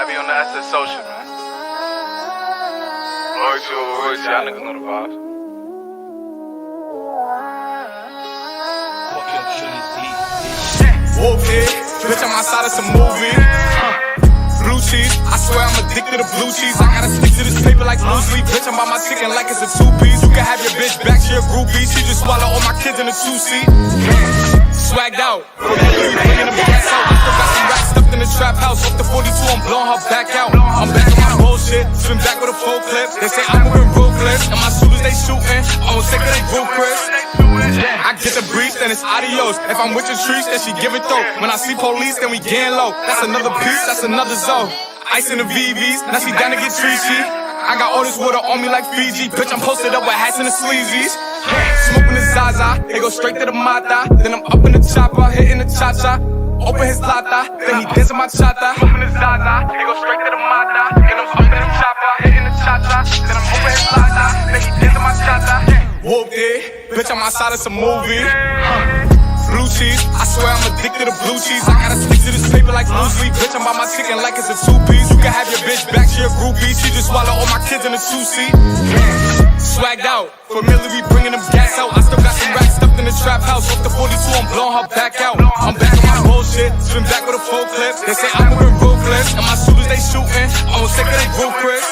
Heavy on the SS social, man. Royalty, y'all niggas know the vibes. Wolf head, bitch, I'm outside of some movie. Blue cheese, I swear I'm addicted to blue cheese. I gotta stick to this paper like blue sleep. Bitch, I'm by my chicken like it's a two-piece. You can have your bitch back, she a groupie. She just swallow all my kids in a two-seat. Swagged out, bringing them gas out. I still got some racks stuffed in the trap house. Off the 42, I'm blowing her back out. I'm back on my bullshit, swim back with a full clip. They say I'm moving ruthless, and my shooters they shooting. I'm sick of they group Chris. I get the breeze, then it's adios. If I'm with your trees, then she give it though. When I see police, then we getting low. That's another piece, that's another zone. Ice in the VVs, now she down to get treachy. I got all this water on me like Fiji. Bitch, I'm posted up with hats and the sleazies. Smoking the Zaza, they go straight to the Mata. Then I'm up in the chopper, hitting the cha-cha. Open his lata, then he dancing my chata. Smoking the Zaza, they go straight to the Mata. Then I'm up in the chopper, hitting the cha-cha. Then I'm open his lata, then he dancing my chata. Whooped it, bitch, I'm outside of some movie. Blue cheese, I swear I'm addicted to blue cheese. I gotta stick to this paper like blue sleep. Bitch, I'm by my chicken like it's a two-piece. You can have your bitch back, she a groupie. She just swallow all my kids in a two-seat. Swagged out, familiar, we bringing them gas out. I still got some racks stuffed in the trap house. Off the 42, I'm blowing her back out. I'm back on my bullshit, swim back with a full clip. They say I'm moving ruthless, and my shooters they shooting. I'm sick of they group Chris.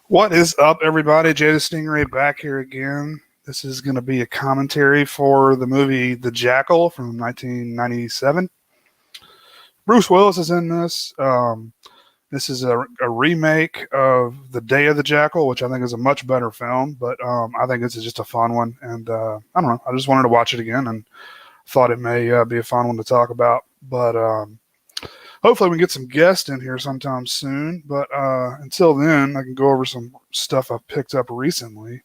What is up, everybody? Jay the Stingray back here again. This is going to be a commentary for the movie The Jackal from 1997. Bruce Willis is in this. This is a remake of The Day of the Jackal, which I think is a much better film, but I think this is just a fun one. And I don't know. I just wanted to watch it again and thought it may be a fun one to talk about. But hopefully we can get some guests in here sometime soon. But until then, I can go over some stuff I've picked up recently.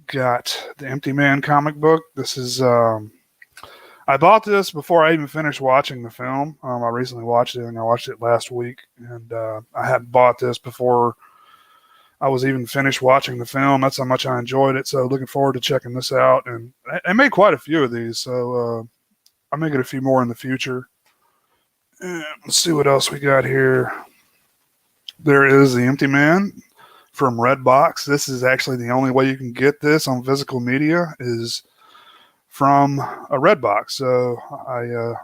Got the Empty Man comic book. This is I bought this before I even finished watching the film. I recently watched it, and I watched it last week. And I had bought this before I was even finished watching the film. That's how much I enjoyed it. So looking forward to checking this out. And I made quite a few of these, so I may get a few more in the future. And let's see what else we got here. There is The Empty Man from Redbox. This is actually the only way you can get this on physical media is from a Redbox. So I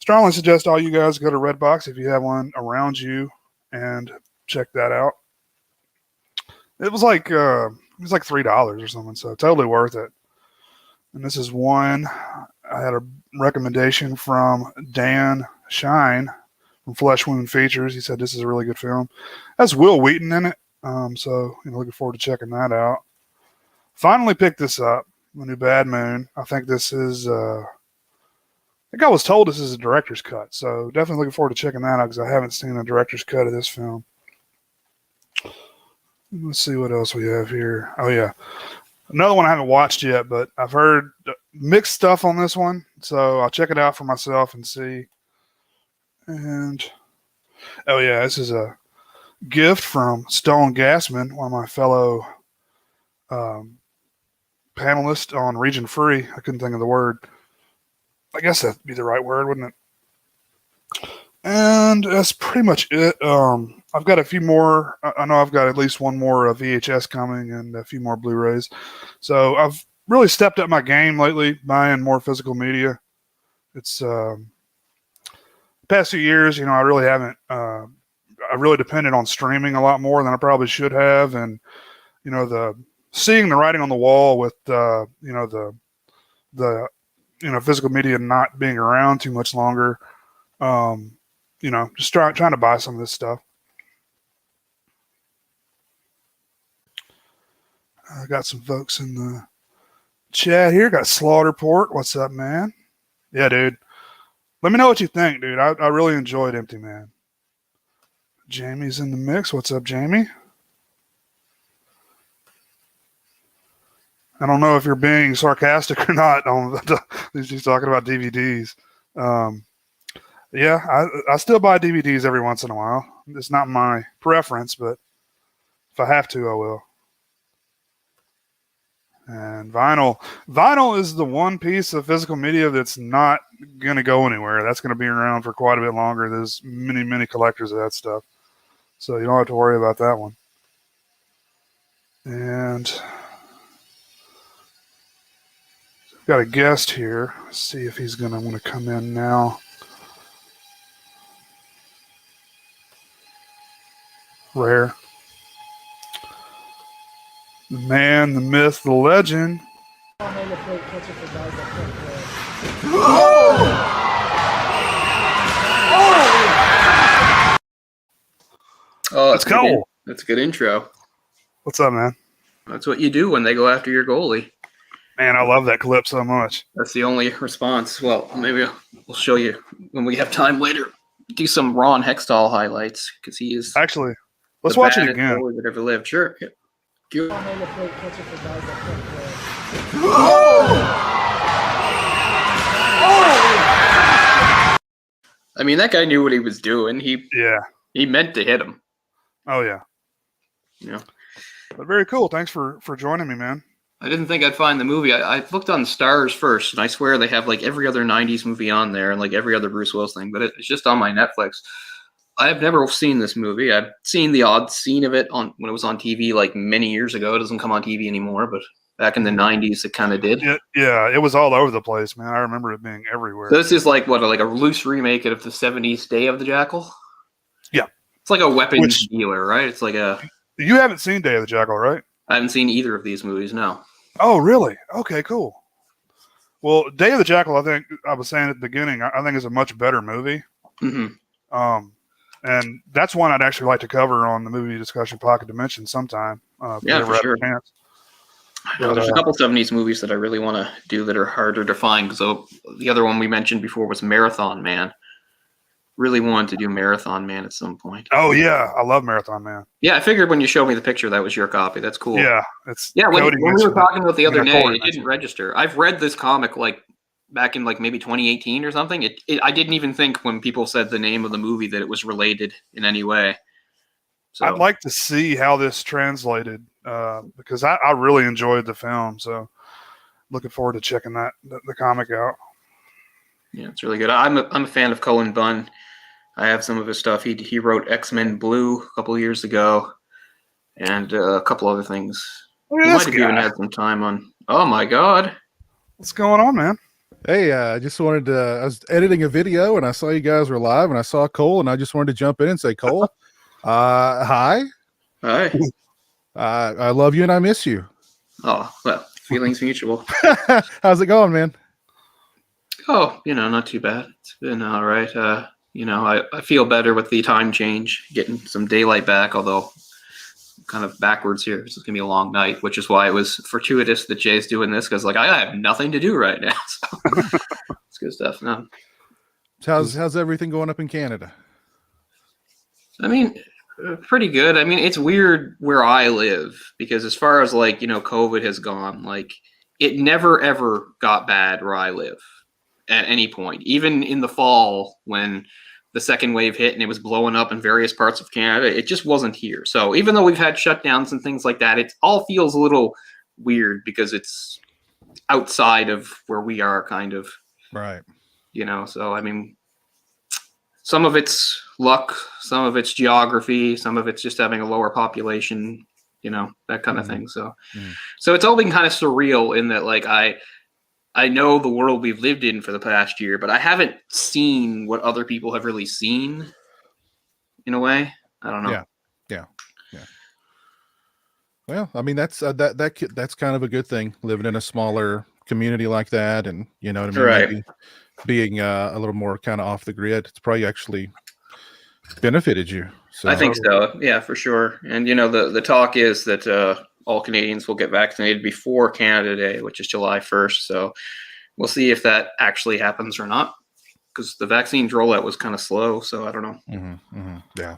strongly suggest all you guys go to Redbox if you have one around you and check that out. It was like $3 or something, so totally worth it. And this is one I had a recommendation from Dan Shine from Flesh Wound Features. He said this is a really good film. Has Will Wheaton in it, so looking forward to checking that out. Finally picked this up, the new Bad Moon. I think this is I think I was told this is a director's cut, so definitely looking forward to checking that out because I haven't seen a director's cut of this film. Let's see what else we have here. Oh yeah, another one I haven't watched yet, but I've heard mixed stuff on this one, so I'll check it out for myself and see. And oh yeah, this is a gift from Stone Gassman, one of my fellow panelists on Region Free. I couldn't think of the word. I guess that'd be the right word, wouldn't it? And that's pretty much it. I've got a few more. I know I've got at least one more VHS coming and a few more Blu-rays. So I've really stepped up my game lately, buying more physical media. It's past few years, I really haven't. I really depended on streaming a lot more than I probably should have, and the seeing the writing on the wall with the physical media not being around too much longer. Just trying to buy some of this stuff. I got some folks in the chat here. Got Slaughterport. What's up, man? Yeah, dude. Let me know what you think, dude. I really enjoyed Empty Man. Jamie's in the mix. What's up, Jamie? I don't know if you're being sarcastic or not. He's talking about DVDs. Yeah, I still buy DVDs every once in a while. It's not my preference, but if I have to, I will. And vinyl is the one piece of physical media that's not going to go anywhere. That's going to be around for quite a bit longer. There's many collectors of that stuff, so you don't have to worry about that one. And I've got a guest here. Let's see if he's going to want to come in now. Rare. The man, the myth, the legend. Oh, Let's go. That's a good intro. What's up, man? That's what you do when they go after your goalie. Man, I love that clip so much. That's the only response. Well, maybe we'll show you when we have time later. Do some Ron Hextall highlights because he is Actually, let's watch it again. goalie that ever lived. Sure. Yeah. I mean, that guy knew what he was doing. He meant to hit him. Oh yeah. Yeah. But very cool. Thanks for joining me, man. I didn't think I'd find the movie. I looked on Stars first, and I swear they have like every other 90s movie on there and like every other Bruce Willis thing, but it's just on my Netflix. I have never seen this movie. I've seen the odd scene of it on when it was on TV like many years ago. It doesn't come on TV anymore, but back in the 90s, it kind of did. Yeah, it was all over the place, man. I remember it being everywhere. So this is like what, like a loose remake of the 70s Day of the Jackal? Yeah. It's like a weapons dealer, right? It's like a... You haven't seen Day of the Jackal, right? I haven't seen either of these movies, no. Oh, really? Okay, cool. Well, Day of the Jackal, I think I was saying at the beginning, I think is a much better movie. Mm-hmm. And that's one I'd actually like to cover on the movie discussion Pocket Dimension sometime. Yeah, for sure. There's a couple 70s movies that I really want to do that are harder to find. So the other one we mentioned before was Marathon Man. Really wanted to do Marathon Man at some point. Oh yeah, I love Marathon Man. Yeah, I figured when you showed me the picture that was your copy. That's cool. Yeah, when we were talking about the other day, it didn't register. I've read this comic like back in like maybe 2018 or something. I didn't even think when people said the name of the movie that it was related in any way. So I'd like to see how this translated because I really enjoyed the film. So looking forward to checking the comic out. Yeah, it's really good. I'm a fan of Cullen Bunn. I have some of his stuff. He wrote X-Men Blue a couple of years ago, and a couple other things. He might have even had some time on. Oh my God, what's going on, man? Hey, I just wanted to. I was editing a video, and I saw you guys were live, and I saw Cole, and I just wanted to jump in and say, Cole, hi. I love you, and I miss you. Oh well, feelings mutual. How's it going, man? Oh, not too bad. It's been all right. I feel better with the time change, getting some daylight back, although I'm kind of backwards here. This is going to be a long night, which is why it was fortuitous that Jay's doing this, because like I have nothing to do right now. So it's good stuff. No. How's everything going up in Canada? I mean, pretty good. I mean, it's weird where I live because as far as like, COVID has gone, like it never, ever got bad where I live. At any point, even in the fall when the second wave hit and it was blowing up in various parts of Canada, it just wasn't here. So even though we've had shutdowns and things like that, it all feels a little weird because it's outside of where we are kind of. Right. So I mean, some of it's luck, some of it's geography, some of it's just having a lower population, that kind of thing. So, so it's all been kind of surreal in that like I know the world we've lived in for the past year, but I haven't seen what other people have really seen in a way. I don't know. Yeah. Well, I mean, that's that's kind of a good thing, living in a smaller community like that. And you know what I mean? Right. Maybe being a little more kind of off the grid, it's probably actually benefited you. So I think so. Yeah, for sure. And, the talk is that all Canadians will get vaccinated before Canada Day, which is July 1st. So we'll see if that actually happens or not, because the vaccine rollout was kind of slow. So I don't know. Yeah.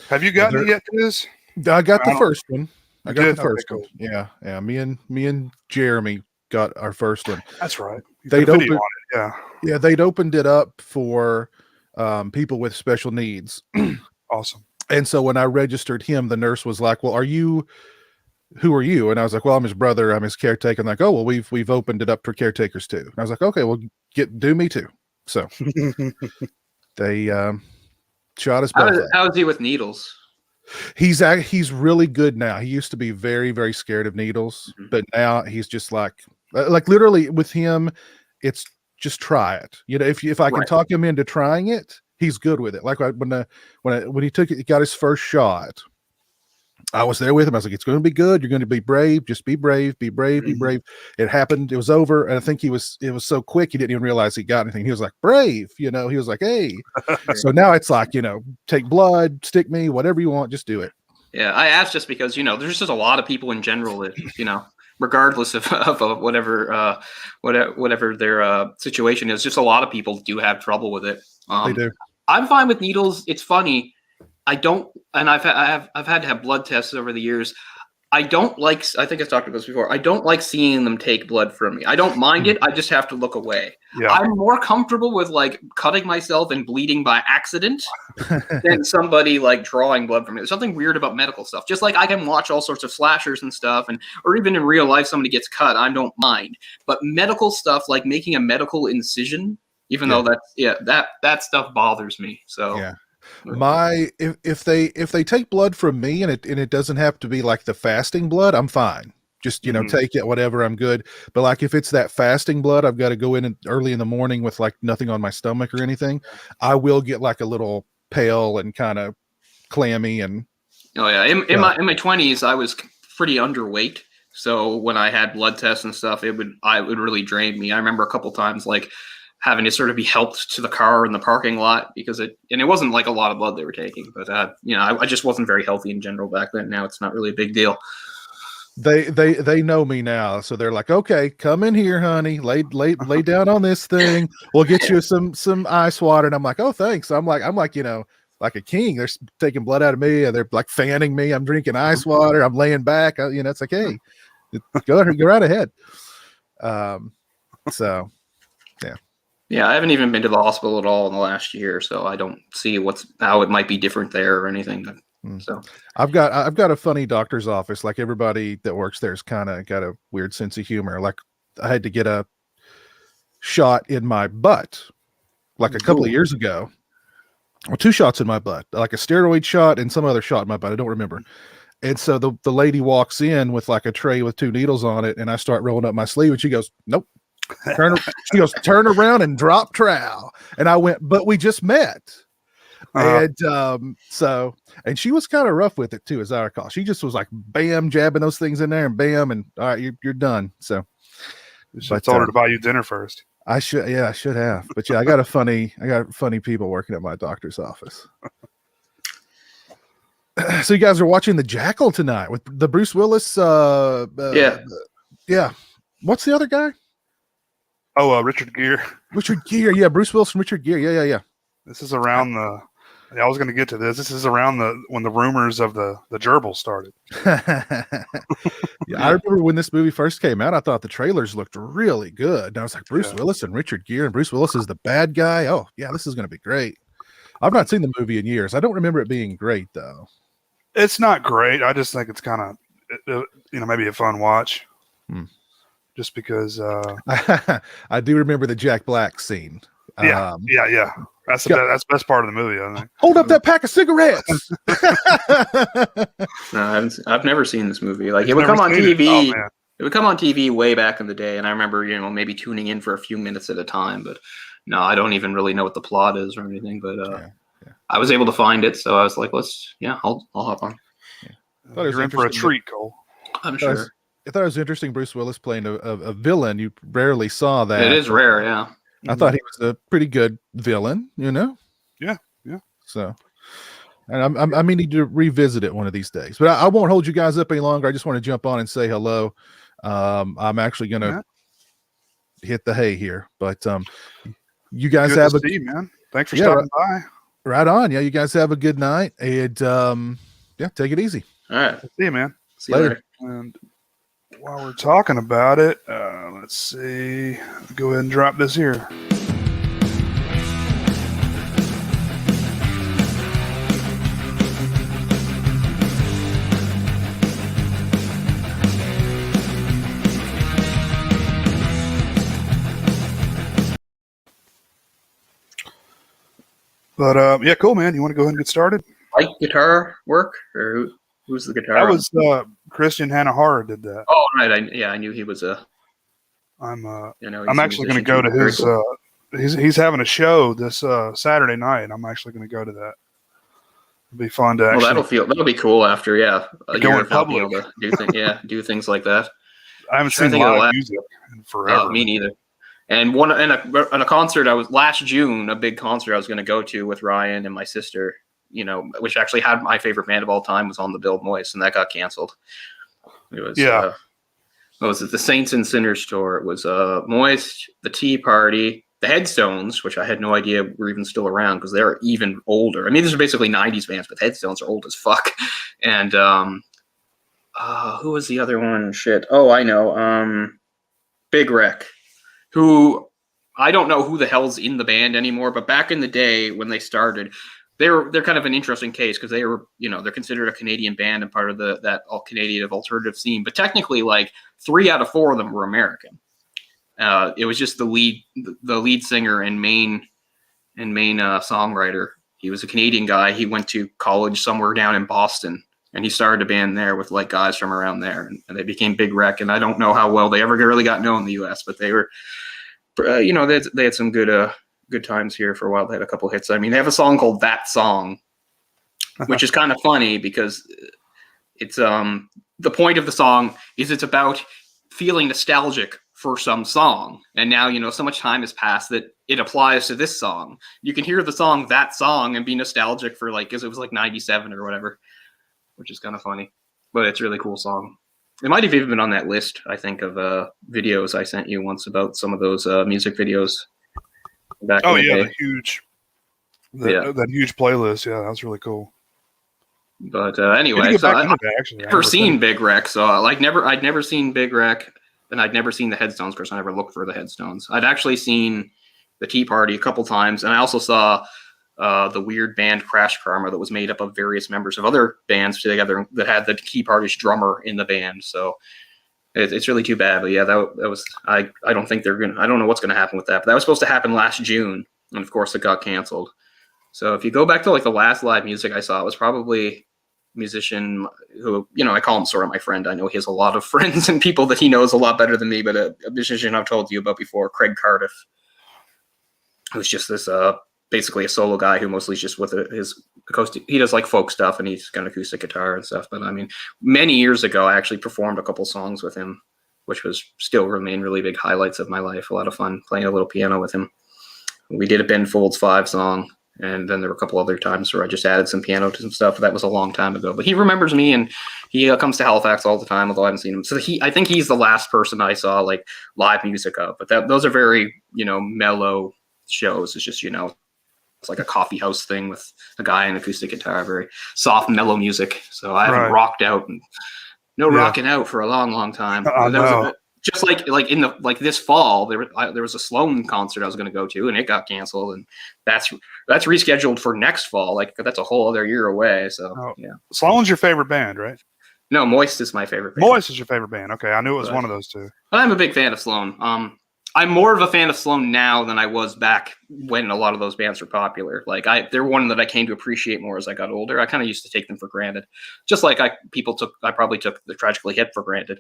Have you gotten it yet, Tiz? I got the first one. I got did? the Okay, first cool. one. Yeah. Me and Jeremy got our first one. That's right. You They'd did a video open, on it. Yeah, yeah, they'd opened it up for people with special needs. awesome. And so when I registered him, the nurse was like, "Well, who are you?" And I was like, "Well, I'm his brother. I'm his caretaker." And like, "Oh, well, we've opened it up for caretakers too." And I was like, "Okay, well, do me too." So they shot us both. How is he with needles? He's really good now. He used to be very, very scared of needles, but now he's just like literally with him, it's just try it. You know, if I can talk him into trying it, he's good with it. Like when he took it, he got his first shot. I was there with him. I was like, "It's going to be good. You're going to be brave. Just be brave. Be brave. Be brave." It happened. It was over. And I think it was so quick. He didn't even realize he got anything. He was like, "Brave." You know, he was like, "Hey." So now it's like, take blood, stick me, whatever you want. Just do it. Yeah, I asked just because, there's just a lot of people in general that, regardless of whatever their situation is, just a lot of people do have trouble with it. They do. I'm fine with needles. It's funny. I don't, and I've had to have blood tests over the years. I don't like, I think I've talked about this before. I don't like seeing them take blood from me. I don't mind it. I just have to look away. Yeah. I'm more comfortable with like cutting myself and bleeding by accident than somebody like drawing blood from me. There's something weird about medical stuff. Just like I can watch all sorts of slashers and stuff, or even in real life, somebody gets cut. I don't mind. But medical stuff, like making a medical incision, even though that stuff bothers me. So yeah. If they take blood from me and it doesn't have to be like the fasting blood, I'm fine. Just take it, whatever, I'm good. But like if it's that fasting blood, I've got to go in early in the morning with like nothing on my stomach or anything. I will get like a little pale and kind of clammy and. Oh yeah, in my 20s, I was pretty underweight. So when I had blood tests and stuff, it would really drain me. I remember a couple times like having to sort of be helped to the car in the parking lot because it wasn't like a lot of blood they were taking, but I just wasn't very healthy in general back then. Now it's not really a big deal. They know me now, so they're like, "Okay, come in here, honey. Lay down on this thing. We'll get you some ice water." And I'm like, "Oh, thanks." I'm like like a king. They're taking blood out of me, and they're like fanning me. I'm drinking ice water. I'm laying back. It's like, hey, go right ahead. So, yeah. Yeah, I haven't even been to the hospital at all in the last year, so I don't see how it might be different there or anything. So I've got a funny doctor's office. Like everybody that works there's kind of got a weird sense of humor. Like I had to get a shot in my butt like a couple of years ago. Well, 2 shots in my butt, like a steroid shot and some other shot in my butt. I don't remember. And so the lady walks in with like a tray with 2 needles on it, and I start rolling up my sleeve, and she goes, "Nope." She goes, "Turn around and drop trowel." And I went, "But we just met." And and she was kind of rough with it too, as I recall. She just was like, bam, jabbing those things in there, and bam, and all right, you're done. So I told her to buy you dinner first. I should have. But yeah, I got funny people working at my doctor's office. So you guys are watching the Jackal tonight with the Bruce Willis. Yeah. What's the other guy? Oh, Richard Gere. Richard Gere. Yeah, Bruce Willis and Richard Gere. Yeah. This is around I was going to get to this. This is around when the rumors of the gerbil started. Yeah, I remember when this movie first came out, I thought the trailers looked really good. And I was like, Bruce Willis and Richard Gere, and Bruce Willis is the bad guy. Oh, yeah, this is going to be great. I've not seen the movie in years. I don't remember it being great, though. It's not great. I just think it's kind of, maybe a fun watch. Just because. I do remember the Jack Black scene. Yeah. That's the best part of the movie, I think. Hold up that pack of cigarettes. No, I've never seen this movie. Like, it would come on TV. It would come on TV way back in the day, and I remember, maybe tuning in for a few minutes at a time. But no, I don't even really know what the plot is or anything. But I was able to find it, so I was like, I'll hop on. You're in for a treat, Cole. I'm sure. I thought it was interesting. Bruce Willis playing a villain. You rarely saw that. It is rare, yeah. I thought he was a pretty good villain, Yeah. So, and I may need to revisit it one of these days. But I won't hold you guys up any longer. I just want to jump on and say hello. I'm actually going to hit the hay here, but you guys good have to see you, man. Thanks for stopping by. Right on. Yeah, you guys have a good night, and take it easy. All right. See you, man. See you Later. later. And while we're talking about it, let's see. Go ahead and drop this here. But yeah, cool, man. You want to go ahead and get started? Like guitar work, or who's the guitar? That was Christian Hanahara did that. Oh, right. I knew he was a. I'm You know, I'm actually going to go to his. He's having a show this Saturday night. I'm actually going to go to that. It'll be fun to actually. That'll be cool after a Go year in of not being public. able to do things like that. I haven't Trying seen to think of the live last- music in forever. Oh, me neither. And a concert I was last June, a big concert I was going to go to with Ryan and my sister, you know, which actually had my favorite band of all time, was on the bill, Moist, and that got canceled. It was what was it? The Saints and Sinners tour. It was Moist, the Tea Party, the Headstones, which I had no idea were even still around because they're even older. I mean, these are basically 90s bands, but Headstones are old as fuck. And who was the other one? Shit. Oh, I know. Big Wreck, who I don't know who the hell's in the band anymore, but back in the day when they started, they're kind of an interesting case because they were, you know, they're considered a Canadian band and part of that all Canadian alternative scene. But technically, like 3 out of 4 of them were American. It was just the lead singer and main songwriter. He was a Canadian guy. He went to college somewhere down in Boston, and he started a band there with like guys from around there, and they became Big Wreck. And I don't know how well they ever really got known in the U.S., but they were, you know, they had some good times here for a while. They had a couple hits. I mean, they have a song called That Song, which is kind of funny because it's the point of the song is it's about feeling nostalgic for some song. And now, you know, so much time has passed that it applies to this song. You can hear the song That Song and be nostalgic for like, because it was like 97 or whatever, which is kind of funny. But it's a really cool song. It might have even been on that list, I think, of videos I sent you once about some of those music videos back in the day. That huge playlist. Yeah, that was really cool. But anyway, so I've never seen Big Wreck. So I'd never seen Big Wreck, and I'd never seen the Headstones because I never looked for the Headstones. I'd actually seen the Tea Party a couple times, and I also saw the weird band Crash Karma that was made up of various members of other bands together that had the Tea Party's drummer in the band. So it's really too bad. But yeah, that was I don't think they're gonna. I don't know what's gonna happen with that. But that was supposed to happen last June, and of course it got canceled. So if you go back to like the last live music I saw, it was probably a musician who, you know, I call him sort of my friend. I know he has a lot of friends and people that he knows a lot better than me, but a musician I've told you about before, Craig Cardiff, who's just this basically a solo guy who mostly is just with his acoustic. He does like folk stuff and he's got an acoustic guitar and stuff. But I mean, many years ago, I actually performed a couple songs with him, which was still remain really big highlights of my life. A lot of fun playing a little piano with him. We did a Ben Folds 5 song. And then there were a couple other times where I just added some piano to some stuff. But that was a long time ago. But he remembers me, and he comes to Halifax all the time, although I haven't seen him. So I think he's the last person I saw like live music of. But those are very, you know, mellow shows. It's just, you know, it's like a coffee house thing with a guy and acoustic guitar, very soft, mellow music. So I haven't rocked out and rocking out for a long, long time. Just like in the like this fall, there was a Sloan concert I was going to go to, and it got canceled, and that's rescheduled for next fall. Like that's a whole other year away. So yeah, Sloan's your favorite band, right? No, Moist is my favorite band. Moist is your favorite band. Okay, I knew it was one of those two. I'm a big fan of Sloan. I'm more of a fan of Sloan now than I was back when a lot of those bands were popular. Like they're one that I came to appreciate more as I got older. I kind of used to take them for granted, just like I probably took the Tragically Hip for granted.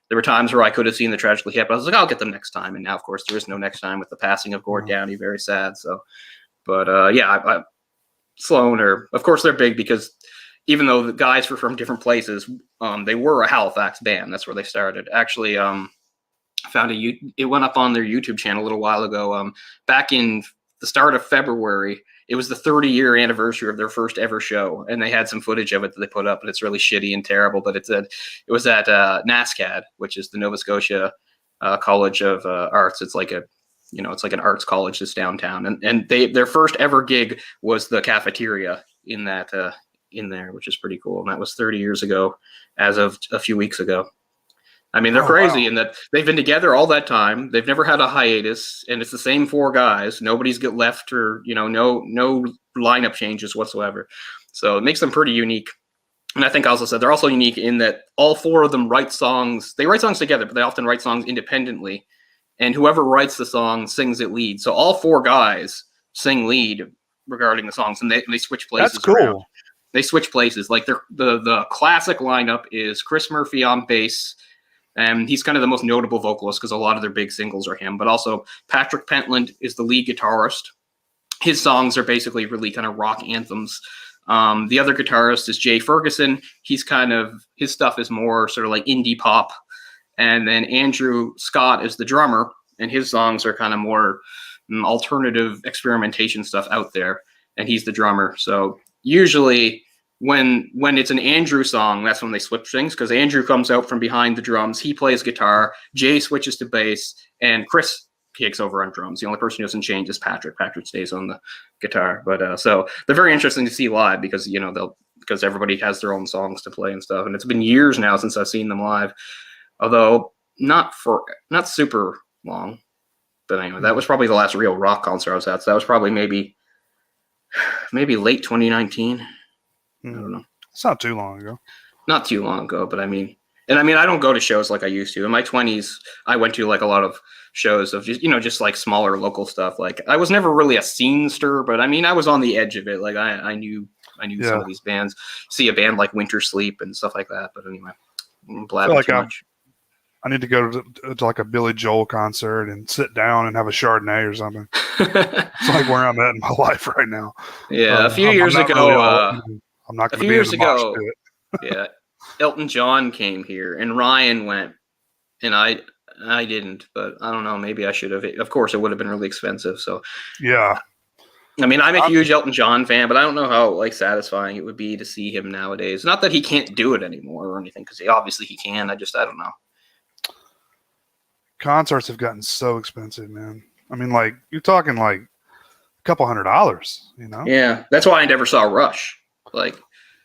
There were times where I could have seen the Tragically Hip. I was like, I'll get them next time. And now, of course, there is no next time with the passing of Gord Downey. Very sad. So, but yeah, Sloan of course, they're big because even though the guys were from different places, they were a Halifax band. That's where they started. Actually, it went up on their YouTube channel a little while ago. Back in the start of February, it was the 30-year anniversary of their first ever show, and they had some footage of it that they put up, and it's really shitty and terrible. But it was at NASCAD, which is the Nova Scotia College of Arts. It's like it's like an arts college that's downtown, and their first ever gig was the cafeteria in that in there, which is pretty cool. And that was 30 years ago, as of a few weeks ago. I mean, they're crazy in that they've been together all that time. They've never had a hiatus, and it's the same 4 guys. Nobody's get left, or no lineup changes whatsoever. So it makes them pretty unique. And I think I also said they're also unique in that all 4 of them write songs. They write songs together, but they often write songs independently. And whoever writes the song sings it lead. So all 4 guys sing lead regarding the songs, and they switch places. That's cool. Around. They switch places. Like the classic lineup is Chris Murphy on bass. And he's kind of the most notable vocalist because a lot of their big singles are him. But also Patrick Pentland is the lead guitarist. His songs are basically really kind of rock anthems. The other guitarist is Jay Ferguson. His stuff is more sort of like indie pop. And then Andrew Scott is the drummer, and his songs are kind of more alternative experimentation stuff out there. And he's the drummer. So usually when it's an Andrew song, that's when they switch things, because Andrew comes out from behind the drums. He plays guitar. Jay switches to bass, and Chris takes over on drums. The only person who doesn't change is Patrick. Patrick stays on the guitar. But so they're very interesting to see live because because everybody has their own songs to play and stuff. And it's been years now since I've seen them live, although not super long. But anyway, that was probably the last real rock concert I was at. So that was probably maybe late 2019. I don't know. It's not too long ago. Not too long ago, but I don't go to shows like I used to. In my 20s, I went to like a lot of shows of just like smaller local stuff. Like I was never really a scenester, but I was on the edge of it. Like I knew some of these bands. See a band like Winter Sleep and stuff like that. But anyway, I'm blabbing too much. I need to go to like a Billy Joel concert and sit down and have a Chardonnay or something. It's like where I'm at in my life right now. Yeah, a few years ago. I'm not going to be in the mosh pit. Yeah, Elton John came here, and Ryan went, and I didn't, but I don't know. Maybe I should have. Of course, it would have been really expensive. So yeah, I'm a huge Elton John fan, but I don't know how satisfying it would be to see him nowadays. Not that he can't do it anymore or anything, because obviously he can. I don't know. Concerts have gotten so expensive, man. Like you're talking like a couple $100, Yeah, that's why I never saw Rush. Like,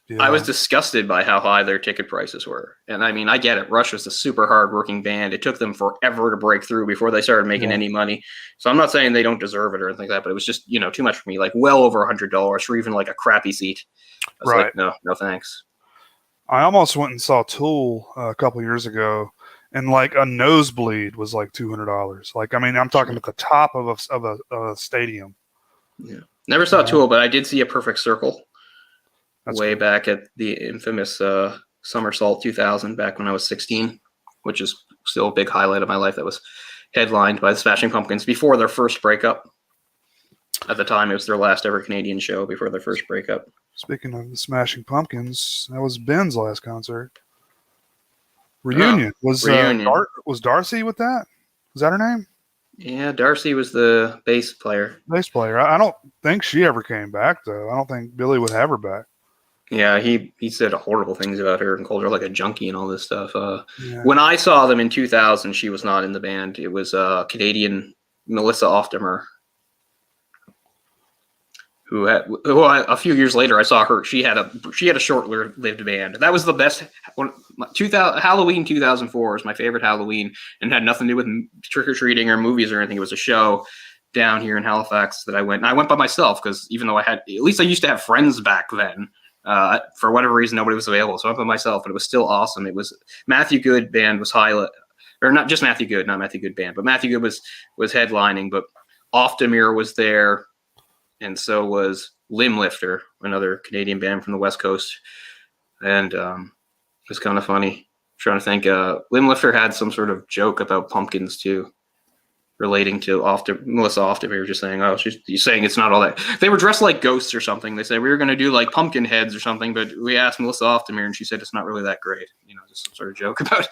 yeah. I was disgusted by how high their ticket prices were. And I get it. Rush was a super hard-working band. It took them forever to break through before they started making any money. So I'm not saying they don't deserve it or anything like that, but it was just, too much for me. Like, well over $100 for even like a crappy seat. I was like, no thanks. I almost went and saw Tool a couple years ago, and like a nosebleed was like $200. Like, I'm talking at the top of a stadium. Yeah. Never saw Tool, but I did see a Perfect Circle. That's way cool. Back at the infamous Somersault 2000 back when I was 16, which is still a big highlight of my life. That was headlined by the Smashing Pumpkins before their first breakup. At the time, it was their last ever Canadian show before their first breakup. Speaking of the Smashing Pumpkins, that was Ben's last concert. Reunion. Was Darcy with that? Was that her name? Yeah, Darcy was the bass player. I don't think she ever came back, though. I don't think Billy would have her back. Yeah, he said horrible things about her and called her like a junkie and all this stuff. When I saw them in 2000, she was not in the band. It was Canadian Melissa Oftemer, who a few years later I saw her. She had a short-lived band. That was the best. 2000 Halloween 2004 is my favorite Halloween, and had nothing to do with trick-or-treating or movies or anything. It was a show down here in Hallfax that I went. And I went by myself because even though at least I used to have friends back then. For whatever reason, nobody was available, so I went by myself, but it was still awesome. It was Matthew Good band was highlight, or not just Matthew Good, not Matthew Good band, but Matthew Good was headlining, but Oftemir was there, and so was Limb Lifter, another Canadian band from the West Coast, and it was kind of funny. I'm trying to think, Limb Lifter had some sort of joke about pumpkins too. Relating to Melissa Oftemir, just saying, she's saying it's not all that. They were dressed like ghosts or something. They said we were going to do like pumpkin heads or something, but we asked Melissa Oftemir and she said it's not really that great. Just some sort of joke about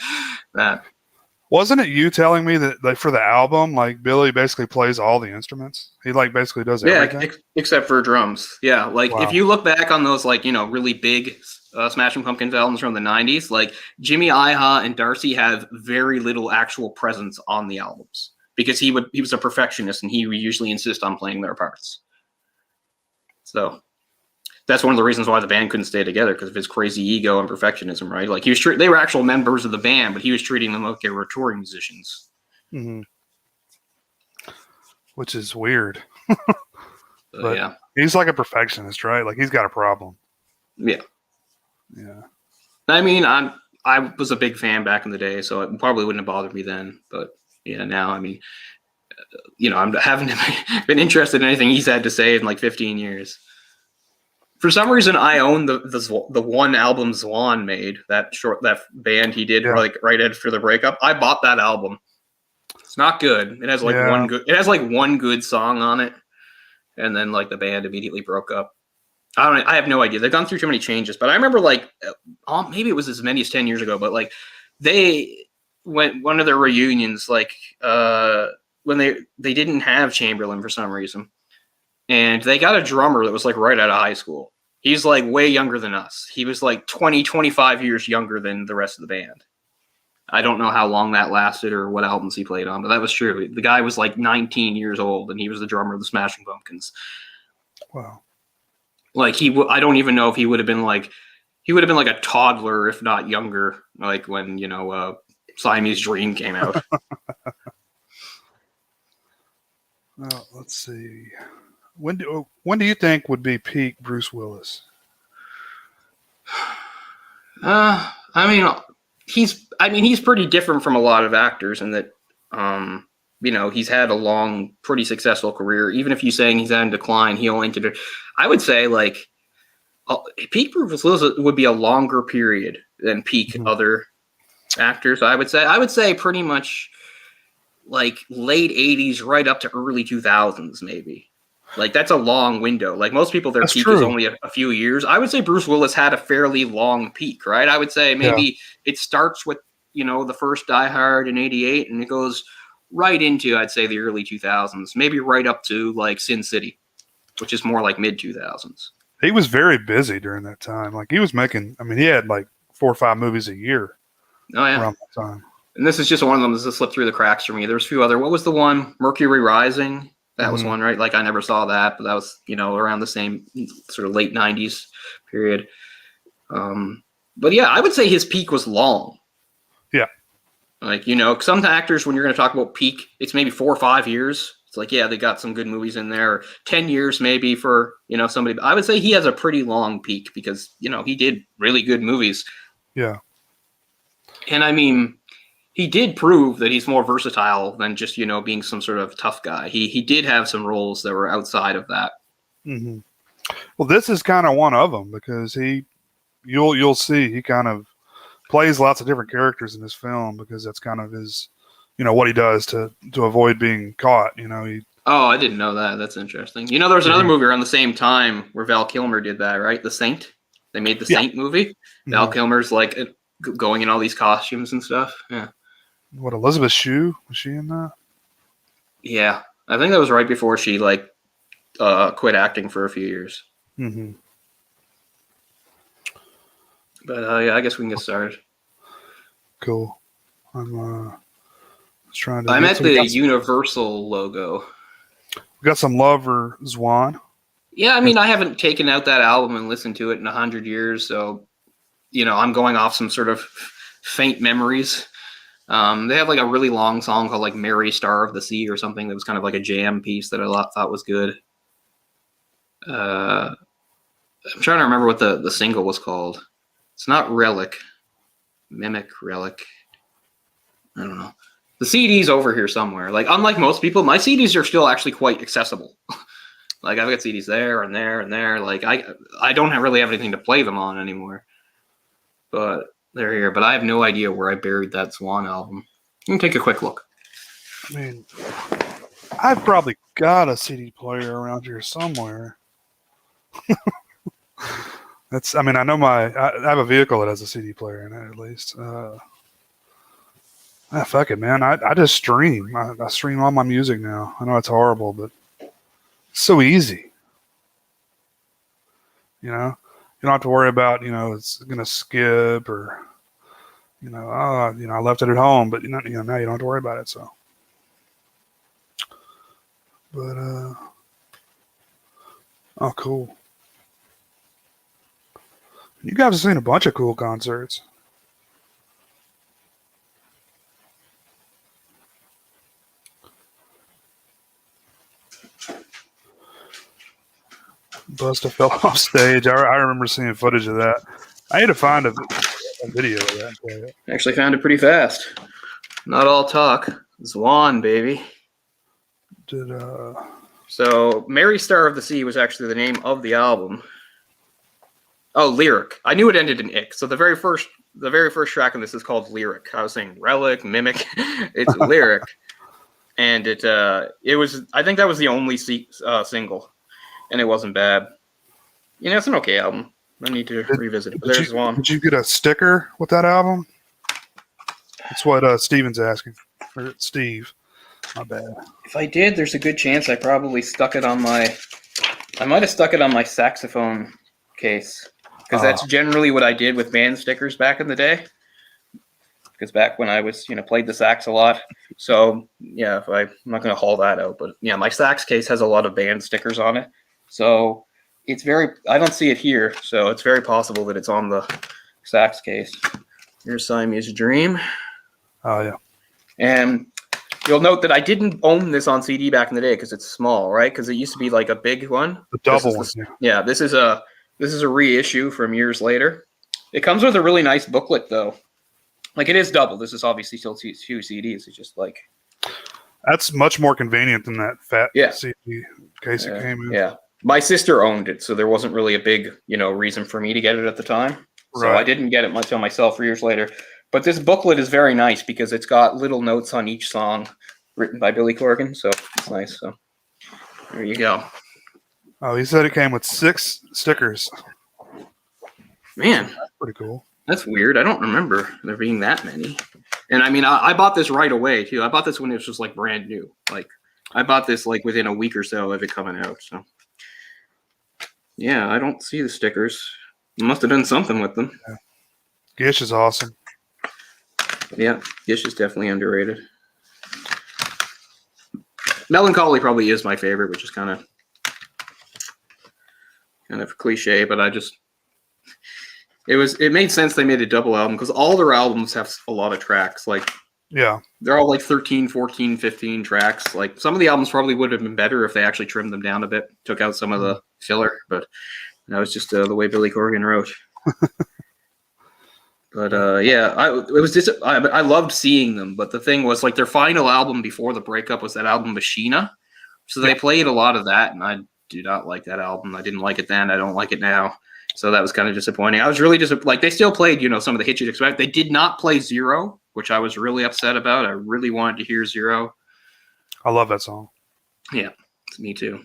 that. Wasn't it you telling me that like for the album, like Billy basically plays all the instruments? He like basically does everything? Yeah, except for drums. Yeah, like wow. If you look back on those like, really big Smashing Pumpkins albums from the 90s, like Jimmy Iha and Darcy have very little actual presence on the albums. Because he was a perfectionist and he would usually insist on playing their parts. So that's one of the reasons why the band couldn't stay together, because of his crazy ego and perfectionism, right? Like they were actual members of the band, but he was treating them like they were touring musicians. Mm-hmm. Which is weird. But yeah, he's like a perfectionist, right? Like he's got a problem. yeah. Yeah. I mean, I was a big fan back in the day, so it probably wouldn't have bothered me then. But yeah, now, I mean, I haven't been interested in anything he's had to say in like 15 years. For some reason, I own the one album Zwan made, that band he did like right after the breakup. I bought that album. It's not good. It has like one good song on it, and then like the band immediately broke up. I have no idea. They've gone through too many changes, but I remember like maybe it was as many as 10 years ago, but like they went one of their reunions, like when they didn't have Chamberlain for some reason, and they got a drummer that was like right out of high school. He's like way younger than us. He was like 25 years younger than the rest of the band. I don't know how long that lasted or what albums he played on, but that was true. The guy was like 19 years old, and he was the drummer of the Smashing Pumpkins. Wow. Like I don't even know if he would have been like a toddler, if not younger, like when, Siamese Dream came out. Well, let's see. When do you think would be peak Bruce Willis? I mean, he's pretty different from a lot of actors in that, he's had a long, pretty successful career. Even if you're saying he's in decline, he only entered. I would say like peak Bruce Willis would be a longer period than peak other actors. I would say pretty much like late 80s, right up to early 2000s, maybe. Like that's a long window. Like most people, their peak is only a few years. I would say Bruce Willis had a fairly long peak, right? I would say maybe it starts with, the first Die Hard in 88 and it goes right into, I'd say, the early 2000s, maybe right up to like Sin City, which is more like mid 2000s. He was very busy during that time. Like he was making, he had like 4 or 5 movies a year. Oh yeah. Around that time. And this is just one of them that slipped through the cracks for me. There's a few other, what was the one? Mercury Rising. That was one, right? Like I never saw that, but that was, around the same sort of late 90s period. But yeah, I would say his peak was long. Yeah. Like, some actors, when you're going to talk about peak, it's maybe 4 or 5 years. It's like, yeah, they got some good movies in there. 10 years maybe for, somebody. I would say he has a pretty long peak because, he did really good movies. Yeah. And I mean, he did prove that he's more versatile than just, being some sort of tough guy. He did have some roles that were outside of that. Mm-hmm. Well, this is kind of one of them because you'll see he kind of plays lots of different characters in this film because that's kind of his, what he does to avoid being caught. Oh, I didn't know that. That's interesting. There was another movie around the same time where Val Kilmer did that, right? The Saint. They made the Saint movie. Mm-hmm. Val Kilmer's like going in all these costumes and stuff. Yeah. What, Elizabeth Shue? Was she in that? Yeah. I think that was right before she quit acting for a few years. Mm-hmm. But yeah, I guess we can get started. Cool. I'm trying to. I'm at the Universal logo. We got some love for Zwan. Yeah, I mean, I haven't taken out that album and listened to it in 100 years, so I'm going off some sort of faint memories. They have like a really long song called like "Mary Star of the Sea" or something that was kind of like a jam piece that I thought was good. I'm trying to remember what the single was called. It's not Relic. Mimic Relic. I don't know. The CD's over here somewhere. Like, unlike most people, my CDs are still actually quite accessible. Like, I've got CDs there and there and there. Like, I don't really have anything to play them on anymore. But they're here. But I have no idea where I buried that Swan album. You can take a quick look. I mean, I've probably got a CD player around here somewhere. I know I have a vehicle that has a CD player in it, at least. Fuck it, man. I just stream. I stream all my music now. I know it's horrible, but it's so easy. You don't have to worry about, it's going to skip or, I left it at home, but, now you don't have to worry about it, so. But, oh, cool. You guys have seen a bunch of cool concerts. Busta fell off stage. I remember seeing footage of that. I need to find a video of that. Actually found it pretty fast. Not all talk. Zwan, baby. So Mary Star of the Sea was actually the name of the album. Oh, Lyric. I knew it ended in ick. So the very first track on this is called Lyric. I was saying Relic, Mimic. It's Lyric. And it was, I think that was the only single. And it wasn't bad. You know, it's an okay album. I need to revisit it. But there's one. Did you get a sticker with that album? That's what Steven's asking. Or Steve. My bad. If I did, there's a good chance I probably stuck it on my... I might have stuck it on my saxophone case. Because that's generally what I did with band stickers back in the day. Because back when I was, played the sax a lot. So, yeah, I'm not going to haul that out. But, yeah, my sax case has a lot of band stickers on it. So, it's very... I don't see it here. So, it's very possible that it's on the sax case. Here's Siamese Dream. Oh, yeah. And you'll note that I didn't own this on CD back in the day because it's small, right? Because it used to be like a big one. The double one. Yeah, this is a reissue from years later. It comes with a really nice booklet, though. Like, it is double. This is obviously still two CDs. It's just like... That's much more convenient than that fat CD case it came in. Yeah. My sister owned it, so there wasn't really a big, reason for me to get it at the time. So I didn't get it until myself 4 years later. But this booklet is very nice because it's got little notes on each song written by Billy Corgan. So it's nice. So there you go. Oh, he said it came with 6 stickers. Man. That's pretty cool. That's weird. I don't remember there being that many. And I mean, I bought this right away too. I bought this when it was just like brand new. Like I bought this like within a week or so of it coming out. So yeah, I don't see the stickers. I must have done something with them. Yeah. Gish is awesome. Yeah, Gish is definitely underrated. Melancholy probably is my favorite, which is kind of cliche, but it made sense they made a double album because all their albums have a lot of tracks. Like, yeah, they're all like 13, 14, 15 tracks. Like, some of the albums probably would have been better if they actually trimmed them down a bit, took out some of the filler, but that was just the way Billy Corgan wrote. But yeah, I loved seeing them. But the thing was, like, their final album before the breakup was that album Machina. So they played a lot of that, and I do not like that album. I didn't like it then. I don't like it now. So that was kind of disappointing. I was really like, they still played, some of the hits you'd expect. They did not play Zero, which I was really upset about. I really wanted to hear Zero. I love that song. Yeah, me too.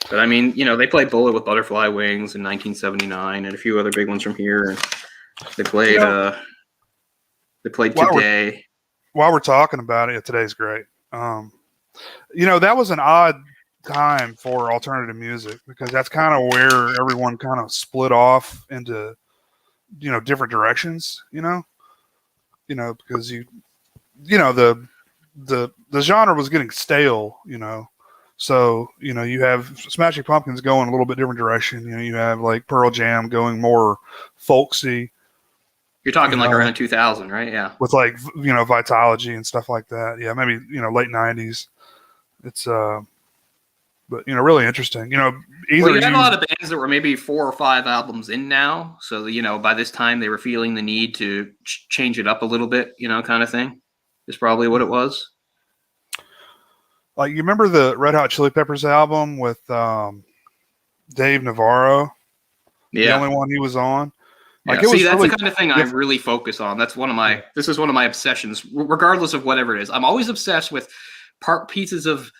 But I mean, they played Bullet with Butterfly Wings in 1979 and a few other big ones from here. And they played Today. While we're talking about it, today's great. That was an odd time for alternative music because that's kind of where everyone kind of split off into different directions, because the genre was getting stale, so you have Smashing Pumpkins going a little bit different direction. You have like Pearl Jam going more folksy. You're talking like around 2000, right? Yeah, with like Vitology and stuff like that. Yeah, maybe late 90s. It's but really interesting. You had a lot of bands that were maybe 4 or 5 albums in now, so by this time they were feeling the need to change it up a little bit, kind of thing. Is probably what it was. Like, you remember the Red Hot Chili Peppers album with Dave Navarro? Yeah, the only one he was on. Like, that's the kind of thing I really focus on. That's this is one of my obsessions, regardless of whatever it is. I'm always obsessed with pieces of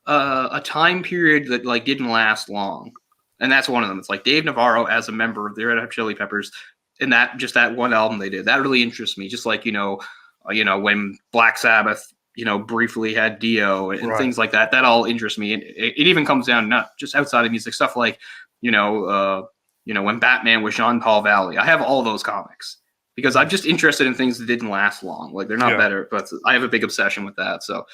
a time period that like didn't last long, and that's one of them. It's like Dave Navarro as a member of the Red Hot Chili Peppers, and that one album they did that really interests me. Just like when Black Sabbath briefly had Dio and things like that. That all interests me, and it even comes down not just outside of music stuff like when Batman was Jean-Paul Valley. I have all those comics because I'm just interested in things that didn't last long. Like, they're not better, but I have a big obsession with that. So,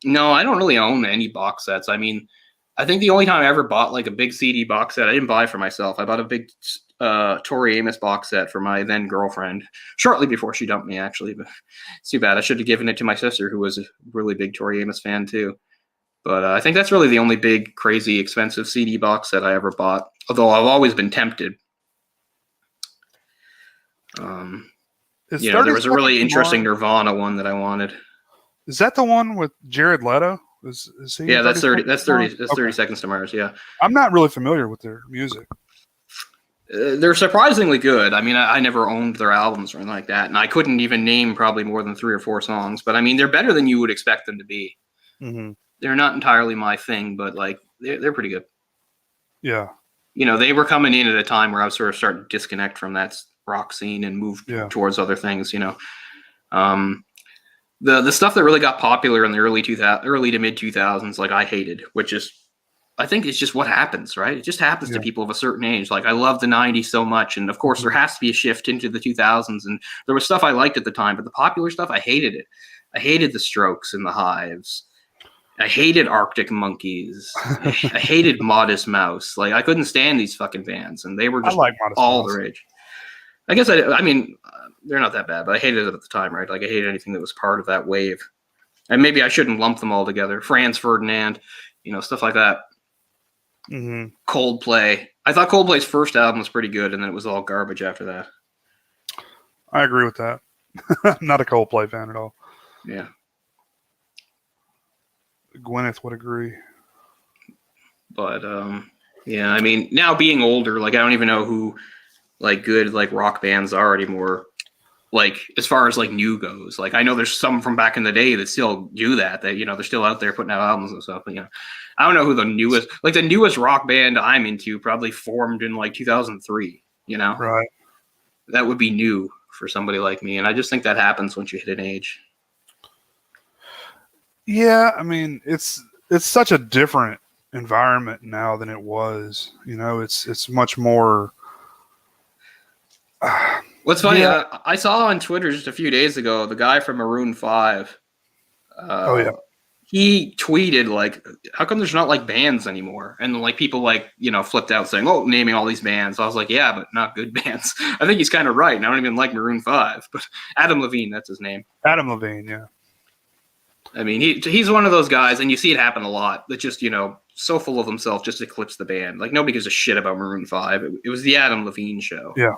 no, I don't really own any box sets. I mean, I think the only time I ever bought like a big CD box set, I didn't buy for myself. I bought a big Tori Amos box set for my then girlfriend shortly before she dumped me, actually. But it's too bad. I should have given it to my sister, who was a really big Tori Amos fan too. But I think that's really the only big, crazy, expensive CD box set I ever bought. Although I've always been tempted. There was a really interesting Nirvana one that I wanted. Is that the one with Jared Leto? Is he? Yeah, that's 30. That's 30. Okay. That's 30 Seconds to Mars. Yeah, I'm not really familiar with their music. they're surprisingly good. I mean, I never owned their albums or anything like that, and I couldn't even name probably more than 3 or 4 songs. But I mean, they're better than you would expect them to be. Mm-hmm. They're not entirely my thing, but like they're pretty good. Yeah. They were coming in at a time where I was sort of starting to disconnect from that rock scene and move towards other things. The stuff that really got popular in the early to mid 2000s, like I hated, which is, I think it's just what happens, right? It just happens to people of a certain age. Like I love the 90s so much, and of course there has to be a shift into the 2000s, and there was stuff I liked at the time, but the popular stuff, I hated it. I hated the Strokes and the Hives. I hated Arctic Monkeys. I hated Modest Mouse. Like I couldn't stand these fucking bands, and they were just all the rage. I guess I mean, they're not that bad, but I hated it at the time, right? Like I hated anything that was part of that wave. And maybe I shouldn't lump them all together. Franz Ferdinand, stuff like that. Mm-hmm. Coldplay. I thought Coldplay's first album was pretty good, and then it was all garbage after that. I agree with that. I'm not a Coldplay fan at all. Yeah. Gwyneth would agree. But, yeah, I mean, now being older, like I don't even know who like good like rock bands are anymore, like as far as like new goes. Like I know there's some from back in the day that still do that they're still out there putting out albums and stuff, but I don't know who the newest rock band I'm into probably formed in like 2003. Right, that would be new for somebody like me, and I just think that happens once you hit an age. Yeah, I mean it's such a different environment now than it was. It's much more. What's funny, I saw on Twitter just a few days ago, the guy from Maroon 5. He tweeted like, "How come there's not like bands anymore?" And like people like flipped out saying, "Oh, naming all these bands." I was like, "Yeah, but not good bands." I think he's kind of right. And I don't even like Maroon 5, but Adam Levine, that's his name. Adam Levine, yeah. I mean, he's one of those guys, and you see it happen a lot. That just so full of himself, just eclipse the band. Like nobody gives a shit about Maroon 5. It was the Adam Levine show. Yeah.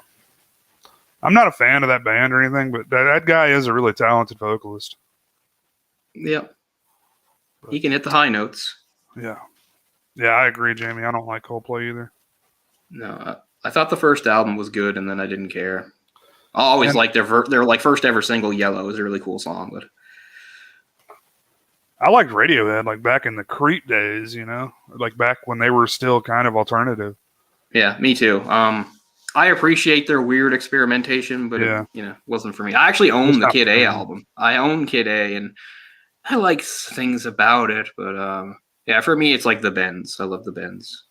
I'm not a fan of that band or anything, but that guy is a really talented vocalist. Yeah. He can hit the high notes. Yeah. Yeah, I agree, Jamie. I don't like Coldplay either. No, I thought the first album was good, and then I didn't care. I always liked their like first ever single, Yellow, was a really cool song. But I liked Radiohead, like back in the Creep days, like back when they were still kind of alternative. Yeah, me too. I appreciate their weird experimentation, but it wasn't for me. I actually own the Kid A album. I own Kid A, and I like things about it, but for me, it's like the Bends. I love the Bends.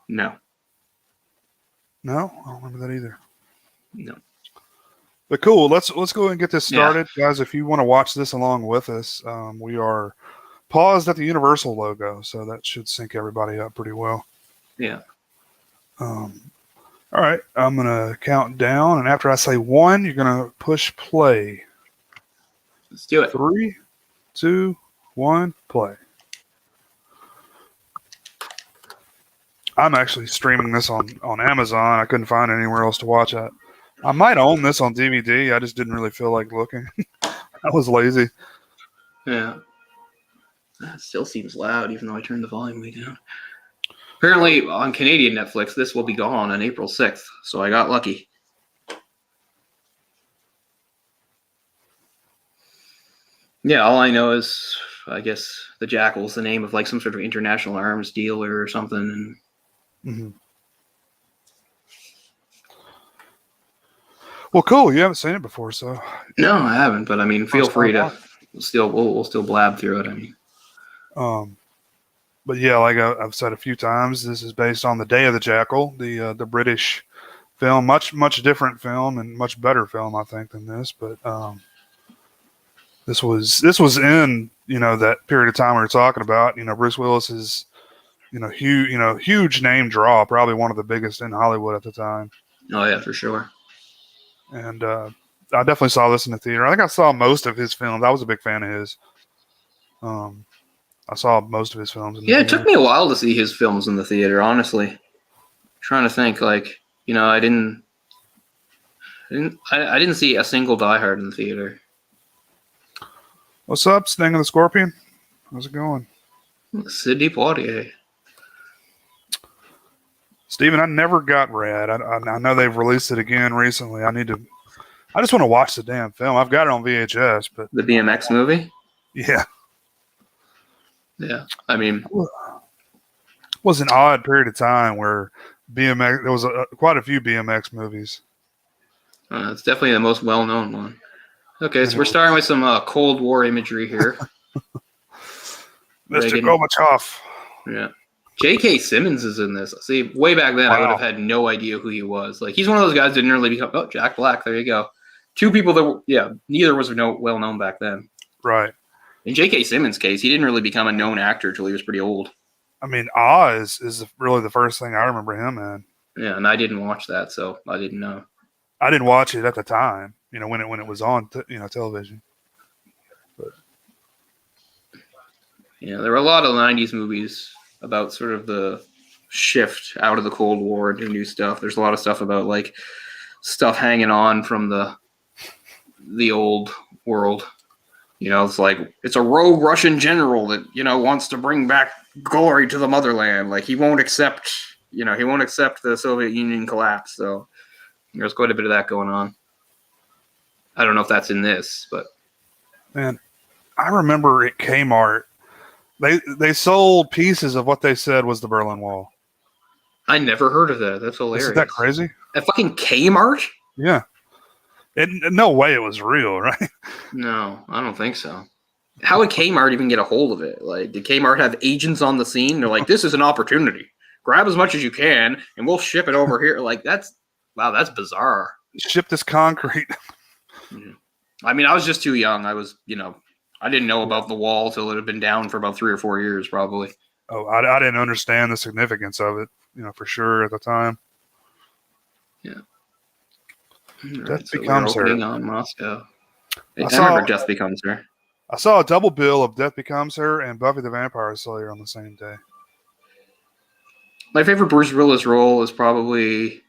No, I don't remember that either. No. But cool. Let's go ahead and get this started, guys. If you want to watch this along with us, we are paused at the Universal logo, so that should sync everybody up pretty well. Yeah. All right. I'm going to count down, and after I say 1, you're going to push play. Let's do it. 3, 2, 1, play. I'm actually streaming this on Amazon. I couldn't find it anywhere else to watch it. I might own this on DVD. I just didn't really feel like looking. I was lazy. Yeah. That still seems loud, even though I turned the volume way down. Apparently, on Canadian Netflix, this will be gone on April 6th, so I got lucky. Yeah, all I know is, I guess, the Jackal's the name of like some sort of international arms dealer or something. And Well, cool. You haven't seen it before, so no, I haven't. But I mean, feel free to we'll still blab through it. I mean, but yeah, like I've said a few times, this is based on The Day of the Jackal, the British film, much different film and much better film, I think, than this. But this was in that period of time we were talking about. Bruce Willis is huge name draw, probably one of the biggest in Hollywood at the time. Oh yeah, for sure. And I definitely saw this in the theater. I think I saw most of his films. I was a big fan of his. I saw most of his films in the Yeah, it theater. took me a while to see his films in the theater. Honestly, trying to think, like, I didn't see a single Die Hard in the theater. What's up, Sting of the Scorpion? How's it going? Sidney Poitier. Steven, I never got Rad. I know they've released it again recently. I just want to watch the damn film. I've got it on VHS, but The BMX movie? yeah. Yeah. I mean, It was an odd period of time where there was quite a few BMX movies. it's definitely the most well-known one. Okay, so we're starting with some Cold War imagery here. Mr. Reagan. Gorbachev. Yeah. J.K. Simmons is in this. See, way back then, I would Wow. have had no idea who he was. Like, he's one of those guys that didn't really become. Oh, Jack Black. There you go. Two people that were, neither was well known back then. Right. In J.K. Simmons' case, he didn't really become a known actor until he was pretty old. I mean, Oz is really the first thing I remember him in. Yeah, and I didn't watch that, so I didn't know. I didn't watch it at the time, when it was on, television. Yeah, there were a lot of 90s movies about sort of the shift out of the Cold War into new stuff. There's a lot of stuff about, like, stuff hanging on from the old world. It's like, it's a rogue Russian general that, wants to bring back glory to the motherland. Like, he won't accept the Soviet Union collapse. So there's quite a bit of that going on. I don't know if that's in this, but. Man, I remember at Kmart, they sold pieces of what they said was the Berlin Wall. I never heard of that. That's hilarious. Isn't that crazy? At fucking Kmart? Yeah. No way it was real, right? No, I don't think so. How would Kmart even get a hold of it? Like, did Kmart have agents on the scene? They're like, this is an opportunity. Grab as much as you can, and we'll ship it over here. Like, that's bizarre. Ship this concrete. I mean, I was just too young. I was, I didn't know about the wall till it had been down for about 3 or 4 years, probably. Oh, I didn't understand the significance of it, for sure at the time. Yeah. Death Becomes Her. On Moscow. I saw- remember Death Becomes Her. I saw a double bill of Death Becomes Her and Buffy the Vampire Slayer on the same day. My favorite Bruce Willis role is probably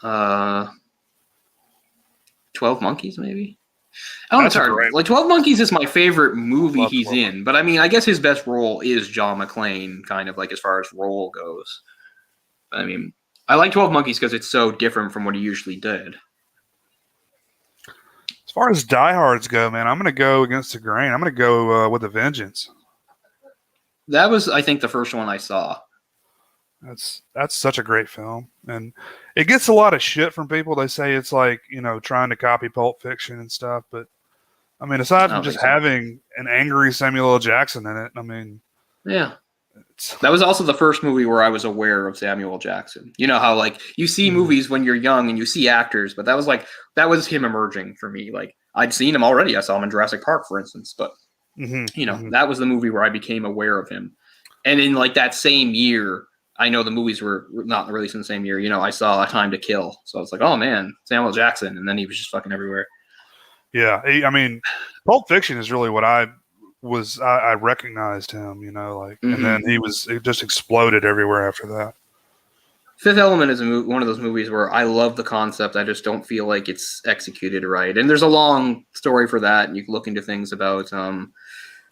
12 Monkeys, maybe? Oh, That's it's hard. great. Like, 12 Monkeys is my favorite movie Love he's 12 in. But, I mean, I guess his best role is John McClane, kind of, like, as far as role goes. I mean, I like 12 Monkeys because it's so different from what he usually did. As far as diehards go, man, I'm going to go against the grain. I'm going to go with A Vengeance. That was, I think, the first one I saw. That's such a great film, and it gets a lot of shit from people. They say it's like trying to copy Pulp Fiction and stuff, but I mean, aside from just having an angry Samuel L. Jackson in it, I mean, yeah, that was also the first movie where I was aware of Samuel L. Jackson. You know how, like, you see movies when you're young and you see actors, but that was him emerging for me. Like, I'd seen him already. I saw him in Jurassic Park, for instance, but that was the movie where I became aware of him. And in, like, that same year, I know the movies were not released in the same year. I saw A Time to Kill. So I was like, oh, man, Samuel Jackson. And then he was just fucking everywhere. Yeah. I mean, Pulp Fiction is really what I recognized him, and then it just exploded everywhere after that. Fifth Element is one of those movies where I love the concept. I just don't feel like it's executed right. And there's a long story for that. And you can look into things about,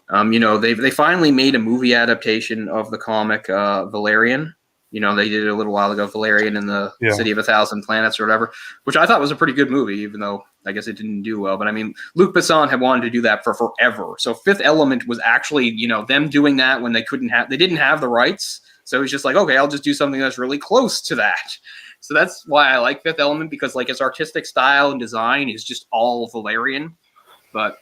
they finally made a movie adaptation of the comic Valerian. They did it a little while ago, Valerian and the City of a Thousand Planets or whatever, which I thought was a pretty good movie, even though I guess it didn't do well. But I mean, Luc Besson had wanted to do that for forever. So Fifth Element was actually, them doing that when they didn't have the rights. So it was just like, okay, I'll just do something that's really close to that. So that's why I like Fifth Element, because, like, its artistic style and design is just all Valerian. But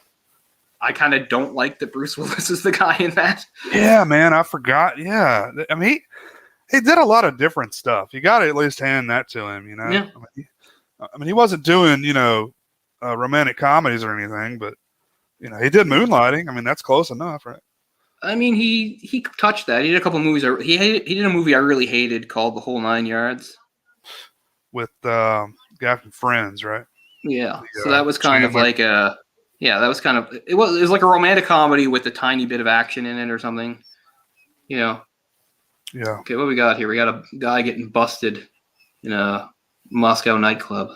I kind of don't like that Bruce Willis is the guy in that. Yeah, man, I forgot. Yeah, I mean, he did a lot of different stuff. You got to at least hand that to him, Yeah. I mean, he wasn't doing, romantic comedies or anything, but he did Moonlighting. I mean, that's close enough, right? I mean, he touched that. He did a couple movies. He did a movie I really hated called The Whole Nine Yards. With guy from Friends, right? Yeah. The, So that was kind of Chandler. like that was kind of it was like a romantic comedy with a tiny bit of action in it or something. You know. Yeah. Okay, what we got here? We got a guy getting busted in a Moscow nightclub.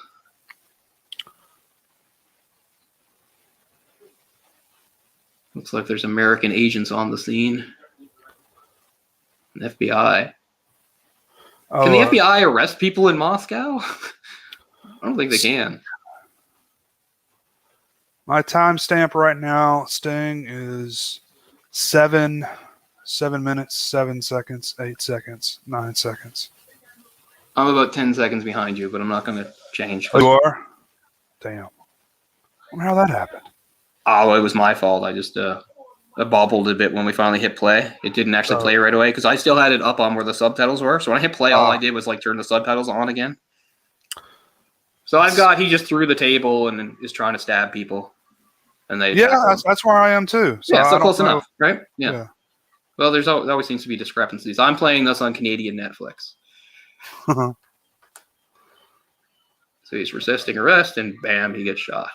Looks like there's American agents on the scene. An FBI. Can the FBI arrest people in Moscow? I don't think they can. My timestamp right now, Sting, is 7 minutes, 7 seconds, 8 seconds, 9 seconds. I'm about 10 seconds behind you, but I'm not going to change. Oh, you are? Damn. I wonder how that happened. Oh, it was my fault. I just I bobbled a bit when we finally hit play. It didn't actually play right away because I still had it up on where the subtitles were. So when I hit play, all I did was like turn the subtitles on again. So I've got he just threw the table and is trying to stab people. And they that's where I am too. So yeah, so I close don't know. enough, right? Yeah. Well, there always seems to be discrepancies. I'm playing this on Canadian Netflix. So he's resisting arrest, and bam, he gets shot.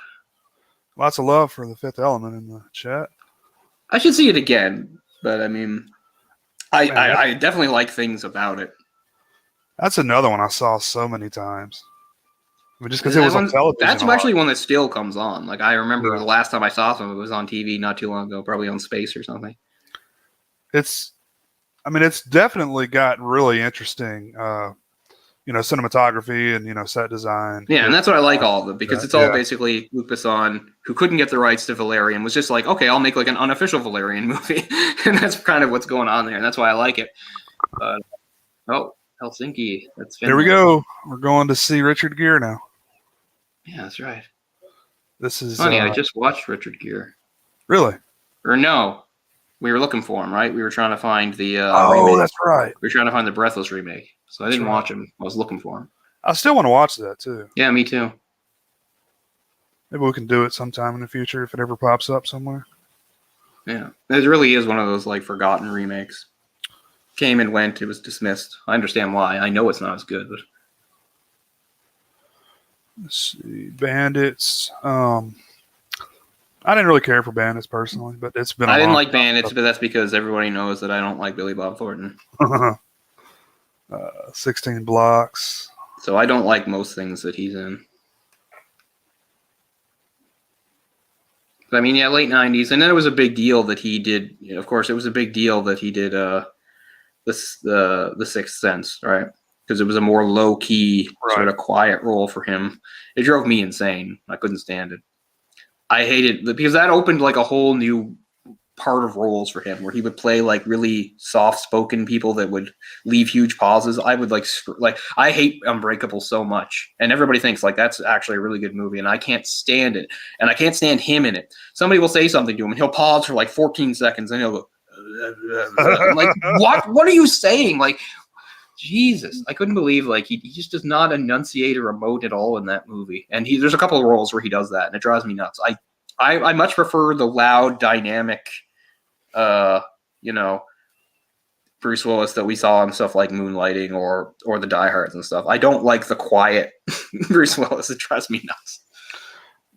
Lots of love for The Fifth Element in the chat. I should see it again, but I mean, I definitely like things about it. That's another one I saw so many times. I mean, just because it was on television. That's actually one that still comes on. Like I remember the last time I saw some, it was on TV not too long ago, probably on Space or something. It's definitely got really interesting, cinematography and set design. Yeah, and that's what I like all of it because it's all basically Luc Besson, who couldn't get the rights to Valerian, was just like, okay, I'll make like an unofficial Valerian movie, and that's kind of what's going on there, and that's why I like it. Helsinki, that's Finland. Here we go. We're going to see Richard Gere now. Yeah, that's right. This is funny. I just watched Richard Gere. Really? Or no, we were looking for him, right? We were trying to find the remake. That's right. We were trying to find the Breathless remake. So I didn't watch him. I was looking for him. I still want to watch that too. Yeah, me too. Maybe we can do it sometime in the future if it ever pops up somewhere. Yeah, it really is one of those like forgotten remakes. Came and went. It was dismissed. I understand why. I know it's not as good, but let's see, Bandits. I didn't really care for Bandits personally, but it's been. I didn't like Bandits, but that's because everybody knows that I don't like Billy Bob Thornton. 16 Blocks. So I don't like most things that he's in. But I mean, yeah, late 90s. And then it was a big deal that he did, of course, it was a big deal that he did the Sixth Sense, right? Because it was a more low-key, sort of quiet role for him. It drove me insane. I couldn't stand it. I hated it because that opened like a whole new part of roles for him where he would play like really soft-spoken people that would leave huge pauses. I would like I hate Unbreakable so much, and everybody thinks like that's actually a really good movie, and I can't stand it, and I can't stand him in it. Somebody will say something to him, and he'll pause for like 14 seconds, and he'll go, I'm like, what are you saying? Like, Jesus, I couldn't believe like he just does not enunciate or emote at all in that movie, and there's a couple of roles where he does that, and it drives me nuts. I much prefer the loud, dynamic, Bruce Willis that we saw in stuff like Moonlighting or the Die Hards and stuff. I don't like the quiet Bruce Willis. It drives me nuts.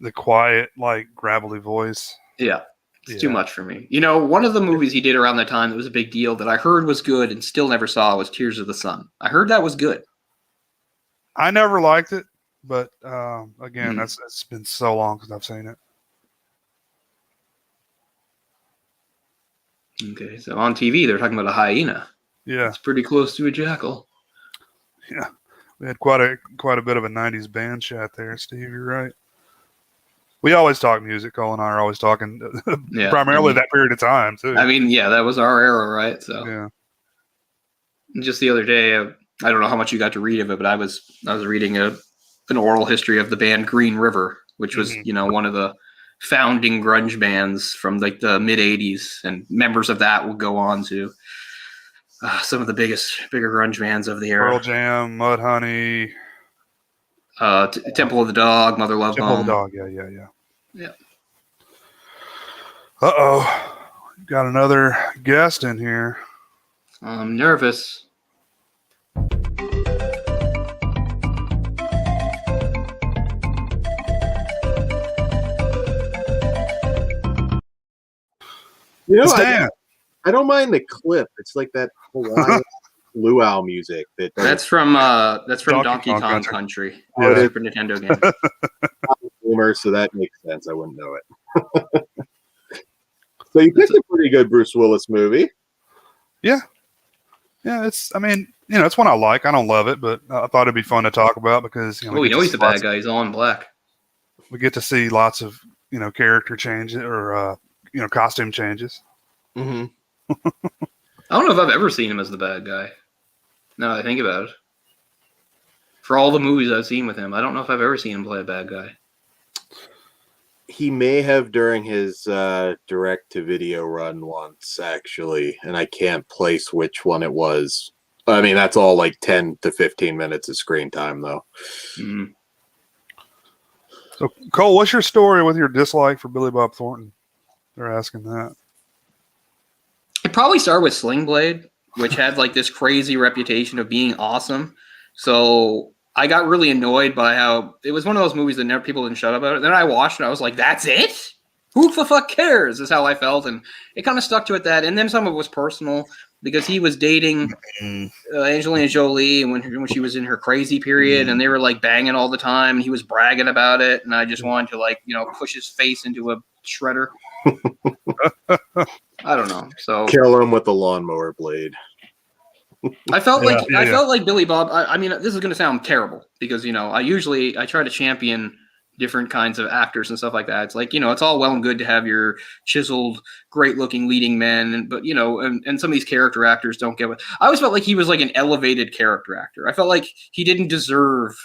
The quiet, like gravelly voice. Yeah, it's too much for me. One of the movies he did around that time that was a big deal that I heard was good and still never saw was Tears of the Sun. I heard that was good. I never liked it, but again, it's been so long since I've seen it. Okay, so on TV they're talking about a hyena. Yeah, it's pretty close to a jackal. Yeah, we had quite a bit of a '90s band chat there, Steve. You're right. We always talk music. Cole and I are always talking primarily that period of time too. I mean, yeah, that was our era, right? So yeah. Just the other day, I don't know how much you got to read of it, but I was reading an oral history of the band Green River, which was one of the founding grunge bands from like the mid 80s, and members of that will go on to some of the bigger grunge bands of the era. Pearl Jam, Mudhoney, Temple of the Dog, Mother Love Bone. Temple of the Dog, yeah. Uh-oh. got another guest in here. I'm nervous. You know, It's Dan. I don't mind the clip. It's like that Hawaiian luau music That's from Donkey Kong Country. Country, Yeah. Super Nintendo game. boomer, so that makes sense. I wouldn't know it. So you picked a pretty good Bruce Willis movie. Yeah, it's. I mean, it's one I like. I don't love it, but I thought it'd be fun to talk about because We know he's the bad guy. He's all in black. We get to see lots of character changes or costume changes. Mm-hmm. I don't know if I've ever seen him as the bad guy. Now that I think about it. For all the movies I've seen with him, I don't know if I've ever seen him play a bad guy. He may have during his direct-to-video run once, actually, and I can't place which one it was. I mean, that's all like 10 to 15 minutes of screen time, though. Mm-hmm. So, Cole, what's your story with your dislike for Billy Bob Thornton? They're asking that. It probably started with Sling Blade, which had like this crazy reputation of being awesome. So I got really annoyed by how it was one of those movies that people didn't shut up about it. Then I watched it, and I was like, "That's it? Who the fuck cares?" Is how I felt, and it kind of stuck to it. That, and then some of it was personal because he was dating Angelina Jolie when she was in her crazy period, and they were like banging all the time, and he was bragging about it, and I just wanted to push his face into a shredder. I don't know. So Kill him with a lawnmower blade. I felt like Billy Bob. I mean, this is going to sound terrible because I try to champion different kinds of actors and stuff like that. It's like it's all well and good to have your chiseled, great-looking leading men, but and some of these character actors don't get what. I always felt like he was like an elevated character actor. I felt like he didn't deserve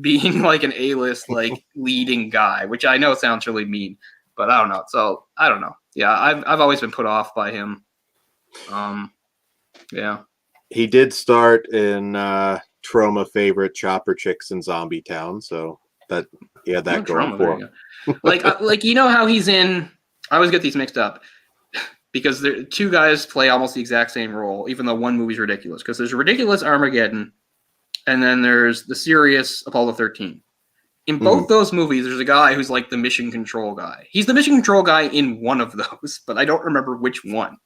being like an A-list like leading guy, which I know sounds really mean, but I don't know. So I don't know. Yeah, I've always been put off by him. Yeah. He did start in Trauma favorite Chopper Chicks in Zombie Town, so that he had that going for him. Like how he's in. I always get these mixed up because two guys play almost the exact same role, even though one movie's ridiculous. Because there's a ridiculous Armageddon, and then there's the serious Apollo 13. In both those movies, there's a guy who's like the mission control guy. He's the mission control guy in one of those, but I don't remember which one.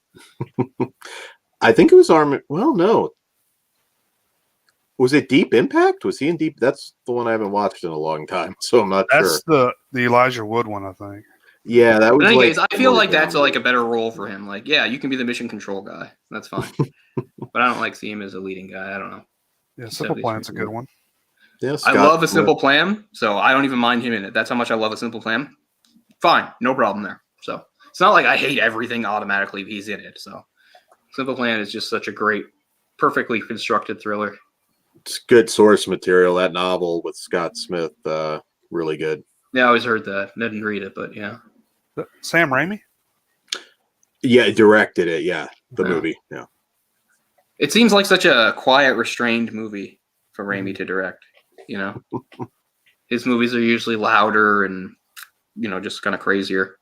I think it was Well, no. Was it Deep Impact? Was he in Deep? That's the one I haven't watched in a long time, so I'm not sure. That's the Elijah Wood one, I think. Yeah, that was. In any case, I feel like that's like a better role for him. Like, yeah, you can be the mission control guy. That's fine. But I don't like seeing him as a leading guy. I don't know. Yeah, Simple Plan's a good one. Yeah, I love A Simple Plan, so I don't even mind him in it. That's how much I love A Simple Plan. Fine, no problem there. So it's not like I hate everything automatically if he's in it. So Simple Plan is just such a great, perfectly constructed thriller. It's good source material. That novel with Scott Smith, really good. Yeah, I always heard that. I didn't read it, but yeah. Sam Raimi? Yeah, directed it. Yeah, the movie. Yeah. It seems like such a quiet, restrained movie for Raimi to direct. His movies are usually louder and just kind of crazier.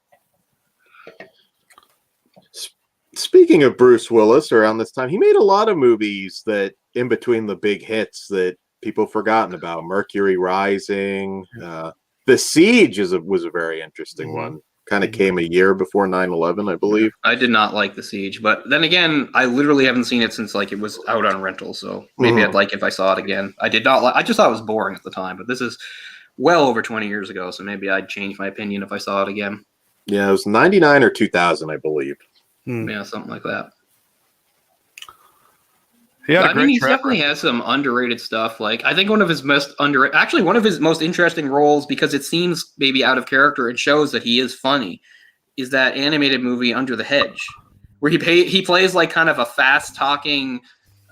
Speaking of Bruce Willis, around this time, he made a lot of movies that in between the big hits that people forgotten about. Mercury Rising, The Siege was a very interesting one. Kind of came a year before 9/11, I believe. I did not like The Siege, but then again, I literally haven't seen it since it was out on rental. So maybe I'd like it if I saw it again. I did not like. I just thought it was boring at the time, but this is well over 20 years ago, so maybe I'd change my opinion if I saw it again. Yeah, it was 99 or 2000, I believe. Yeah, something like that. He definitely has some underrated stuff. Like, I think one of his most interesting roles, because it seems maybe out of character and shows that he is funny, is that animated movie Under the Hedge, where he plays like kind of a fast talking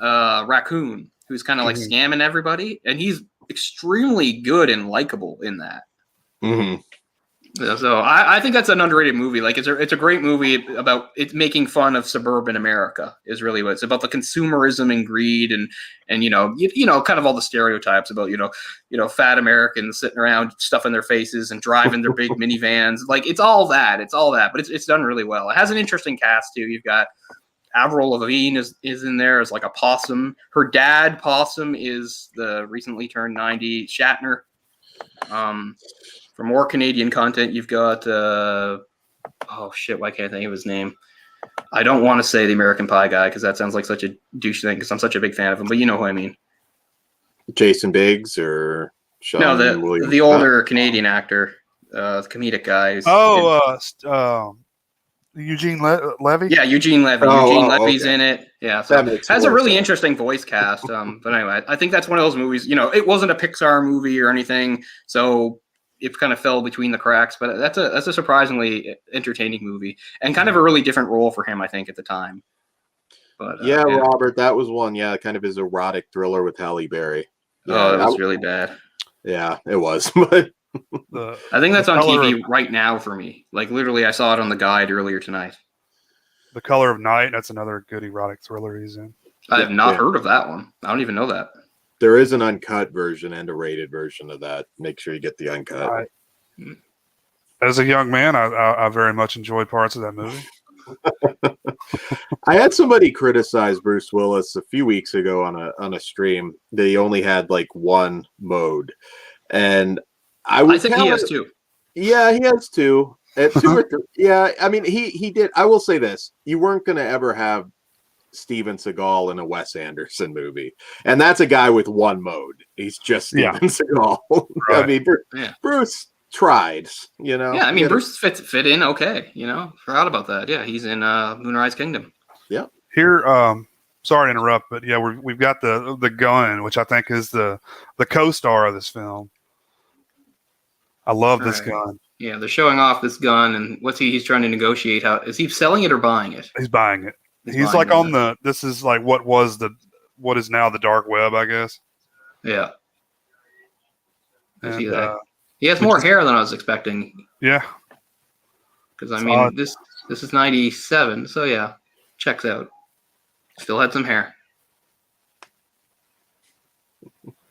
raccoon who's kind of like scamming everybody, and he's extremely good and likable in that. Yeah, so I think that's an underrated movie. Like it's a great movie about it making fun of suburban America is really what it's about, the consumerism and greed and kind of all the stereotypes about fat Americans sitting around stuffing their faces and driving their big minivans. Like it's all that, but it's done really well. It has an interesting cast too. You've got Avril Lavigne is in there as like a possum. Her dad possum is the recently turned 90 Shatner. For more Canadian content, you've got why can't I think of his name? I don't want to say the American Pie guy because that sounds like such a douche thing because I'm such a big fan of him, but you know who I mean. Jason Biggs or Sean No, William the older Canadian actor, the comedic guy. Eugene Levy. Yeah, Eugene Levy. Eugene Levy's okay. in it. Yeah, so That makes has a more really sense. interesting voice cast. But anyway, I think that's one of those movies. It wasn't a Pixar movie or anything, so it kind of fell between the cracks. But that's a surprisingly entertaining movie and kind of a really different role for him, I think, at the time. But Yeah, Robert, that was one. Yeah, kind of his erotic thriller with Halle Berry. Yeah, it was really bad. Yeah, it was. But I think that's on Color TV right now for me. Like literally, I saw it on the guide earlier tonight. The Color of Night. That's another good erotic thriller he's in. I have not heard of that one. I don't even know that. there is an uncut version and a rated version of that. Make sure you get the uncut. As a young man, I very much enjoyed parts of that movie. I had somebody criticize Bruce Willis a few weeks ago on a stream that he only had like one mode, and I think he has two. Yeah, he has two. At two or three. Yeah, I mean he did. I will say this: you weren't going to ever have Steven Seagal in a Wes Anderson movie, and that's a guy with one mode. He's just Steven Seagal. Right. I mean, Bruce tried, Yeah, I mean, Bruce fit in okay, forgot about that. Yeah, he's in Moonrise Kingdom. Yeah. Here, sorry to interrupt, but yeah, we've got the gun, which I think is the co-star of this film. I love this gun. Yeah, they're showing off this gun, and he's trying to negotiate. How is he selling it or buying it? He's buying it. He's like on this is like what is now the dark web, I guess. Yeah. And, he has more hair than I was expecting. Yeah. Because I mean, this is 97, so yeah, checks out. Still had some hair.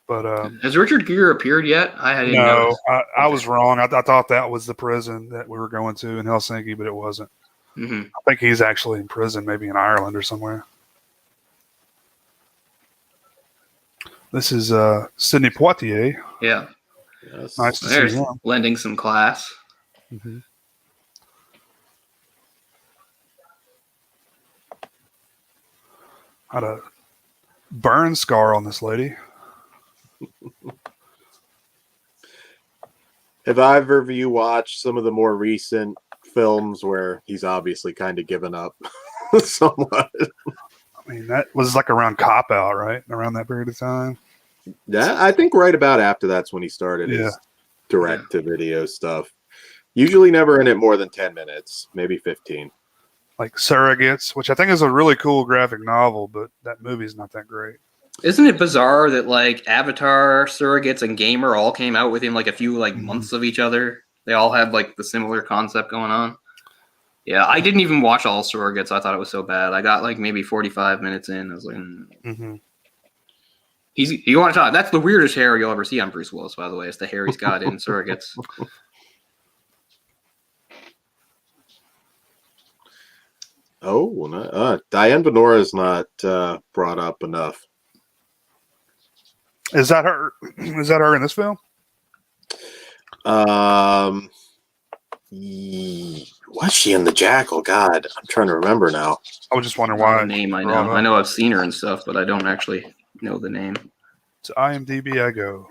But has Richard Gere appeared yet? I didn't know. I was wrong. I thought that was the prison that we were going to in Helsinki, but it wasn't. Mm-hmm. I think he's actually in prison, maybe in Ireland or somewhere. This is Sidney Poitier. Yeah. Yes. Nice to see him. Lending some class. Mm-hmm. Had a burn scar on this lady. Have either of you watched some of the more recent films where he's obviously kind of given up somewhat? I mean, that was like around Cop Out, right? Around that period of time. Yeah, I think right about after that's when he started his direct-to-video stuff. Usually never in it more than 10 minutes, maybe 15. Like Surrogates, which I think is a really cool graphic novel, but that movie's not that great. Isn't it bizarre that like Avatar, Surrogates, and Gamer all came out within like a few months of each other? They all had like the similar concept going on. Yeah, I didn't even watch all Surrogates. I thought it was so bad. I got like maybe 45 minutes in. I was like, You want to talk? That's the weirdest hair you'll ever see on Bruce Willis, by the way. It's the hair he's got in Surrogates. Diane Venora is not brought up enough. Is that her? Is that her in this film? Was she in the Jackal? God, I'm trying to remember now. I was just wondering why. The name I know. I know I've seen her and stuff, but I don't actually know the name. To IMDb I go.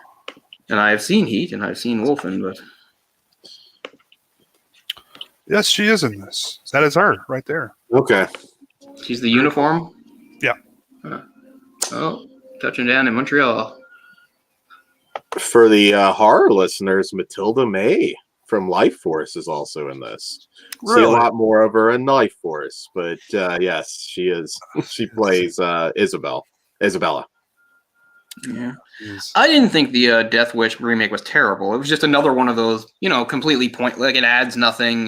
And I have seen Heat and I've seen Wolfen, but yes, she is in this. That is her right there. Okay. She's the uniform? Yeah. Touching down in Montreal. For the horror listeners, Matilda May from Life Force is also in this. Really? See a lot more of her in Life Force, but yes, she is. She plays Isabella. Yeah. He's- I didn't think the Death Wish remake was terrible. It was just another one of those, completely like it adds nothing.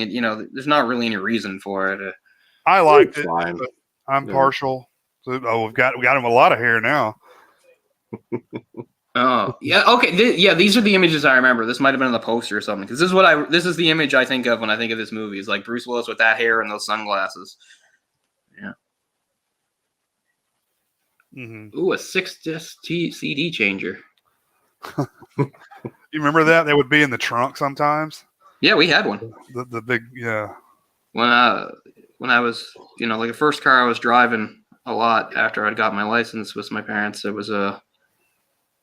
There's not really any reason for it. I liked it, Fine. but I'm Yeah. partial. Oh, we got him a lot of hair now. Oh yeah, okay, these are the images I remember. This might have been on the poster or something, because this is the image I think of when I think of this movie. It's like Bruce Willis with that hair and those sunglasses. Yeah. Mm-hmm. Ooh, a 6-disc CD changer. You remember that? They would be in the trunk sometimes. Yeah, we had one. The big, yeah. When I was, like the first car I was driving a lot after I'd got my license with my parents, it was a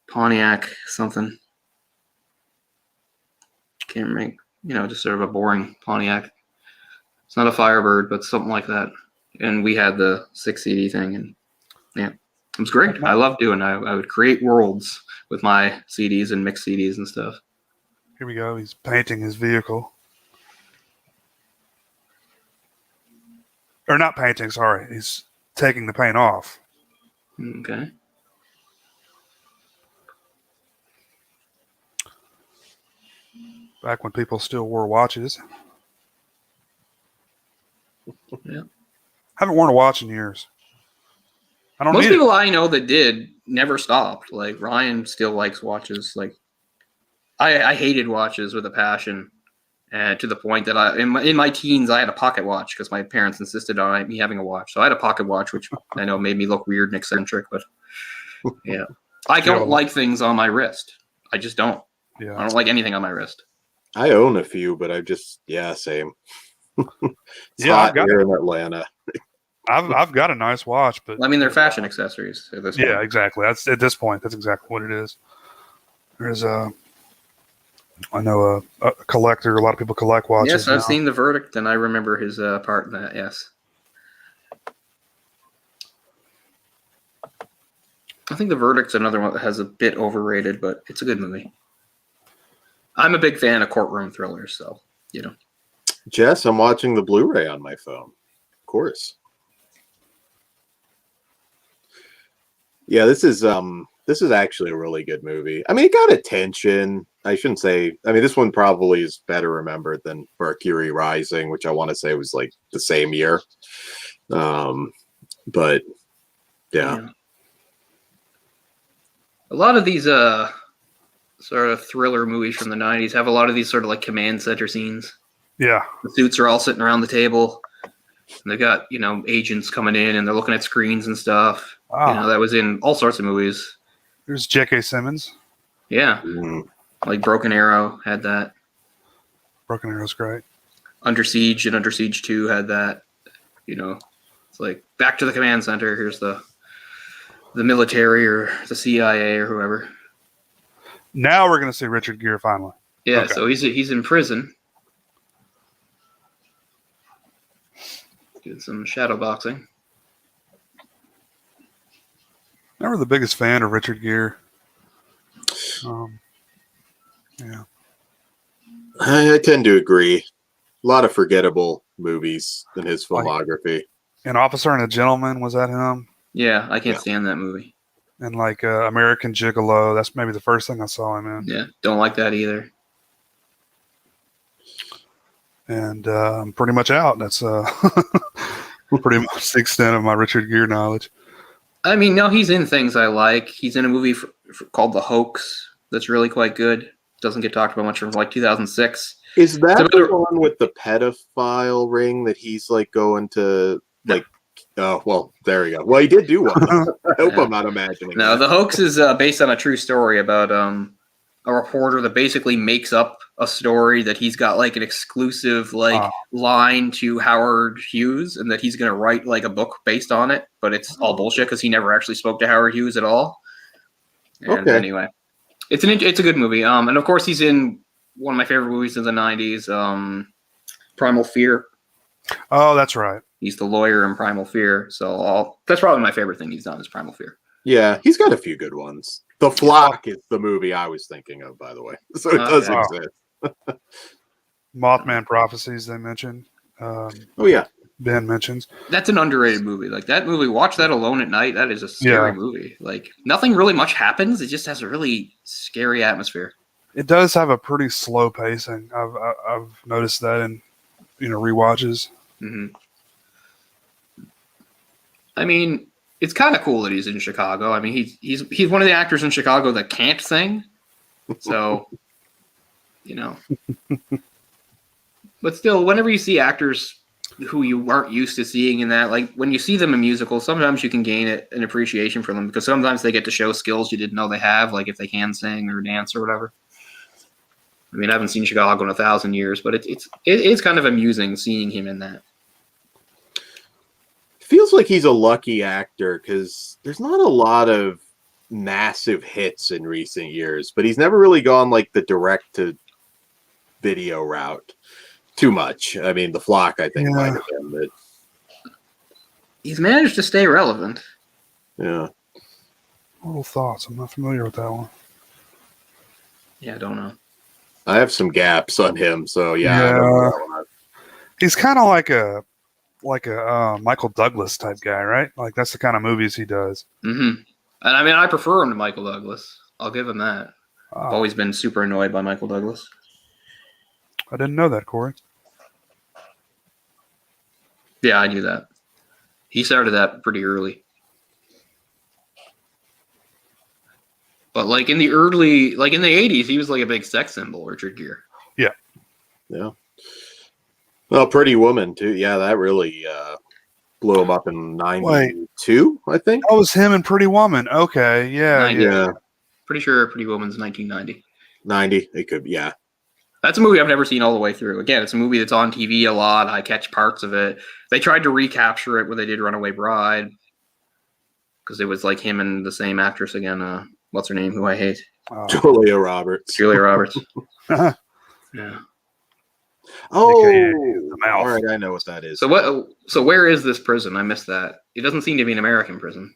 Pontiac something. Can't remember, just sort of a boring Pontiac. It's not a Firebird, but something like that. And we had the 6 CD thing, and yeah, it was great. I loved doing it. I would create worlds with my CDs and mix CDs and stuff. Here we go. He's painting his vehicle. Or not painting, sorry. He's taking the paint off. Okay. Back when people still wore watches. Yeah. Haven't worn a watch in years. I don't Most need people I know that did never stopped. Like Ryan still likes watches. Like I hated watches with a passion, to the point that in my teens I had a pocket watch because my parents insisted on me having a watch. So I had a pocket watch, which I know made me look weird and eccentric, but yeah, I don't like things on my wrist. I just don't. Yeah. I don't like anything on my wrist. I own a few, but I just same. It's Yeah, hot I've got here in Atlanta. I've got a nice watch, but I mean, they're fashion accessories at this point. yeah, exactly. That's at this point. That's exactly what it is. There's I know a collector. A lot of people collect watches. Yes, I've now. seen The Verdict, and I remember his part in that. Yes. I think The Verdict's another one that has a bit overrated, but it's a good movie. I'm a big fan of courtroom thrillers, so Jess, I'm watching the Blu-ray on my phone. Of course. Yeah, this is actually a really good movie. I mean, it got attention. I shouldn't say. I mean, this one probably is better remembered than Mercury Rising, which I want to say was like the same year. But yeah. A lot of these sort of thriller movies from the 90s have a lot of these sort of like command center scenes. Yeah. The suits are all sitting around the table. And they got, agents coming in and they're looking at screens and stuff. Wow. That was in all sorts of movies. There's J.K. Simmons. Yeah. Mm. Like Broken Arrow had that. Broken Arrow's great. Under Siege and Under Siege 2 had that. It's like back to the command center. Here's the military or the CIA or whoever. Now we're going to see Richard Gere finally. Yeah, Okay. so he's in prison. Did some shadow boxing. Never the biggest fan of Richard Gere. Yeah. I tend to agree. A lot of forgettable movies in his filmography. An Officer and a Gentleman, was that him? Yeah, I can't stand that movie. And like American Gigolo, that's maybe the first thing I saw him in. Yeah, don't like that either. And I'm pretty much out. That's pretty much the extent of my Richard Gere knowledge. I mean, no, he's in things I like. He's in a movie called The Hoax that's really quite good. Doesn't get talked about much from like 2006. Is that It's the about- one with the pedophile ring that he's like going to like? Oh, well, there you go. Well, he did do one. I hope I'm not imagining. No, that. The Hoax is based on a true story about a reporter that basically makes up a story that he's got like an exclusive line to Howard Hughes, and that he's going to write like a book based on it, but it's all bullshit because he never actually spoke to Howard Hughes at all. And Okay. Anyway, it's a good movie. And of course he's in one of my favorite movies of the 90s, Primal Fear. Oh, that's right. He's the lawyer in Primal Fear. So that's probably my favorite thing he's done is Primal Fear. Yeah, he's got a few good ones. The Flock is the movie I was thinking of, by the way. So it does Okay. exist. Mothman Prophecies, they mentioned. Oh yeah, Ben mentions. That's an underrated movie. Like that movie, watch that alone at night. That is a scary movie. Like nothing really much happens. It just has a really scary atmosphere. It does have a pretty slow pacing. I've noticed that in rewatches. Mm-hmm. I mean, it's kind of cool that he's in Chicago. I mean, he's one of the actors in Chicago that can't sing. So, but still, whenever you see actors who you aren't used to seeing in that, like when you see them in musicals, sometimes you can gain an appreciation for them because sometimes they get to show skills you didn't know they have, like if they can sing or dance or whatever. I mean, I haven't seen Chicago in 1,000 years, but it's kind of amusing seeing him in that. Feels like he's a lucky actor because there's not a lot of massive hits in recent years, but he's never really gone like the direct to video route too much. I mean, The Flock, I think, might have been, but he's managed to stay relevant. Yeah. Little thoughts. I'm not familiar with that one. Yeah, I don't know. I have some gaps on him, so yeah. I don't know. He's kind of like a Michael Douglas type guy, right? Like that's the kind of movies he does. Mm-hmm. And I mean, I prefer him to Michael Douglas. I'll give him that. I've always been super annoyed by Michael Douglas. I didn't know that, Corey. Yeah, I knew that. He started that pretty early. But like in the 80s, he was like a big sex symbol, Richard Gere. Yeah. Yeah. Well, Pretty Woman too. Yeah, that really blew him up in 92, I think. That was him and Pretty Woman. Okay, yeah. Yeah. Pretty sure Pretty Woman's 1990. 90, it could, yeah. That's a movie I've never seen all the way through. Again, it's a movie that's on TV a lot. I catch parts of it. They tried to recapture it when they did Runaway Bride because it was like him and the same actress again. What's her name? Who I hate? Julia Roberts. Julia Roberts. Yeah. Oh, all right. I know what that is. So where is this prison? I missed that. It doesn't seem to be an American prison.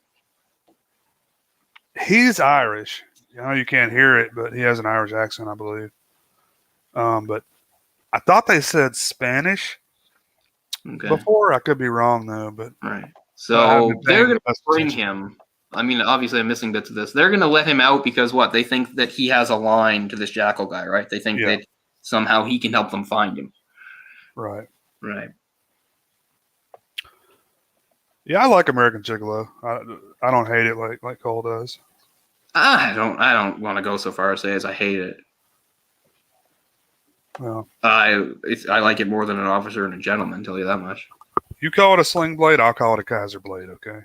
He's Irish. You can't hear it, but he has an Irish accent, I believe. But I thought they said Spanish before. I could be wrong though, but right. So they're going to bring him. I mean, obviously, I'm missing bits of this. They're going to let him out because what? They think that he has a line to this Jackal guy, right? They think that somehow he can help them find him. Right. Right. Yeah, I like American Gigolo. I don't hate it like Cole does. I don't want to go so far as to say as I hate it. Well, I like it more than An Officer and a Gentleman. Tell you that much. You call it a sling blade, I'll call it a Kaiser blade. Okay.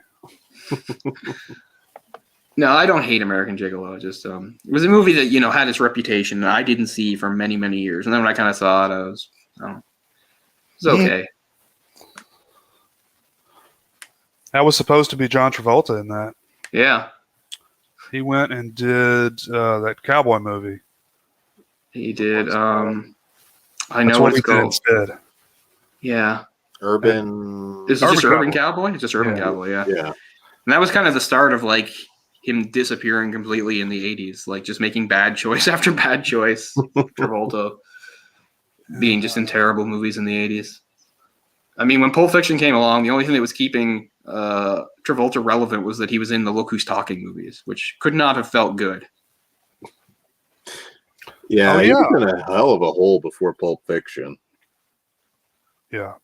No, I don't hate American Gigolo. It just it was a movie that had its reputation and I didn't see for many years. And then when I kind of saw it, it was okay. That was supposed to be John Travolta in that. Yeah. He went and did that cowboy movie. He did. I That's know what it's he did called. instead. Urban. Is it just Urban Cowboy? It's just Urban Cowboy. Yeah. Yeah. And that was kind of the start of like him disappearing completely in the 80s, like just making bad choice after bad choice. Travolta being just in terrible movies in the 80s. I mean, when Pulp Fiction came along, the only thing that was keeping Travolta relevant was that he was in the Look Who's Talking movies, which could not have felt good. Yeah, he was in a hell of a hole before Pulp Fiction. Yeah.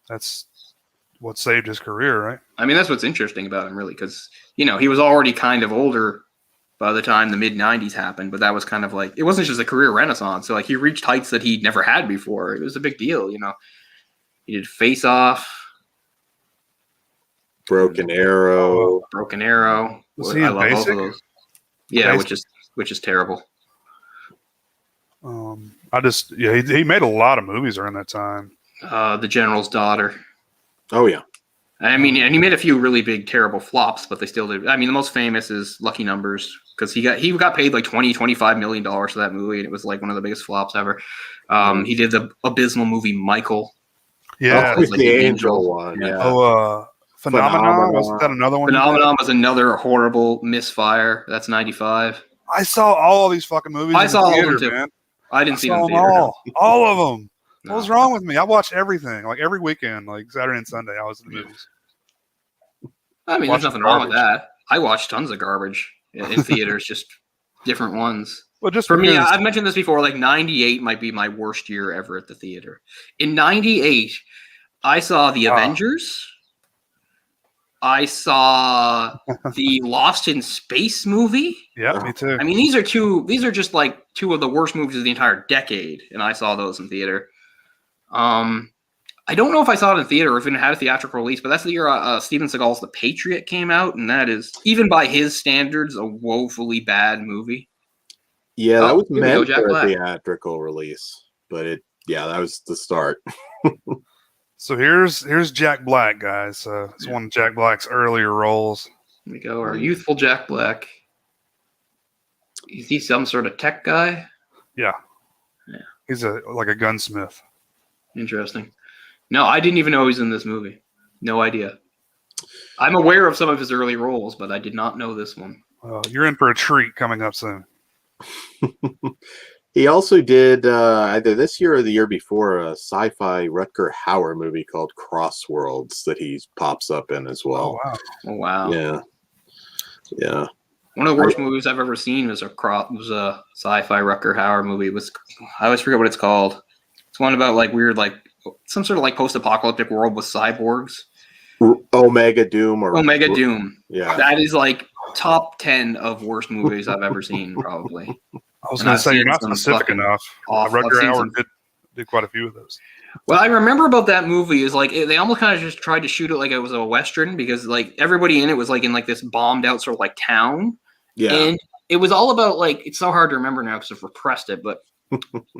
That's what saved his career, right? I mean, that's what's interesting about him, really, because, he was already kind of older by the time the mid-90s happened, but that was kind of like, it wasn't just a career renaissance. So, like, he reached heights that he'd never had before. It was a big deal, He did Face Off. Broken Arrow. Was he in love Basic? both of those. Yeah, Basic? which is terrible. He made a lot of movies around that time. The General's Daughter. Oh, yeah. I mean, and he made a few really big, terrible flops, but they still did. I mean, the most famous is Lucky Numbers because he got paid like $25 million for that movie, and it was like one of the biggest flops ever. He did the abysmal movie Michael. Yeah, like the Angel one. Yeah. Oh, Phenomenon. Wasn't that another one? Phenomenon was another horrible misfire. That's 95. I saw all of these fucking movies. I saw all of them theater, too. man. I didn't see them in them theater. all of them. What was wrong with me? I watched everything, like every weekend, like Saturday and Sunday. I was in the movies. I mean, Watch there's nothing the wrong with garbage. that. I watch tons of garbage in theaters, just different ones. Well, just For me, because I've mentioned this before, like 98 might be my worst year ever at the theater. In 98, I saw The Avengers. I saw the Lost in Space movie. yeah, me too. I mean, these are just like two of the worst movies of the entire decade, and I saw those in theater. I don't know if I saw it in theater or if it had a theatrical release, but that's the year Steven Seagal's The Patriot came out, and that is, even by his standards, a woefully bad movie. Yeah, that was here we go, meant Jack for a Black. theatrical release, but that was the start. So here's Jack Black, guys. It's one of Jack Black's earlier roles. Here we go, our youthful Jack Black. Is he some sort of tech guy? Yeah. Yeah. He's like a gunsmith. Interesting. No, I didn't even know he was in this movie. No idea. I'm aware of some of his early roles, but I did not know this one. You're in for a treat coming up soon. He also did either this year or the year before a sci-fi Rutger Hauer movie called Crossworlds that he pops up in as well. Oh wow. Oh wow. Yeah. One of the worst movies I've ever seen was a sci-fi Rutger Hauer movie. I always forget what it's called. It's one about like weird, like some sort of like post-apocalyptic world with cyborgs. Omega Doom Omega Doom. Yeah. That is like top 10 of worst movies I've ever seen, probably. I was going to say you're not specific enough. Rutger Hauer did quite a few of those. What I remember about that movie is like they almost kind of just tried to shoot it like it was a Western because like everybody in it was like in like this bombed out sort of like town. Yeah. And it was all about like, it's so hard to remember now because I've repressed it, but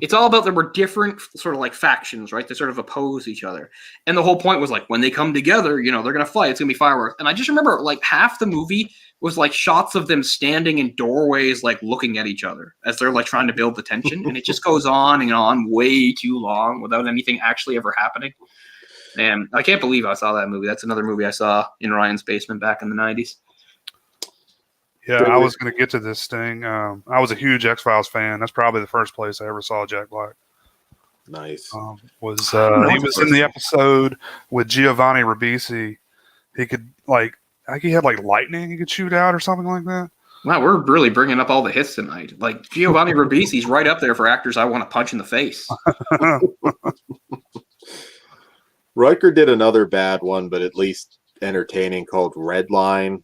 it's all about there were different sort of like factions, right? They sort of oppose each other. And the whole point was like when they come together, you know, they're going to fight. It's going to be fireworks. And I just remember like half the movie was like shots of them standing in doorways, like looking at each other as they're like trying to build the tension. And it just goes on and on way too long without anything actually ever happening. And I can't believe I saw that movie. That's another movie I saw in Ryan's basement back in the 90s. Yeah, I was going to get to this thing. I was a huge X-Files fan. That's probably the first place I ever saw Jack Black. Nice. He was in the episode with Giovanni Ribisi. He could he had like lightning he could shoot out or something like that. Wow, we're really bringing up all the hits tonight. Like Giovanni Ribisi's right up there for actors I want to punch in the face. Riker did another bad one, but at least entertaining, called Redline.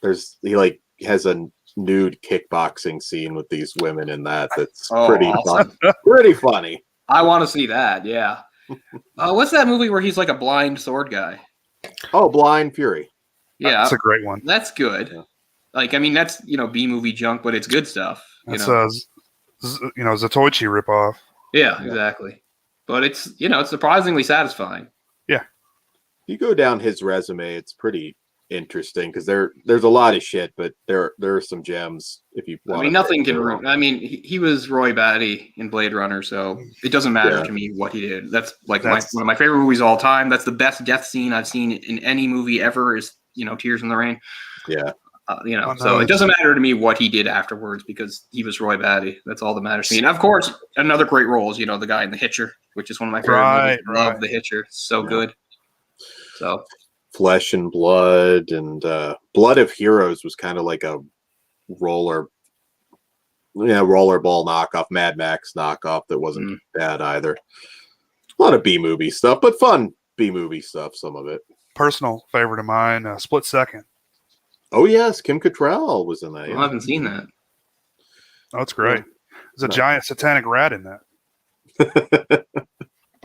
He has a nude kickboxing scene with these women in that. That's pretty awesome. fun. Pretty funny. I want to see that. Yeah. What's that movie where he's like a blind sword guy? Oh, Blind Fury. Yeah, That's a great one. that's good. Yeah. Like, I mean, that's B movie junk, but it's good stuff. That's Zatoichi ripoff. Yeah, exactly. But it's it's surprisingly satisfying. You go down his resume, it's pretty interesting because there's a lot of shit, but there are some gems if you want. I mean, nothing can ruin. I mean, he was Roy Batty in Blade Runner, so it doesn't matter to me what he did. That's like one of my favorite movies of all time. That's the best death scene I've seen in any movie ever. Is Tears in the Rain. Yeah. So it doesn't matter to me what he did afterwards because he was Roy Batty. That's all that matters to me. And of course, another great role is the guy in The Hitcher, which is one of my favorite movies. Love The Hitcher. So good. So. Flesh and Blood and Blood of Heroes was kind of like a rollerball knockoff, Mad Max knockoff that wasn't bad either. A lot of B movie stuff, but fun B movie stuff. Some of it. Personal favorite of mine, Split Second. Oh yes, Kim Cattrall was in that. I haven't seen that. Oh, it's great. There's a giant satanic rat in that.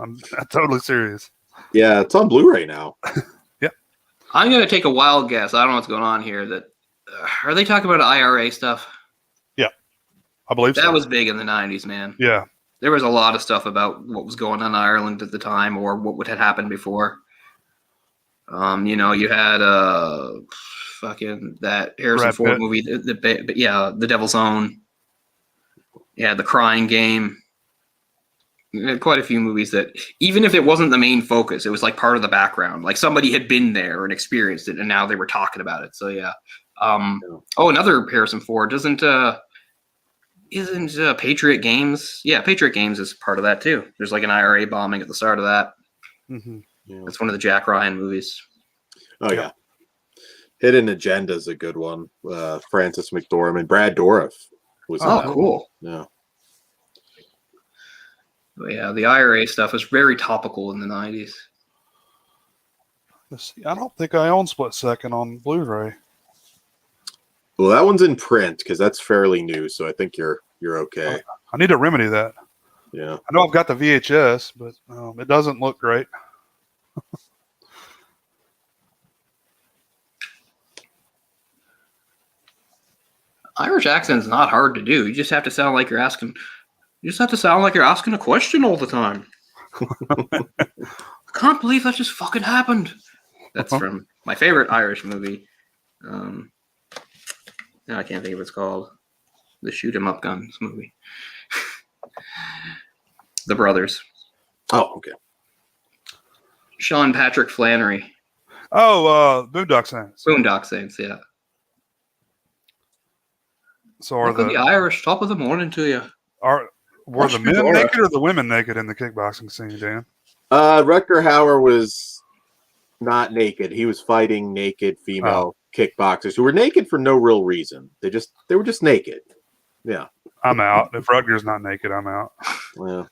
I'm totally serious. Yeah, it's on Blu-ray now. I'm going to take a wild guess. I don't know what's going on here. That are they talking about IRA stuff? Yeah, I believe so. That was big in the 90s, man. Yeah. There was a lot of stuff about what was going on in Ireland at the time or what had happened before. You had fucking that Harrison Ford movie, The Devil's Own. Yeah, The Crying Game. Quite a few movies that, even if it wasn't the main focus, it was like part of the background. Like somebody had been there and experienced it, and now they were talking about it. So yeah. Another Harrison Ford. Doesn't Isn't Patriot Games? Yeah, Patriot Games is part of that too. There's like an IRA bombing at the start of that. Mm-hmm. Yeah. It's one of the Jack Ryan movies. Oh yeah. Hidden Agenda is a good one. Francis McDormand, Brad Dourif was. in that. Cool. Yeah. But yeah, the IRA stuff was very topical in the 90s. Let's see. I don't think I own Split Second on Blu-ray. Well, that one's in print because that's fairly new, so I think you're okay. I need to remedy that. Yeah. I know I've got the VHS, but it doesn't look great. Irish accent's not hard to do. You just have to sound like you're asking. You just have to sound like you're asking a question all the time. I can't believe that just fucking happened. That's from my favorite Irish movie. Now I can't think of what it's called. The Shoot 'em Up Guns movie. The Brothers. Oh, okay. Sean Patrick Flannery. Oh, Boondock Saints. Boondock Saints, yeah. So are Look at the Irish, top of the morning to you. were the men Laura. naked or the women naked in the kickboxing scene, Dan? Rutger Hauer was not naked. He was fighting naked female kickboxers who were naked for no real reason. They were just naked. Yeah. I'm out. If Rutger's not naked, I'm out. Yeah.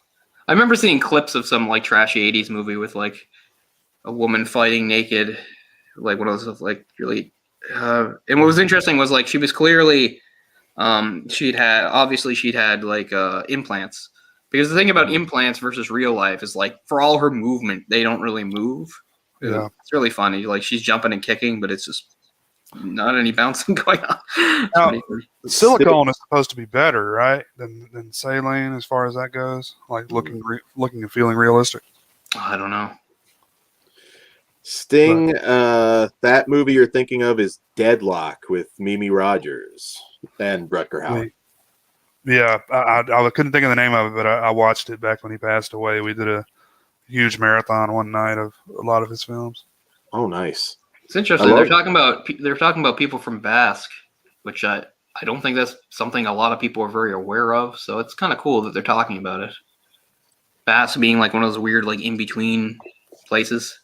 I remember seeing clips of some like trashy 80s movie with like a woman fighting naked, like one of those like really. And what was interesting was like she was clearly, she'd had like implants, because the thing about implants versus real life is like for all her movement, they don't really move. Yeah. It's really funny. Like she's jumping and kicking, but it's just not any bouncing going on. It's Now, pretty funny. silicone is supposed to be better, right, than saline as far as that goes. Like looking and feeling realistic. I don't know. Sting, that movie you're thinking of is Deadlock with Mimi Rogers and Rutger Hauer. Yeah, I couldn't think of the name of it, but I watched it back when he passed away. We did a huge marathon one night of a lot of his films. Oh, nice. It's interesting. They're talking about people from Basque, which I don't think that's something a lot of people are very aware of. So it's kind of cool that they're talking about it. Basque being like one of those weird like in between places.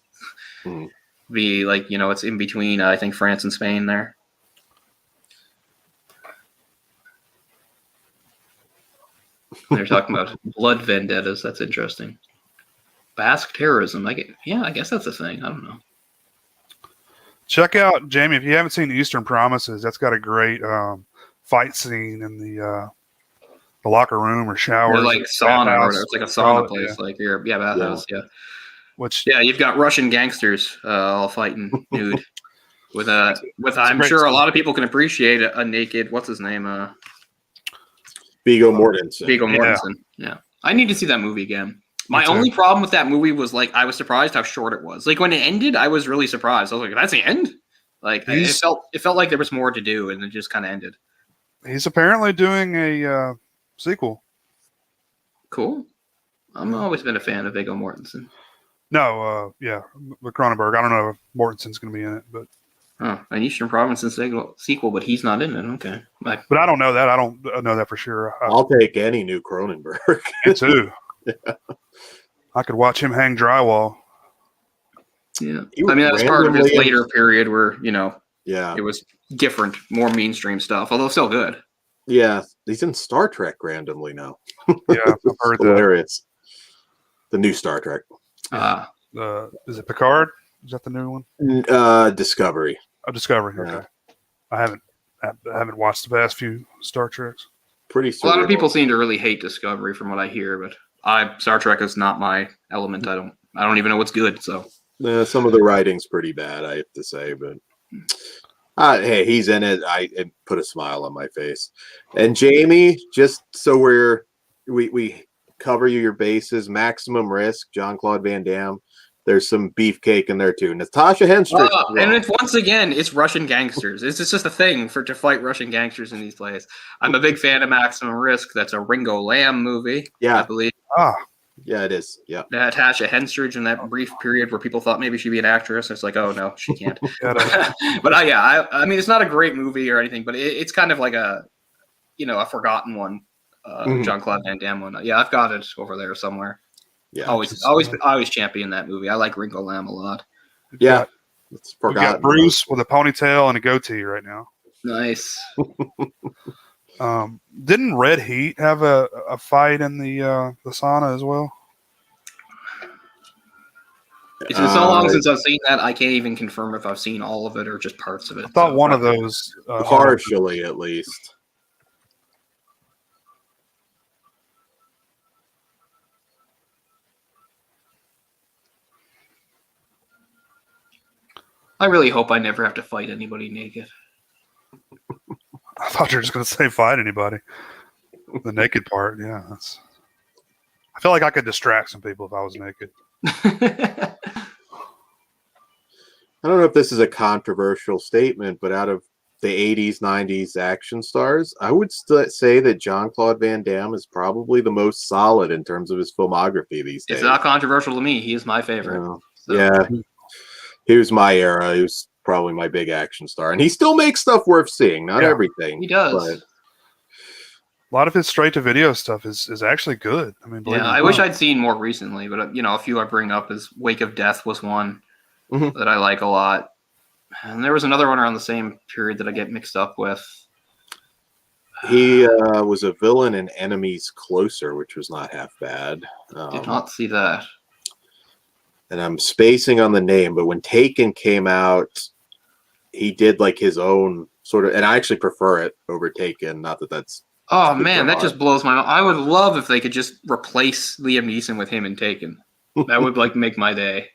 Be like, you know, it's in between I think France and Spain there. They're talking about blood vendettas. That's interesting. Basque terrorism. I guess that's a thing. I don't know. Check out, Jamie, if you haven't seen Eastern Promises, that's got a great fight scene in the locker room or shower. Or like sauna, or it's like a sauna place. Yeah. Like bathhouse, yeah. Which you've got Russian gangsters all fighting nude. with I'm sure a lot of people can appreciate a naked, what's his name? Viggo Mortensen. Viggo Mortensen. Yeah. I need to see that movie again. My only problem with that movie was like I was surprised how short it was. Like when it ended, I was really surprised. I was like, "That's the end." Like it felt like there was more to do, and it just kind of ended. He's apparently doing a sequel. Cool. I'm always been a fan of Viggo Mortensen. No, with Cronenberg. I don't know if Mortensen's going to be in it, but an Eastern Province sequel, but he's not in it. Okay, but I don't know that. I don't know that for sure. I'll take any new Cronenberg. Me too. Yeah. I could watch him hang drywall. Yeah, I mean that's part of his later period where it was different, more mainstream stuff, although still good. Yeah, he's in Star Trek randomly now. Yeah, I've heard that. Hilarious. The new Star Trek. Is it Picard? Is that the new one? Discovery. Oh, Discovery. Okay. Yeah. I haven't watched the past few Star Treks. Pretty a lot of people seem to really hate Discovery from what I hear, but Star Trek is not my element. I don't even know what's good. So some of the writing's pretty bad, I have to say, but hey, he's in it. It put a smile on my face. And Jamie, just so we cover your bases, Maximum Risk, Jean-Claude Van Damme. There's some beefcake in there too. Natasha Henstridge. And it's Russian gangsters. It's just a thing to fight Russian gangsters in these plays. I'm a big fan of Maximum Risk. That's a Ringo Lam movie. Yeah. I believe. Yeah, it is. Yeah. Natasha Henstridge in that brief period where people thought maybe she'd be an actress. It's like, oh no, she can't. But I mean, it's not a great movie or anything, but it's kind of like a forgotten one. Jean-Claude Van Damme one. Yeah, I've got it over there somewhere. Yeah, Always champion that movie. I like Ringo Lam a lot. yeah. It's We've got forgotten. Bruce with a ponytail and a goatee right now. Nice. Didn't Red Heat have a fight in the sauna as well? It's been so long since I've seen that, I can't even confirm if I've seen all of it or just parts of it. I thought one of those. Partially, at least. I really hope I never have to fight anybody naked. I thought you were just going to say fight anybody. The naked part, yeah. I feel like I could distract some people if I was naked. I don't know if this is a controversial statement, but out of the 80s, 90s action stars, I would say that Jean-Claude Van Damme is probably the most solid in terms of his filmography these days. It's not controversial to me. He is my favorite. So. Yeah. He was my era. He was probably my big action star. And he still makes stuff worth seeing. Not everything. He does. But a lot of his straight-to-video stuff is actually good. I mean, I wish I'd seen more recently, but a few I bring up is Wake of Death was one that I like a lot. And there was another one around the same period that I get mixed up with. He was a villain in Enemies Closer, which was not half bad. Did not see that. And I'm spacing on the name, but when Taken came out, he did like his own sort of, and I actually prefer it over Taken. Not that that's. Oh man, that just blows my mind. I would love if they could just replace Liam Neeson with him in Taken. That would like make my day.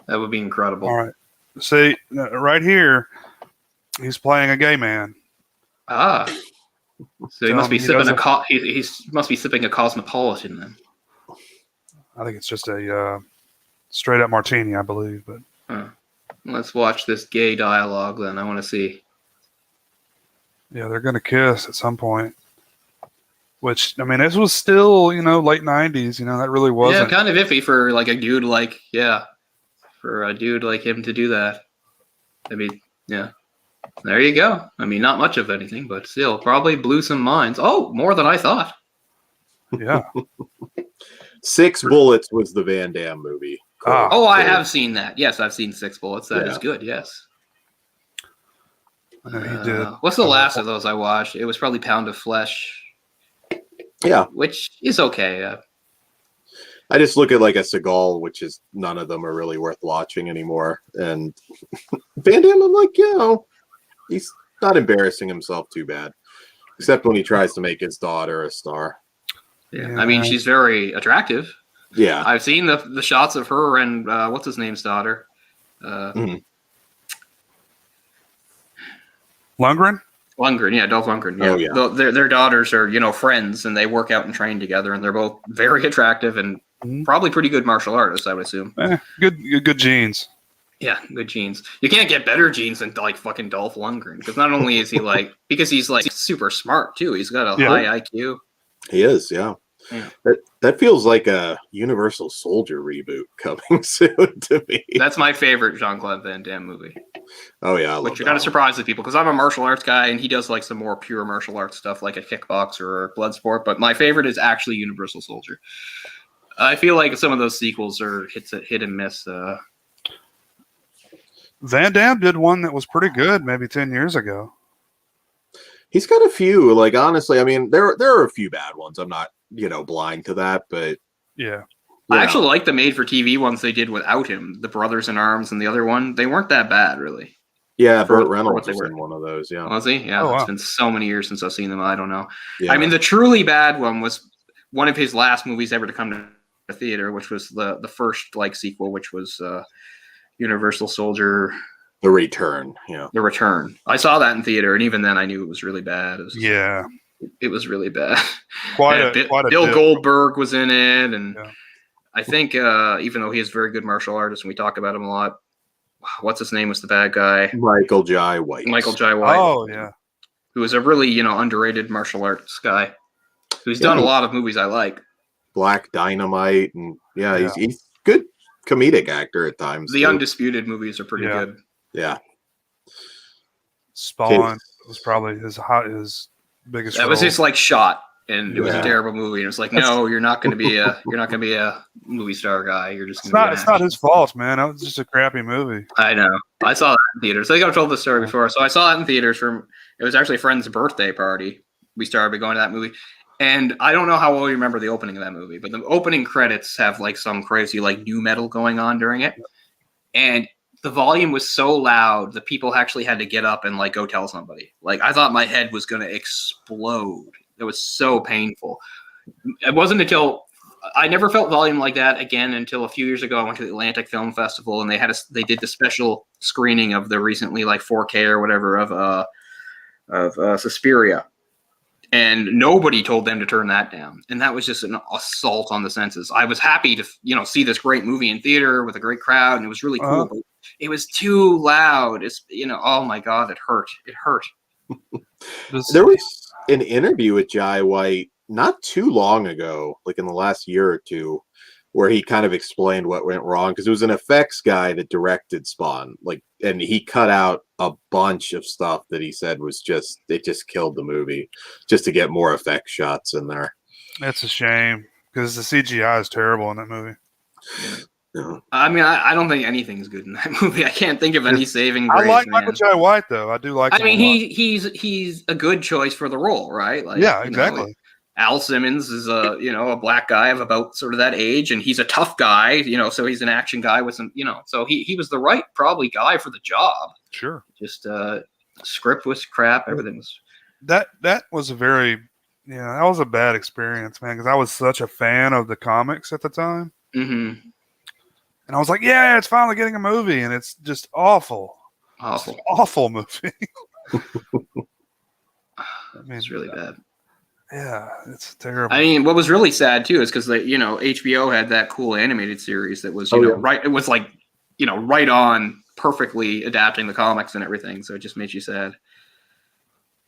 That would be incredible. All right. See, right here, he's playing a gay man. Ah. So he must be sipping he must be sipping a Cosmopolitan then. I think it's just a straight up martini, I believe. But let's watch this gay dialogue then. I want to see. Yeah, they're gonna kiss at some point. Which, I mean, this was still, late 90s. That really wasn't. Yeah, kind of iffy for like a dude for a dude like him to do that. I mean, yeah. There you go. I mean, not much of anything, but still, probably blew some minds. Oh, more than I thought. Yeah. 6 Bullets was the Van Damme movie. Oh, I have seen that. Yes, I've seen 6 Bullets. That is good, yes. I know he did. What's the last of those I watched? It was probably Pound of Flesh. Yeah. Which is okay. I just look at like a Seagal, which is none of them are really worth watching anymore. And Van Damme, I'm like, he's not embarrassing himself too bad, except when he tries to make his daughter a star. Yeah. I mean, she's very attractive. Yeah. I've seen the shots of her and what's his name's daughter? Lundgren? Lundgren, yeah, Dolph Lundgren. Yeah. Oh, yeah. Their daughters are, friends, and they work out and train together, and they're both very attractive and probably pretty good martial artists, I would assume. Good genes. Yeah, good genes. You can't get better genes than like fucking Dolph Lundgren, because not only is he because he's like super smart too. He's got a high IQ. He is, yeah. That feels like a Universal Soldier reboot coming soon to me. That's my favorite Jean-Claude Van Damme movie. Oh yeah, which you're kind of surprised at people because I'm a martial arts guy and he does like some more pure martial arts stuff like a kickboxer or Bloodsport. But my favorite is actually Universal Soldier. I feel like some of those sequels are hit and miss. Van Damme did one that was pretty good maybe 10 years ago. He's got a few. Like honestly, I mean, there are a few bad ones. I'm not blind to that, but yeah. I actually like the made-for-TV ones they did without him. The Brothers in Arms and the other one, they weren't that bad, really. Yeah, Burt Reynolds was in one of those, yeah. Was he? Yeah, It's been so many years since I've seen them, I don't know. Yeah. I mean, the truly bad one was one of his last movies ever to come to the theater, which was the first, sequel, which was Universal Soldier... The Return, yeah. The Return. I saw that in theater, and even then I knew it was really bad. It was really bad. Bill Goldberg was in it, and I think even though he is a very good martial artist, and we talk about him a lot, what's his name was the bad guy? Michael Jai White. Oh, yeah. Who is a really, underrated martial arts guy who's done a lot of movies I like. Black Dynamite, and he's good comedic actor at times. The Undisputed movies are pretty good. Yeah. Spawn was probably his biggest That role. was his shot and it was a terrible movie. And it's like, no, you're not going to be a movie star guy. You're just going to be It's not his fault, man. That was just a crappy movie. I know. I saw that in theaters. I think I've told this story before. So I saw it in theaters it was actually a friend's birthday party. We started going to that movie. And I don't know how well you remember the opening of that movie, but the opening credits have like some crazy like new metal going on during it. And the volume was so loud that people actually had to get up and like go tell somebody. Like I thought my head was going to explode. It was so painful. It wasn't until I never felt volume like that again until a few years ago. I went to the Atlantic Film Festival and they did the special screening of the recently like 4K or whatever of Suspiria. And nobody told them to turn that down. And that was just an assault on the senses. I was happy to, see this great movie in theater with a great crowd. And it was really cool. But it was too loud. It's, oh my God, it hurt. It hurt. There was an interview with Jai White not too long ago, like in the last year or two, where he kind of explained what went wrong. Because it was an effects guy that directed Spawn. And he cut out a bunch of stuff that he said was it just killed the movie just to get more effect shots in there. That's a shame because the CGI is terrible in that movie. Yeah. I mean, I don't think anything's good in that movie. I can't think of any saving grace. I like Michael Jai White though. I do like. I mean, he's a good choice for the role, right? Like, yeah, exactly. Al Simmons is a black guy of about sort of that age, and he's a tough guy, so he's an action guy with some, so he was the right probably guy for the job. Sure. Just script was crap. Everything was. That was a very, that was a bad experience, man, because I was such a fan of the comics at the time. Mm-hmm. And I was like, yeah, it's finally getting a movie, and it's just awful. Awful. It's an awful movie. It's really bad. Yeah, it's terrible. I mean, what was really sad too is because HBO had that cool animated series that was right. It was like right on, perfectly adapting the comics and everything. So it just made you sad.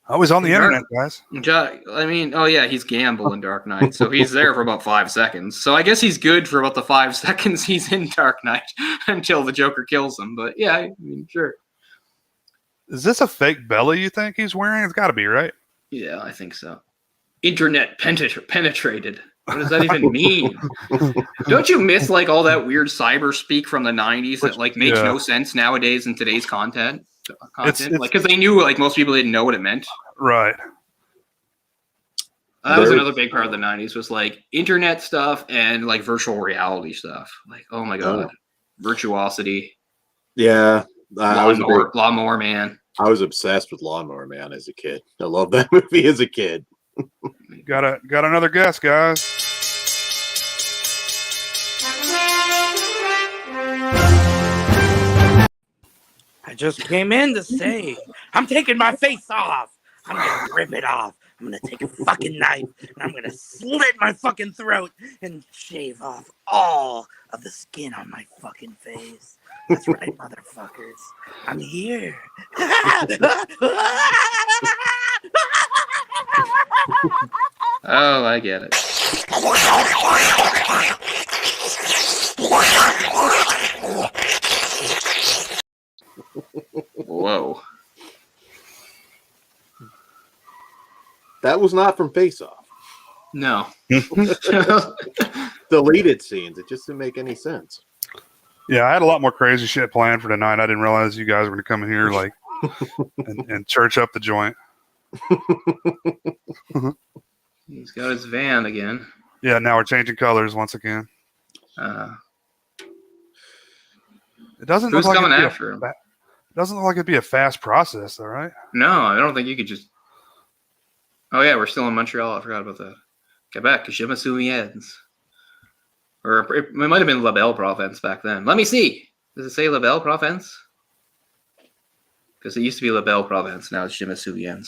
I was on the internet, guys. I mean, oh yeah, he's Gamble in Dark Knight, so he's there for about 5 seconds. So I guess he's good for about the 5 seconds he's in Dark Knight until the Joker kills him. But yeah, I mean, sure. Is this a fake belly you think he's wearing? It's got to be, right? Yeah, I think so. Internet penetrated. What does that even mean? Don't you miss like all that weird cyber speak from the 90s that like makes no sense nowadays in today's content? Like because they knew like most people didn't know what it meant. Right. That was another big part of the 90s was like internet stuff and like virtual reality stuff. Like, oh my God, Virtuosity. Yeah. Lawnmower Man. I was obsessed with Lawnmower Man as a kid. I love that movie as a kid. Got another guess, guys. I just came in to say I'm taking my face off. I'm gonna rip it off. I'm gonna take a fucking knife and I'm gonna slit my fucking throat and shave off all of the skin on my fucking face. That's right, motherfuckers. I'm here. Oh, I get it. Whoa. That was not from Face Off. No. Deleted scenes. It just didn't make any sense. Yeah, I had a lot more crazy shit planned for tonight. I didn't realize you guys were going to come in here like and church up the joint. He's got his van again. Yeah, now we're changing colors once again. It doesn't Who's look like coming after him? It doesn't look like it'd be a fast process, though, right? No, I don't think you could just. Oh yeah, we're still in Montreal. I forgot about that. Quebec, je me souviens. Or it might have been La Belle Province back then. Let me see. Does it say La Belle Province? Because it used to be La Belle Province. Now it's je me souviens.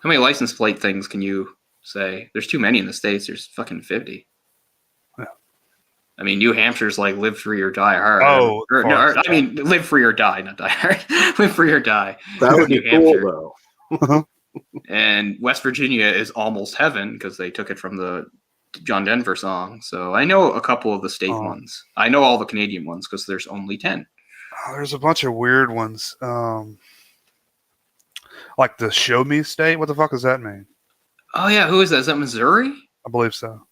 How many license plate things can you say? There's too many in the States. There's fucking 50. Yeah. I mean, New Hampshire's like live free or die hard. I mean, live free or die, not die hard. Live free or die. That would be cool, though. And West Virginia is almost heaven because they took it from the John Denver song. So I know a couple of the state ones. I know all the Canadian ones because there's only 10. There's a bunch of weird ones. Like the show me state? What the fuck does that mean? Oh yeah, who is that? Is that Missouri? I believe so.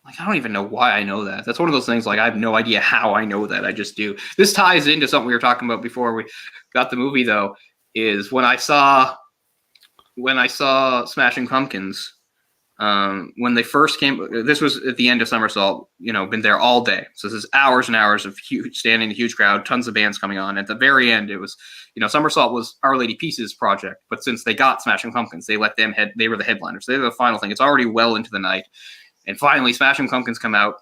Like, I don't even know why I know that. That's one of those things, like, I have no idea how I know that. I just do. This ties into something we were talking about before we got the movie, though, is when I saw Smashing Pumpkins, when they first came, this was at the end of Somersault, been there all day. So this is hours and hours of standing in a huge crowd, tons of bands coming on. At the very end, it was, Somersault was Our Lady Peace's project, but since they got Smashing Pumpkins, they let them they were the headliners. They were the final thing. It's already well into the night. And finally, Smashing Pumpkins come out,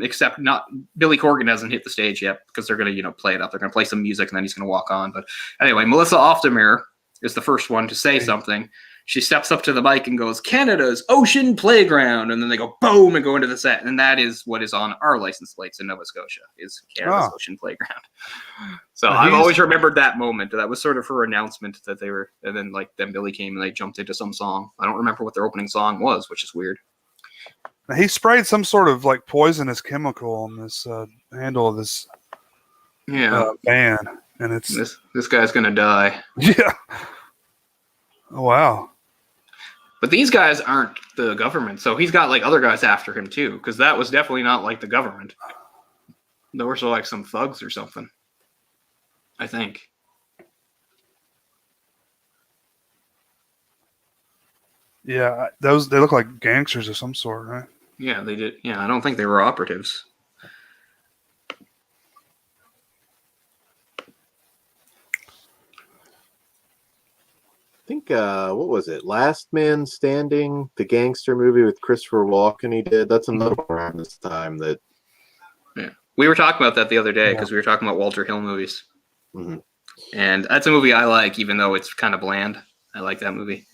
except not Billy Corgan hasn't hit the stage yet because they're going to, play it up. They're going to play some music and then he's going to walk on. But anyway, Melissa Oftemir is the first one to say something. She steps up to the mic and goes, "Canada's Ocean Playground." And then they go, boom, and go into the set. And that is what is on our license plates in Nova Scotia, is Canada's Ocean Playground. So I've always remembered that moment. That was sort of her announcement that they were, and then then Billy came and they jumped into some song. I don't remember what their opening song was, which is weird. He sprayed some sort of like poisonous chemical on this handle of this van, and it's this guy's gonna die. Yeah. Oh, wow. But these guys aren't the government, so he's got like other guys after him too, because that was definitely not like the government. Those were like some thugs or something, I think. Yeah, they look like gangsters of some sort, right? Yeah, they did. Yeah, I don't think they were operatives. I think what was it? Last Man Standing, the gangster movie with Christopher Walken. He did. That's another one around this time that. Yeah, we were talking about that the other day because we were talking about Walter Hill movies, and that's a movie I like, even though it's kind of bland. I like that movie.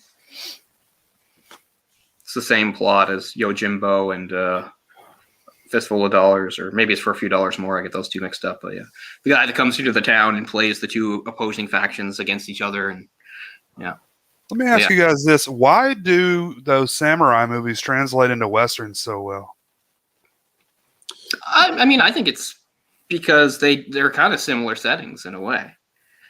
It's the same plot as Yojimbo and Fistful of Dollars, or maybe it's For a Few Dollars More. I get those two mixed up, but yeah, the guy that comes into the town and plays the two opposing factions against each other, and yeah. Let me ask you guys this: why do those samurai movies translate into westerns so well? I mean, I think it's because they're kind of similar settings in a way.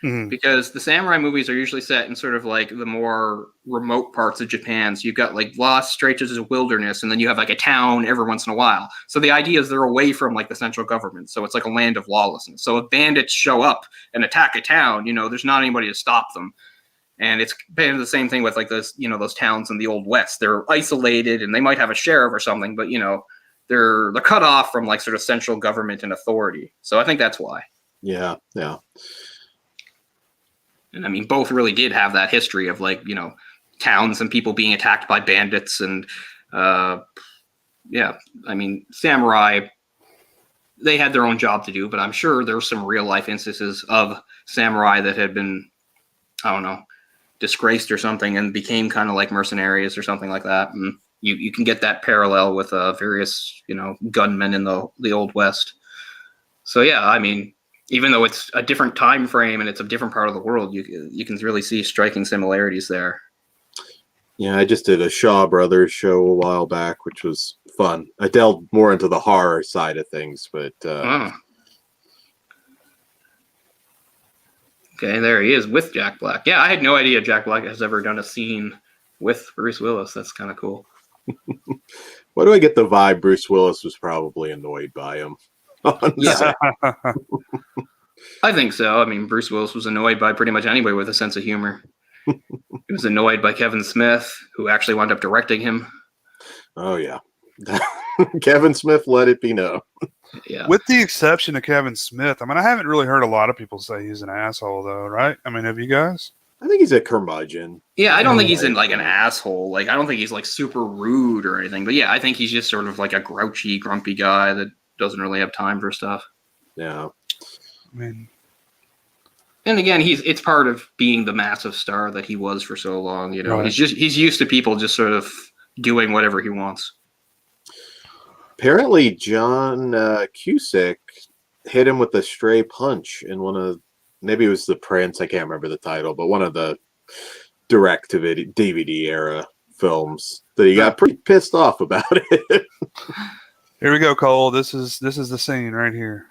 Mm-hmm. Because the samurai movies are usually set in sort of like the more remote parts of Japan. So you've got like vast stretches of wilderness, and then you have like a town every once in a while. So the idea is they're away from like the central government. So it's like a land of lawlessness. So if bandits show up and attack a town, there's not anybody to stop them. And it's kind of the same thing with like those, those towns in the Old West. They're isolated and they might have a sheriff or something, but they're cut off from like sort of central government and authority. So I think that's why. Yeah. And I mean, both really did have that history of like, towns and people being attacked by bandits. And I mean, samurai, they had their own job to do, but I'm sure there were some real life instances of samurai that had been, I don't know, disgraced or something and became kind of like mercenaries or something like that. And you can get that parallel with various, gunmen in the Old West. So, yeah, I mean, even though it's a different time frame and it's a different part of the world, you can really see striking similarities there. Yeah, I just did a Shaw Brothers show a while back, which was fun. I delved more into the horror side of things, but Okay, there he is with Jack Black. Yeah, I had no idea Jack Black has ever done a scene with Bruce Willis. That's kind of cool. Why do I get the vibe Bruce Willis was probably annoyed by him? Yeah. I think so. I mean, Bruce Willis was annoyed by pretty much anybody with a sense of humor. He was annoyed by Kevin Smith, who actually wound up directing him. Oh, yeah. Kevin Smith let it be known. Yeah. With the exception of Kevin Smith, I mean, I haven't really heard a lot of people say he's an asshole, though, right? I mean, have you guys? I think he's a curmudgeon. Yeah, I don't think he's like an asshole. Like, I don't think he's like super rude or anything. But yeah, I think he's just sort of like a grouchy, grumpy guy that doesn't really have time for stuff. Yeah. I mean, and again, it's part of being the massive star that he was for so long. Right. He's used to people just sort of doing whatever he wants. Apparently, John Cusack hit him with a stray punch in one of, maybe it was The Prince, I can't remember the title, but one of the direct-to-video DVD era films that he got pretty pissed off about it. Here we go, Cole. This is the scene right here.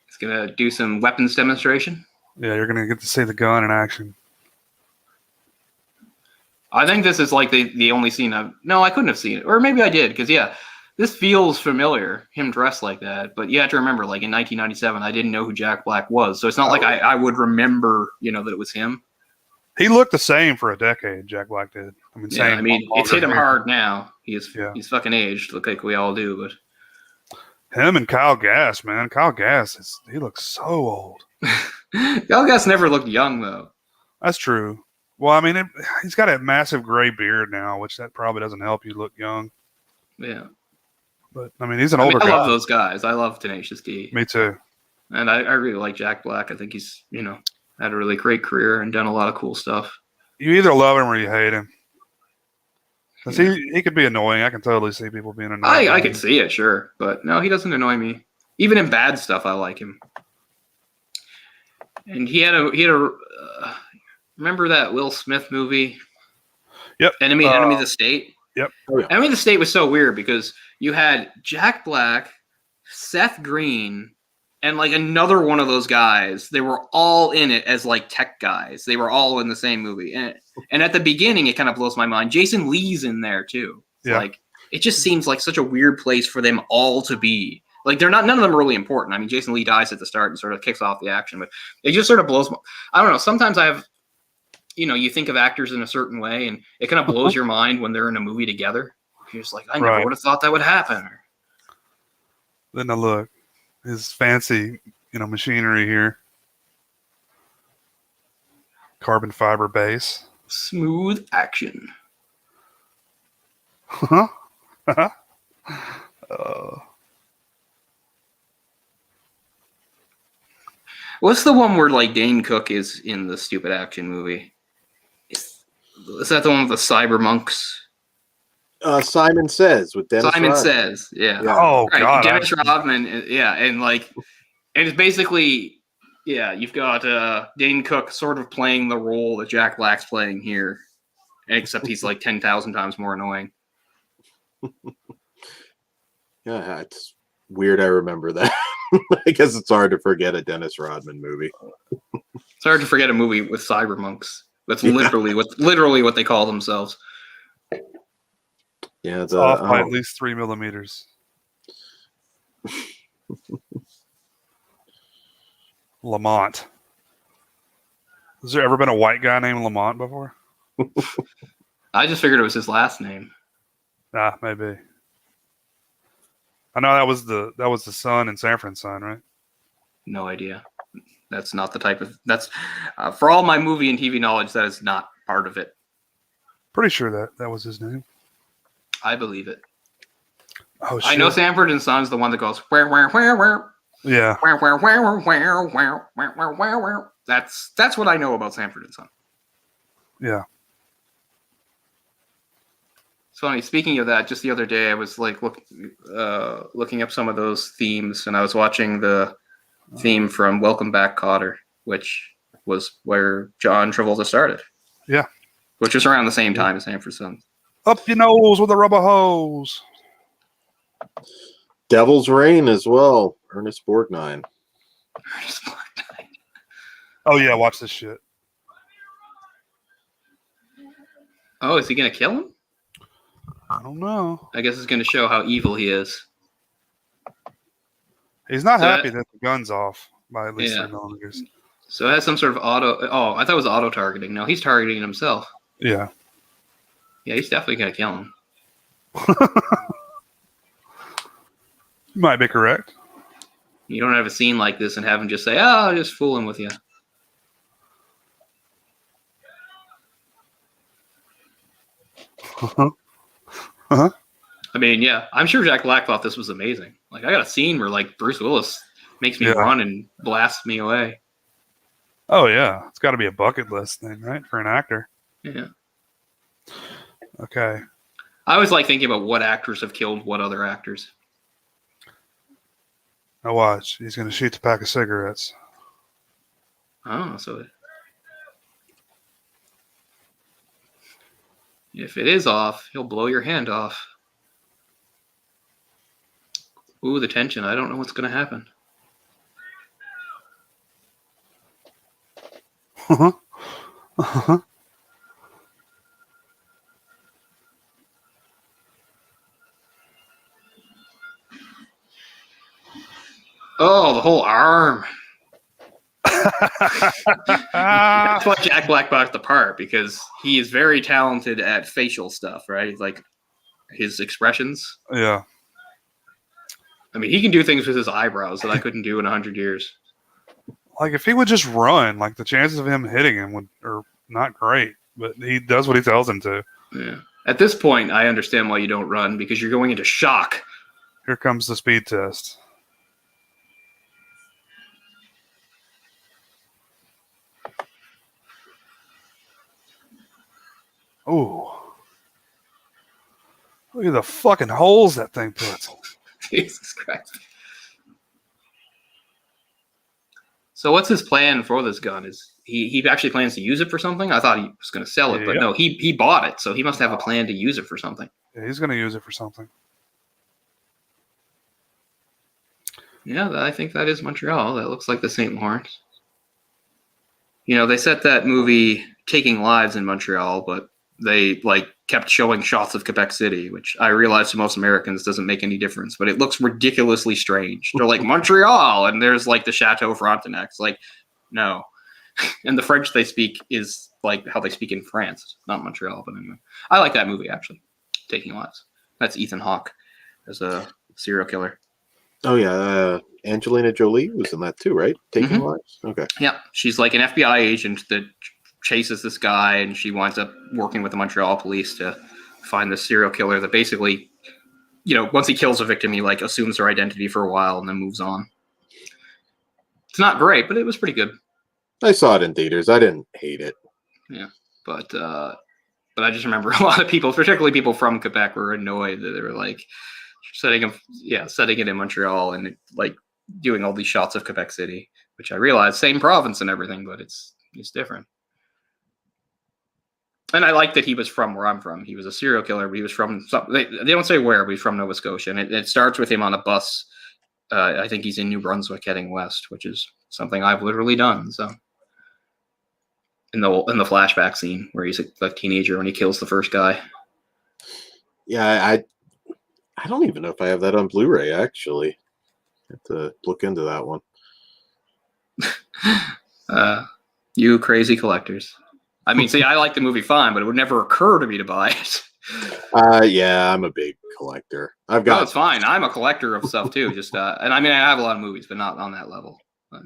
He's gonna do some weapons demonstration. Yeah, you're gonna get to see the gun in action. I think this is like the only scene no, I couldn't have seen it. Or maybe I did, because yeah, this feels familiar, him dressed like that. But you have to remember, like in 1997, I didn't know who Jack Black was. So it's not like I would remember, that it was him. He looked the same for a decade. Jack Black did. I mean, Yeah, same. I mean, it's hit him hair. hard now. He's fucking aged, look like we all do. But Him and Kyle Gass, man. Kyle Gass, he looks so old. Kyle Gass never looked young, though. That's true. Well, I mean, he's got a massive gray beard now, which that probably doesn't help you look young. Yeah. But, I mean, he's an older guy. I love those guys. I love Tenacious D. Me too. And I really like Jack Black. I think he's, had a really great career and done a lot of cool stuff. You either love him or you hate him. Because he could be annoying. I can totally see people being annoying. I could see it, sure. But no, he doesn't annoy me. Even in bad stuff, I like him. And he had a remember that Will Smith movie? Yep. Enemy of the State? Yep. Oh, yeah. Enemy of the State was so weird because you had Jack Black, Seth Green, and like another one of those guys. They were all in it as like tech guys. They were all in the same movie. And at the beginning, it kind of blows my mind. Jason Lee's in there too. Yeah. Like it just seems like such a weird place for them all to be. Like none of them are really important. I mean, Jason Lee dies at the start and sort of kicks off the action, but it just sort of blows. I don't know. Sometimes I have, you think of actors in a certain way, and it kind of blows your mind when they're in a movie together. You're just like, I never would have thought that would happen. Then I look, his fancy, machinery here, carbon fiber base, smooth action. What's the one where like Dane Cook is in the stupid action movie? Is that the one with the cyber monks? Simon Says with Dennis Simon Rodman. Says, yeah. Oh right. God, Dennis Rodman, yeah, and it's basically, yeah, you've got Dane Cook sort of playing the role that Jack Black's playing here, except he's like 10,000 times more annoying. Yeah, it's weird. I remember that. I guess it's hard to forget a Dennis Rodman movie. It's hard to forget a movie with cyber monks. That's literally what they call themselves. Yeah, it's off by at least 3 millimeters. Lamont. Has there ever been a white guy named Lamont before? I just figured it was his last name. Maybe. I know that was the son in Sanford's Son, right? No idea. That's not the type of for all my movie and TV knowledge, that is not part of it. Pretty sure that was his name. I believe it. Oh shit. I know Sanford and Son's the one that goes where. Yeah. Where. That's what I know about Sanford and Son. Yeah. It's funny. Speaking of that, just the other day I was like looking up some of those themes, and I was watching the theme from Welcome Back, Kotter, which was where John Travolta started. Yeah. Which was around the same time as Sanford Son. Up your nose with a rubber hose. Devil's Reign as well. Ernest Borgnine. Oh yeah, watch this shit. Oh, is he gonna kill him? I don't know. I guess it's gonna show how evil he is. He's not happy that the gun's off by at least 3 millimeters. So it has some sort of auto. Oh, I thought it was auto targeting. No, he's targeting himself. Yeah. Yeah, he's definitely gonna kill him. You might be correct. You don't have a scene like this and have him just say, "Oh, I'll just fooling with you." I mean, yeah, I'm sure Jack Black thought this was amazing. Like, I got a scene where like Bruce Willis makes me run and blasts me away. Oh yeah, it's got to be a bucket list thing, right, for an actor? Yeah. Okay. I always like thinking about what actors have killed what other actors. Now watch. He's going to shoot the pack of cigarettes. Oh, so if it is off, he'll blow your hand off. Ooh, the tension. I don't know what's going to happen. Uh-huh. Uh-huh. Oh, the whole arm. That's what Jack Black brought the part, because he is very talented at facial stuff, right? Like his expressions. Yeah. I mean, he can do things with his eyebrows that I couldn't do in 100 years. Like if he would just run, like the chances of him hitting him are not great. But he does what he tells him to. Yeah. At this point, I understand why you don't run, because you're going into shock. Here comes the speed test. Ooh. Look at the fucking holes that thing puts. Jesus Christ. So what's his plan for this gun? Is he actually plans to use it for something? I thought he was going to sell it, but no, he bought it, so he must have a plan to use it for something. Yeah, he's going to use it for something. Yeah, I think that is Montreal. That looks like the St. Lawrence. You know, they set that movie Taking Lives in Montreal, but they kept showing shots of Quebec City, which I realize to most Americans doesn't make any difference, but it looks ridiculously strange. They're like, Montreal, and there's like the Chateau Frontenac. It's like, no. And the French they speak is like how they speak in France, not Montreal. But anyway, I like that movie, actually, Taking Lives. That's Ethan Hawke as a serial killer. Oh, yeah. Angelina Jolie was in that too, right? Taking Lives? Okay. Yeah, she's like an FBI agent that chases this guy, and she winds up working with the Montreal police to find this serial killer that basically, you know, once he kills a victim, he like assumes their identity for a while and then moves on. It's not great, but it was pretty good. I saw it in theaters. I didn't hate it. Yeah, but I just remember a lot of people, particularly people from Quebec, were annoyed that they were like setting it in Montreal and like doing all these shots of Quebec City, which I realize same province and everything, but it's different. And I like that he was from where I'm from. He was a serial killer, but he was from they don't say where, but he's from Nova Scotia, and it starts with him on a bus. I think he's in New Brunswick heading west, which is something I've literally done. So in the flashback scene where he's a teenager when he kills the first guy. Yeah, I don't even know if I have that on Blu-ray, actually. I have to look into that one. You crazy collectors. I mean, see, I like the movie fine, but it would never occur to me to buy it. Yeah, I'm a big collector. I've got. No, it's fine. I'm a collector of stuff too. Just and I mean, I have a lot of movies, but not on that level. But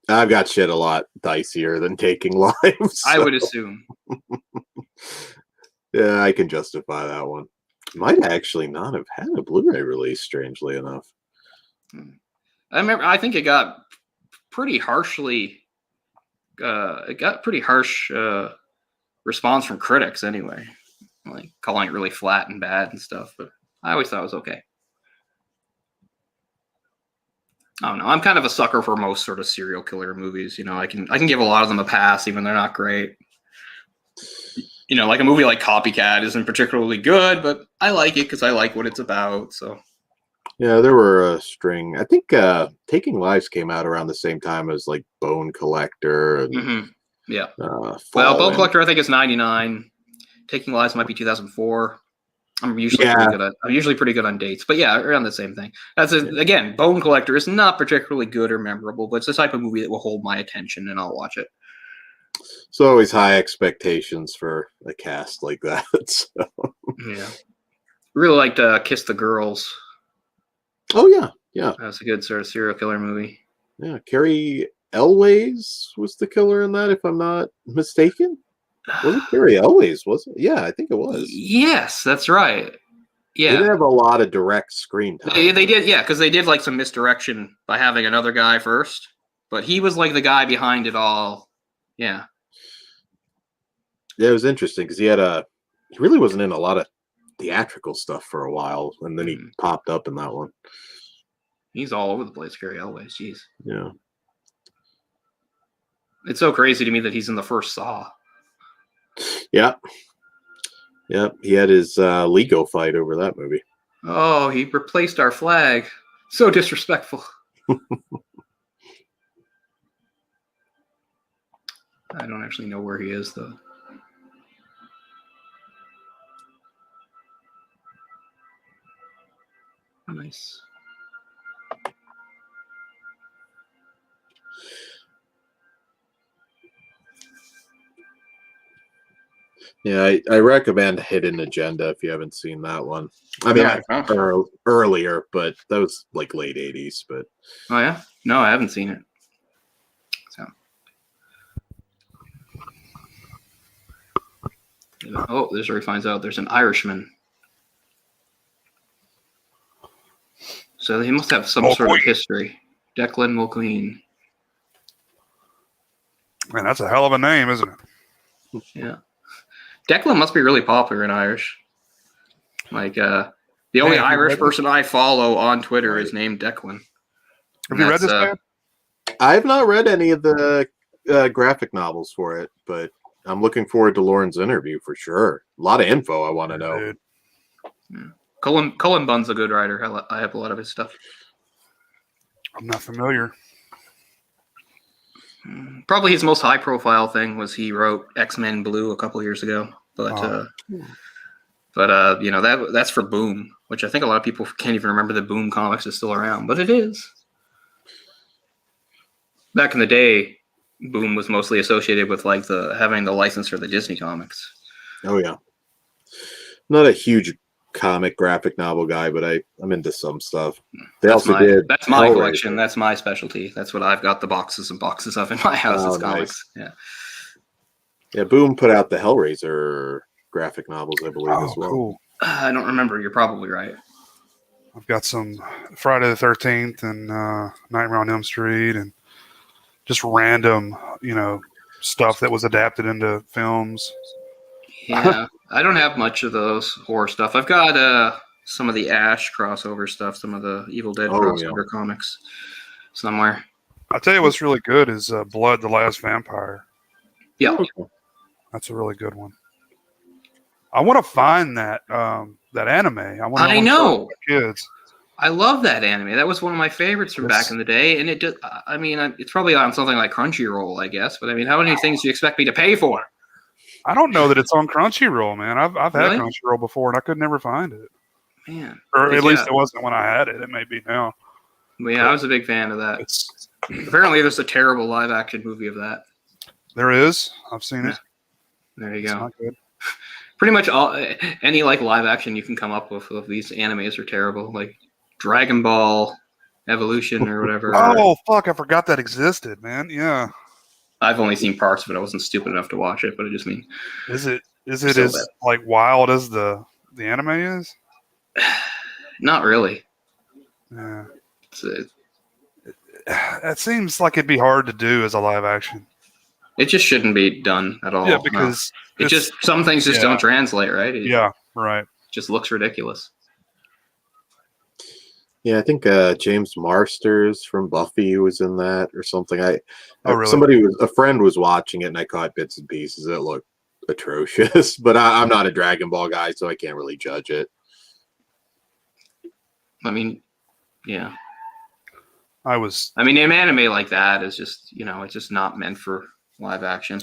I've got shit a lot dicier than Taking Lives. So. I would assume. Yeah, I can justify that one. Might actually not have had a Blu-ray release, strangely enough. I think it got pretty harshly. It got pretty harsh response from critics anyway, like calling it really flat and bad and stuff. But I always thought it was okay. I don't know. I'm kind of a sucker for most sort of serial killer movies. You know, I can give a lot of them a pass, even they're not great. You know, like a movie like Copycat isn't particularly good, but I like it because I like what it's about. So. Yeah, there were a string. I think Taking Lives came out around the same time as like Bone Collector. And, Yeah. Well, Bone Collector I think is 99. Taking Lives might be 2004. I'm usually pretty good on dates, but yeah, around the same thing. Again, Bone Collector is not particularly good or memorable, but it's the type of movie that will hold my attention and I'll watch it. So always high expectations for a cast like that. So. Yeah. Really liked Kiss the Girls. Oh yeah. That's a good sort of serial killer movie. Yeah, Carrie Elways was the killer in that, if I'm not mistaken. Was it Carrie Elways? Was it? Yeah, I think it was. Yes, that's right. Yeah, they did have a lot of direct screen time. They did, yeah, because they did like some misdirection by having another guy first, but he was like the guy behind it all. Yeah. Yeah, it was interesting because he really wasn't in a lot of theatrical stuff for a while, and then he popped up in that one. He's all over the place, Carrie Elways. Jeez. Yeah. It's so crazy to me that he's in the first Saw. Yeah. Yeah, he had his Lego fight over that movie. Oh, he replaced our flag. So disrespectful. I don't actually know where he is though. Nice. Yeah, I recommend Hidden Agenda if you haven't seen that one. I mean, Yeah, earlier, but that was like late 80s. But oh yeah, no, I haven't seen it. So, oh, this is where he finds out there's an Irishman. So he must have some sort of history. Declan Mulqueen. Man, that's a hell of a name, isn't it? Yeah. Declan must be really popular in Irish. Like, the only Irish person I follow on Twitter is named Declan. Have you read this, man? I've not read any of the graphic novels for it, but I'm looking forward to Lauren's interview for sure. A lot of info I want to know. Dude. Yeah. Cullen Bunn's a good writer. I have a lot of his stuff. I'm not familiar. Probably his most high-profile thing was he wrote X-Men Blue a couple years ago, but you know that's for Boom, which I think a lot of people can't even remember that Boom Comics is still around, but it is. Back in the day, Boom was mostly associated with like having the license for the Disney comics. Oh yeah, not a huge comic graphic novel guy, but I'm into some stuff. That's my collection. That's my specialty. That's what I've got the boxes and boxes of in my house. Is comics. Nice. Yeah. Boom put out the Hellraiser graphic novels, I believe, as well. Cool. I don't remember. You're probably right. I've got some Friday the 13th and Nightmare on Elm Street and just random, stuff that was adapted into films. Yeah, I don't have much of those horror stuff. I've got some of the Ash crossover stuff, some of the Evil Dead crossover comics somewhere. I'll tell you what's really good is Blood, the Last Vampire. Yeah. That's a really good one. I want to find that anime. I know. Kids. I love that anime. That was one of my favorites from back in the day. And it's probably on something like Crunchyroll, I guess. But I mean, how many things do you expect me to pay for? I don't know that it's on Crunchyroll, man. I've had Crunchyroll before, and I could never find it. Man, or at least it wasn't when I had it. It may be now. But yeah, I was a big fan of that. Apparently, there's a terrible live-action movie of that. There is. I've seen it. There you go. It's not good. Pretty much any like live action you can come up with of these animes are terrible. Like Dragon Ball Evolution or whatever. Oh fuck! I forgot that existed, man. Yeah. I've only seen parts of it. I wasn't stupid enough to watch it, but I just mean. Is it as like wild as the anime is? Not really. Yeah. It seems like it'd be hard to do as a live action. It just shouldn't be done at all. Yeah, because some things just don't translate, right? Right. Just looks ridiculous. Yeah, I think James Marsters from Buffy was in that or something. Really? A friend was watching it, and I caught bits and pieces. It looked atrocious, but I'm not a Dragon Ball guy, so I can't really judge it. I mean, yeah. I mean, an anime like that is just, it's just not meant for live action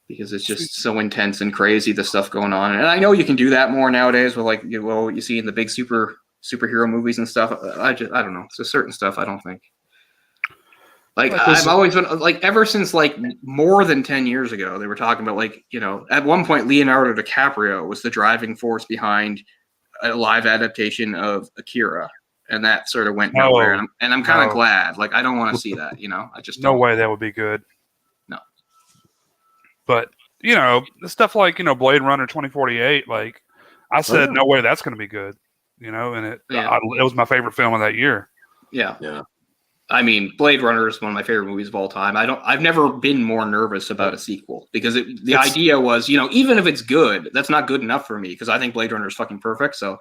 because it's just so intense and crazy, the stuff going on. And I know you can do that more nowadays with what you see in the big superhero movies and stuff. I don't know. It's a certain stuff I don't think. Like I've always been like ever since like more than 10 years ago, they were talking about at one point Leonardo DiCaprio was the driving force behind a live adaptation of Akira. And that sort of went nowhere. And I'm kind of glad. Like, I don't want to see that, I just don't. No way that would be good. No. But, stuff like, Blade Runner 2048, like, I said, no way that's going to be good. And it was my favorite film of that year. Yeah. Yeah. I mean, Blade Runner is one of my favorite movies of all time. I've never been more nervous about a sequel because the idea was, even if it's good, that's not good enough for me because I think Blade Runner is fucking perfect. So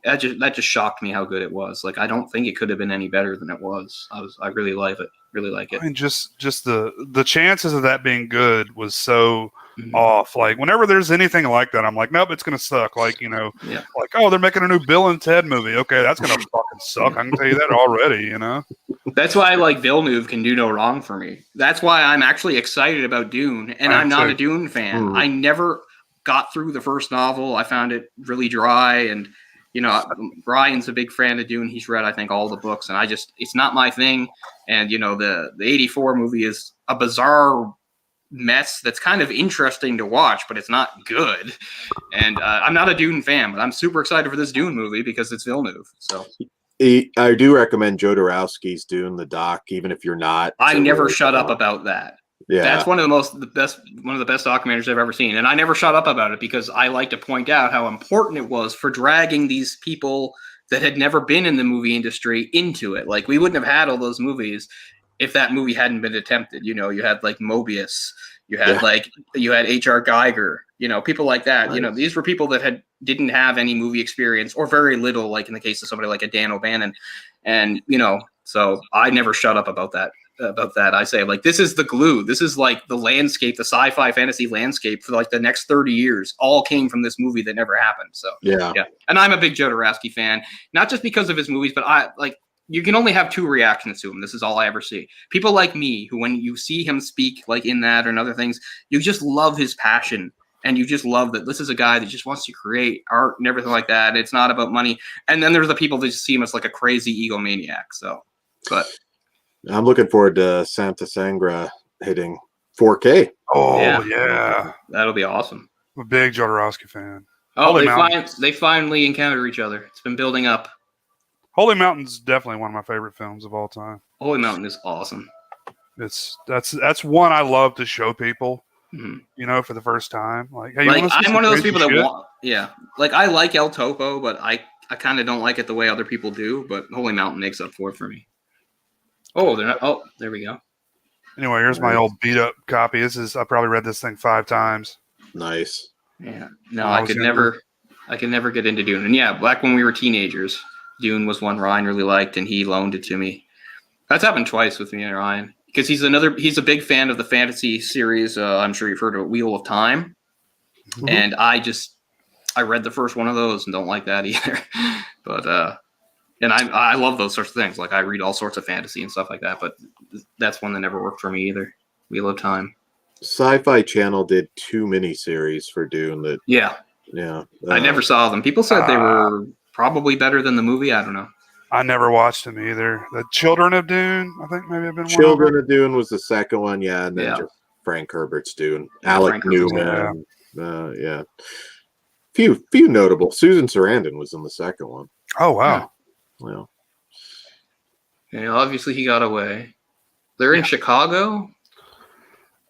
that just shocked me how good it was. Like, I don't think it could have been any better than it was. I really like it. Really like it. I mean, just the chances of that being good was so off. Like, whenever there's anything like that, I'm like, nope, it's gonna suck. Like, like, oh, they're making a new Bill and Ted movie. Okay, that's gonna fucking suck. I can tell you that already. That's why like Villeneuve can do no wrong for me. That's why I'm actually excited about Dune, and I'm not a Dune fan. I never got through the first novel. I found it really dry, and Ryan's a big fan of Dune. He's read, I think, all the books, and it's not my thing. And the '84 movie is a bizarre mess that's kind of interesting to watch, but it's not good. And I'm not a Dune fan, but I'm super excited for this Dune movie because it's Villeneuve. So I do recommend Jodorowsky's Dune, the doc, even if you're not. I never shut up about that. Yeah, that's one of the best documentaries I've ever seen, and I never shut up about it because I like to point out how important it was for dragging these people that had never been in the movie industry into it. Like, we wouldn't have had all those movies if that movie hadn't been attempted. You had like Mobius, you had H.R. Geiger, people like that. Nice. These were people that didn't have any movie experience or very little, like in the case of somebody like a Dan O'Bannon. And, so I never shut up about that. I say, like, this is the glue. This is like the landscape, the sci-fi fantasy landscape for like the next 30 years all came from this movie that never happened. So yeah. And I'm a big Jodorowsky fan, not just because of his movies, but you can only have two reactions to him. This is all I ever see. People like me, who when you see him speak like in that and other things, you just love his passion. And you just love that this is a guy that just wants to create art and everything like that. And it's not about money. And then there's the people that just see him as like a crazy egomaniac. So, but I'm looking forward to Santa Sangra hitting 4K. Oh, yeah. That'll be awesome. I'm a big Jodorowsky fan. Oh, they finally encounter each other. It's been building up. Holy Mountain's definitely one of my favorite films of all time. Holy Mountain is awesome. That's one I love to show people. Mm-hmm. For the first time, like, hey, I'm one of those people that like, I like El Topo, but I kind of don't like it the way other people do. But Holy Mountain makes up for it for me. Oh, they're not. Oh, there we go. Anyway, here's my old beat up copy. I probably read this thing 5 times. Nice. Yeah. No, I could never get into Dune. And yeah, back when we were teenagers, Dune was one Ryan really liked, and he loaned it to me. That's happened twice with me and Ryan. Because he's a big fan of the fantasy series. I'm sure you've heard of Wheel of Time. Mm-hmm. And I read the first one of those and don't like that either. But, and I love those sorts of things. Like, I read all sorts of fantasy and stuff like that, but that's one that never worked for me either. Wheel of Time. Sci-Fi Channel did 2 miniseries for Dune. Yeah. I never saw them. People said they were probably better than the movie. I don't know. I never watched them either. The Children of Dune, I think maybe have been Children of Dune was the second one, and then just Frank Herbert's Dune. Alec Newman. Few notable. Susan Sarandon was in the second one. Oh, wow. Well. Yeah, obviously he got away. They're in Chicago?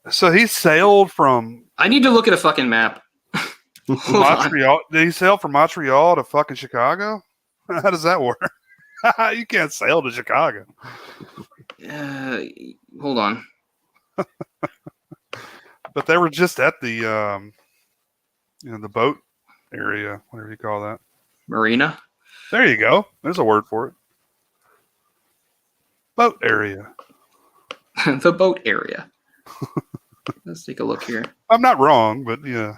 So he sailed from... I need to look at a fucking map. Montreal. Did he sail from Montreal to fucking Chicago? How does that work? You can't sail to Chicago. Hold on. But they were just at the the boat area, whatever you call that. Marina? There you go. There's a word for it. Boat area. The boat area. Let's take a look here. I'm not wrong, but yeah.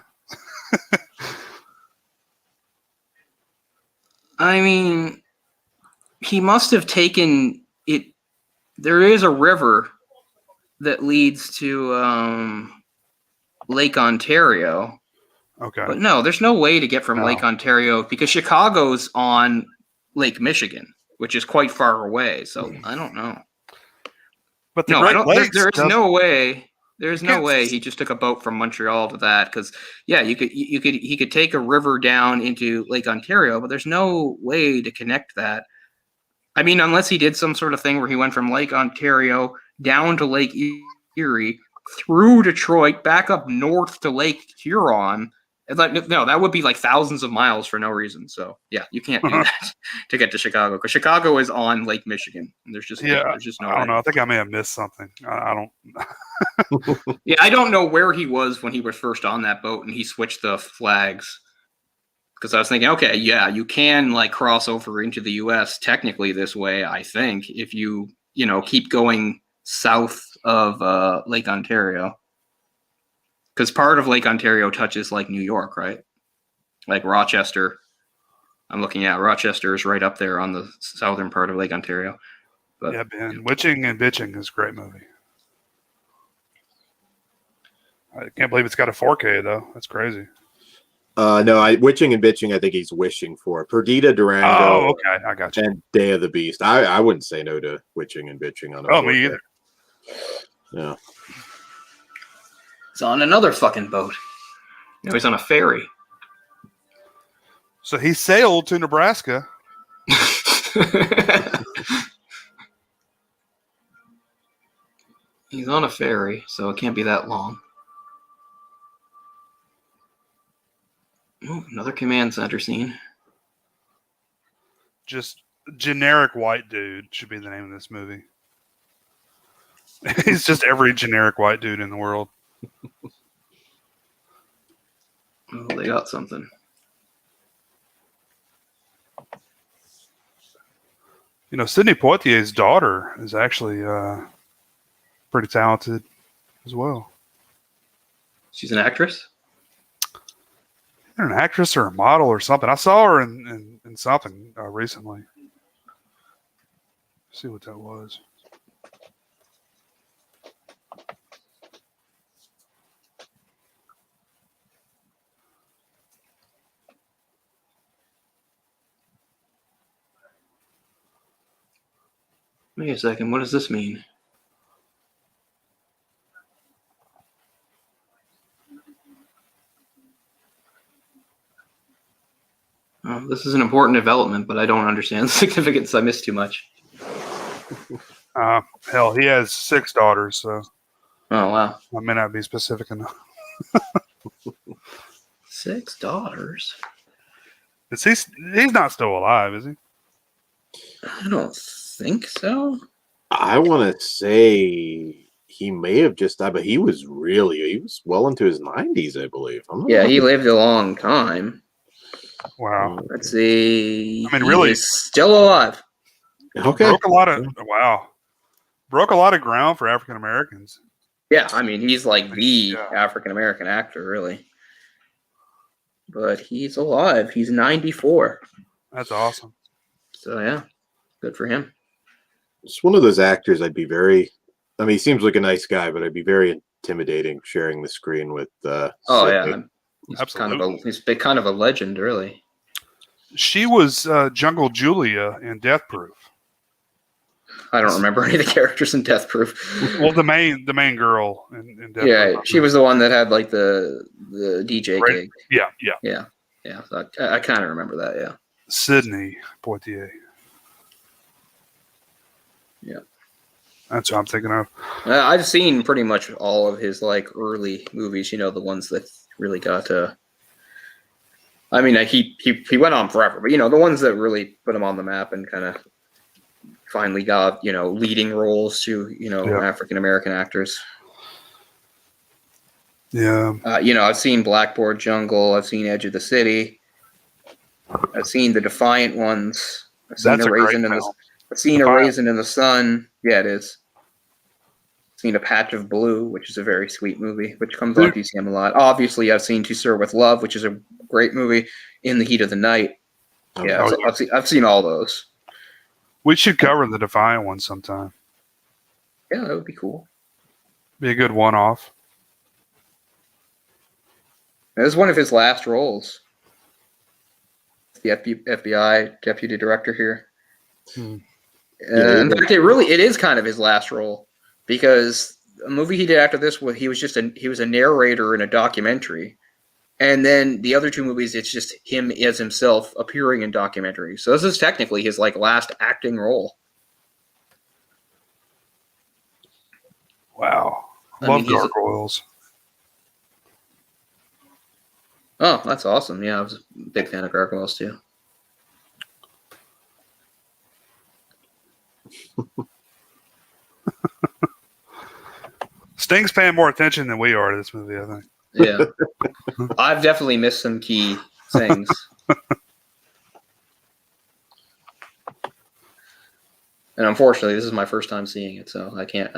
I mean, he must have taken it. There is a river that leads to Lake Ontario. Okay. But no, there's no way to get from Lake Ontario because Chicago's on Lake Michigan, which is quite far away. So I don't know. But there is no way. There's no way he just took a boat from Montreal to that because he could take a river down into Lake Ontario, but there's no way to connect that. I mean, unless he did some sort of thing where he went from Lake Ontario down to Lake Erie, through Detroit, back up north to Lake Huron. No, that would be like thousands of miles for no reason. So yeah, you can't do that to get to Chicago because Chicago is on Lake Michigan. And there's just no. I don't know. I think I may have missed something. I don't. Yeah, I don't know where he was when he was first on that boat and he switched the flags. Because I was thinking, okay, yeah, you can like cross over into the U.S. technically this way. I think if you keep going south of Lake Ontario. Because part of Lake Ontario touches like New York, right? Like Rochester. I'm looking at Rochester is right up there on the southern part of Lake Ontario. But Yeah, Ben. Witching and Bitching is a great movie. I can't believe it's got a 4K though. That's crazy. No, Witching and Bitching, I think he's wishing for. Perdita, Durango, Oh, okay. I got you. and Day of the Beast. I wouldn't say no to Witching and Bitching on a Oh, 4K. me either. Yeah. he's on another fucking boat. No, he's on a ferry. So he sailed to Nebraska. He's on a ferry, so it can't be that long. Ooh, another command center scene. Just generic white dude should be the name of this movie. He's just every generic white dude in the world. Oh, they got something. You know, Sidney Poitier's daughter is actually pretty talented as well. She's an actress? An actress or a model or something. I saw her in something recently. Let's see what that was. Wait a second, what does this mean? Oh, this is an important development, but I don't understand the significance. I missed too much. Hell, he has 6 daughters, so Oh, wow. I may not be specific enough. 6 daughters? Is he's not still alive, is he? I don't think so. I want to say he may have just died, but he was well into his 90s, I believe. Yeah, he lived a long time. Wow. Let's see. I mean, really- He's still alive. Okay. Broke a lot of ground for African Americans. Yeah, I mean, he's like the Yeah. African American actor, really. But he's alive. He's 94. That's awesome. So, yeah, good for him. It's one of those actors I'd be very. I mean, he seems like a nice guy, but I'd be very intimidating sharing the screen with. Oh, Sidney. yeah. He's Absolutely. he's kind of a legend, really. She was Jungle Julia in Death Proof. I don't remember any of the characters in Death Proof. Well, the main girl in Death Yeah, Proof. she was the one that had like the DJ Right. gig. Yeah. Yeah. So I kind of remember that. Yeah. Sidney Poitier. Yeah. That's what I'm thinking of. I've seen pretty much all of his like early movies. You know, the ones that really got. I mean, he went on forever, but you know, the ones that really put him on the map and kind of finally got leading roles to Yeah. African American actors. Yeah. I've seen Blackboard Jungle. I've seen Edge of the City. I've seen the Defiant Ones. I've seen That's a great Raisin in the. film. I've seen Defiant. A Raisin in the Sun. Yeah, it is. I've seen A Patch of Blue, which is a very sweet movie, which comes on PCM a lot. Obviously, I've seen To Sir with Love, which is a great movie. In the Heat of the Night. Yeah, Oh, so I've seen all those. We should cover the Defiant one sometime. Yeah, that would be cool. Be a good one-off. It was one of his last roles. The FBI deputy director here. In fact, it is kind of his last role, because a movie he did after this, he was a narrator in a documentary, and then the other 2 movies, it's just him as himself appearing in documentaries. So this is technically his like last acting role. Wow. I Love mean, he's- gargoyles. Oh, that's awesome! Yeah, I was a big fan of Gargoyles too. Sting's paying more attention than we are to this movie, I think. Yeah, I've definitely missed some key things. And unfortunately, this is my first time seeing it, so I can't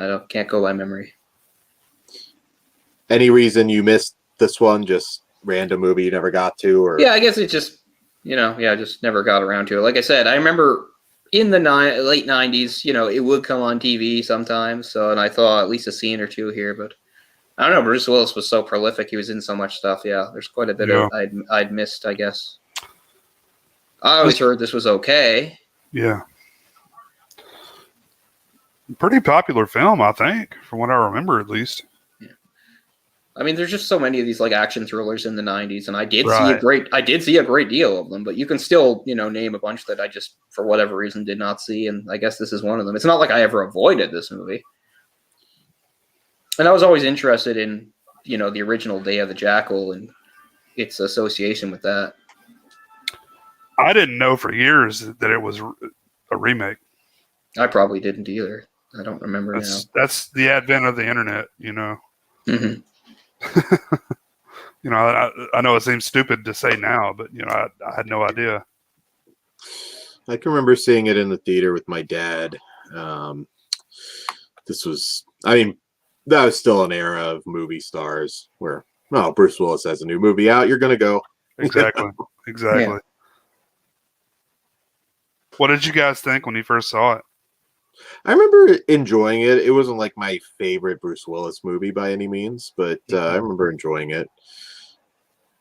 go by memory. Any reason you missed this one? Just random movie you never got to, or Yeah, I guess it just just never got around to it. Like I said, I remember in the late 90s, you know, it would come on TV sometimes. So, and I thought at least a scene or two here, but I don't know. Bruce Willis was so prolific; he was in so much stuff. Yeah, there's quite a bit Yeah. of I'd missed, I guess. I always heard this was okay. Yeah. Pretty popular film, I think, from what I remember at least. Yeah. I mean, there's just so many of these like action thrillers in the 90s, and I did see a great deal of them, but you can still, you know, name a bunch that I just for whatever reason did not see, and I guess this is one of them. It's not like I ever avoided this movie. And I was always interested in, you know, the original Day of the Jackal and its association with that. I didn't know for years that it was a remake. I probably didn't either. I don't remember now. That's the advent of the internet, you know. Mm-hmm. You know, I know it seems stupid to say now, but you know, I had no idea. I can remember seeing it in the theater with my dad. This was, I mean, that was still an era of movie stars where, well, Bruce Willis has a new movie out. You're going to go. Exactly. Exactly. Yeah. What did you guys think when you first saw it? I remember enjoying it. It wasn't like my favorite Bruce Willis movie by any means, but I remember enjoying it.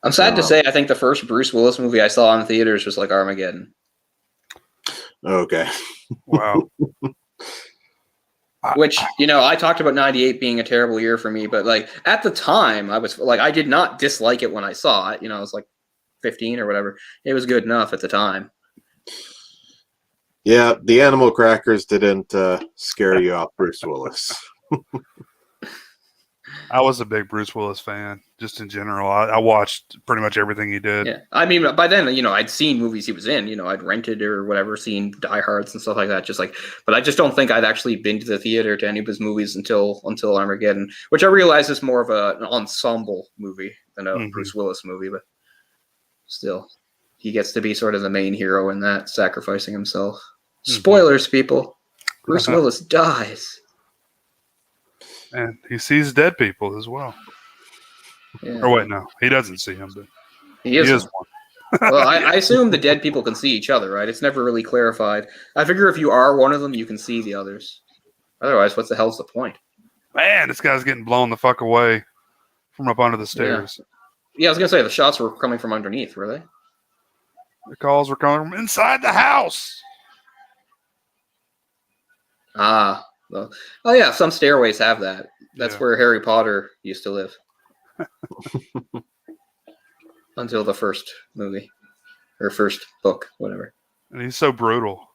I'm sad to say I think the first Bruce Willis movie I saw in theaters was like Armageddon. Okay. Wow. Which, you know, I talked about 98 being a terrible year for me, but like at the time I was like, I did not dislike it when I saw it. You know, I was like 15 or whatever. It was good enough at the time. Yeah, the animal crackers didn't scare you off Bruce Willis. I was a big Bruce Willis fan, just in general. I watched pretty much everything he did. Yeah. I mean, by then, you know, I'd seen movies he was in, you know, I'd rented or whatever, seen Die Hards and stuff like that. Just like, but I just don't think I'd actually been to the theater to any of his movies until Armageddon, which I realize is more of an ensemble movie than a Bruce Willis movie, but still, he gets to be sort of the main hero in that, sacrificing himself. Spoilers, people. Bruce Willis dies. And he sees dead people as well. Yeah. Or wait, no, he doesn't see them, but he is one. Well, I assume the dead people can see each other, right? It's never really clarified. I figure if you are one of them, you can see the others. Otherwise, what the hell's the point? Man, this guy's getting blown the fuck away from up under the stairs. Yeah, I was going to say, the shots were coming from underneath, were they? The calls were coming from inside the house. Ah. Well, oh, yeah, some stairways have that. That's where Harry Potter used to live. Until the first movie. Or first book, whatever. And he's so brutal.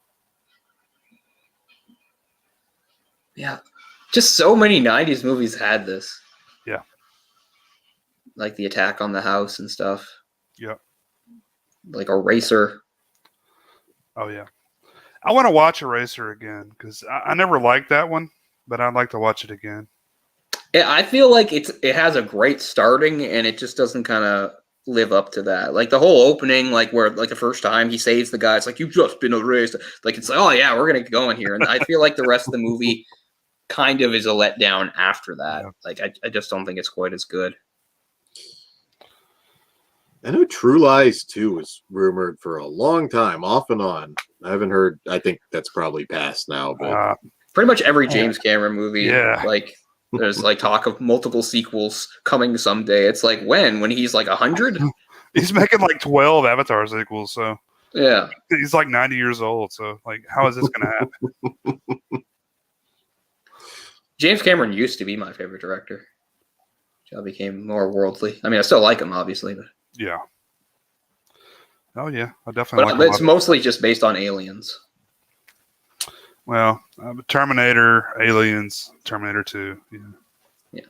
Yeah. Just so many 90s movies had this. Yeah. Like the attack on the house and stuff. Yeah. Like Eraser. Oh, yeah. I want to watch Eraser again because I never liked that one, but I'd like to watch it again. Yeah, I feel like it has a great starting and it just doesn't kind of live up to that. Like the whole opening, like where like the first time he saves the guy, it's like, you've just been erased. Like it's like, oh yeah, we're gonna get going here. And I feel like the rest of the movie kind of is a letdown after that. Yeah. Like I just don't think it's quite as good. I know True Lies 2 was rumored for a long time, off and on. I haven't heard. I think that's probably past now. But pretty much every James Cameron movie, like there's like talk of multiple sequels coming someday. It's like when he's like 100? He's making like 12 Avatar sequels. So yeah, he's like 90 years old. So like, how is this going to happen? James Cameron used to be my favorite director. I became more worldly. I mean, I still like him, obviously, but. Yeah. Oh yeah, I definitely. But it's mostly just based on aliens. Well, Terminator, Aliens, Terminator 2. Yeah.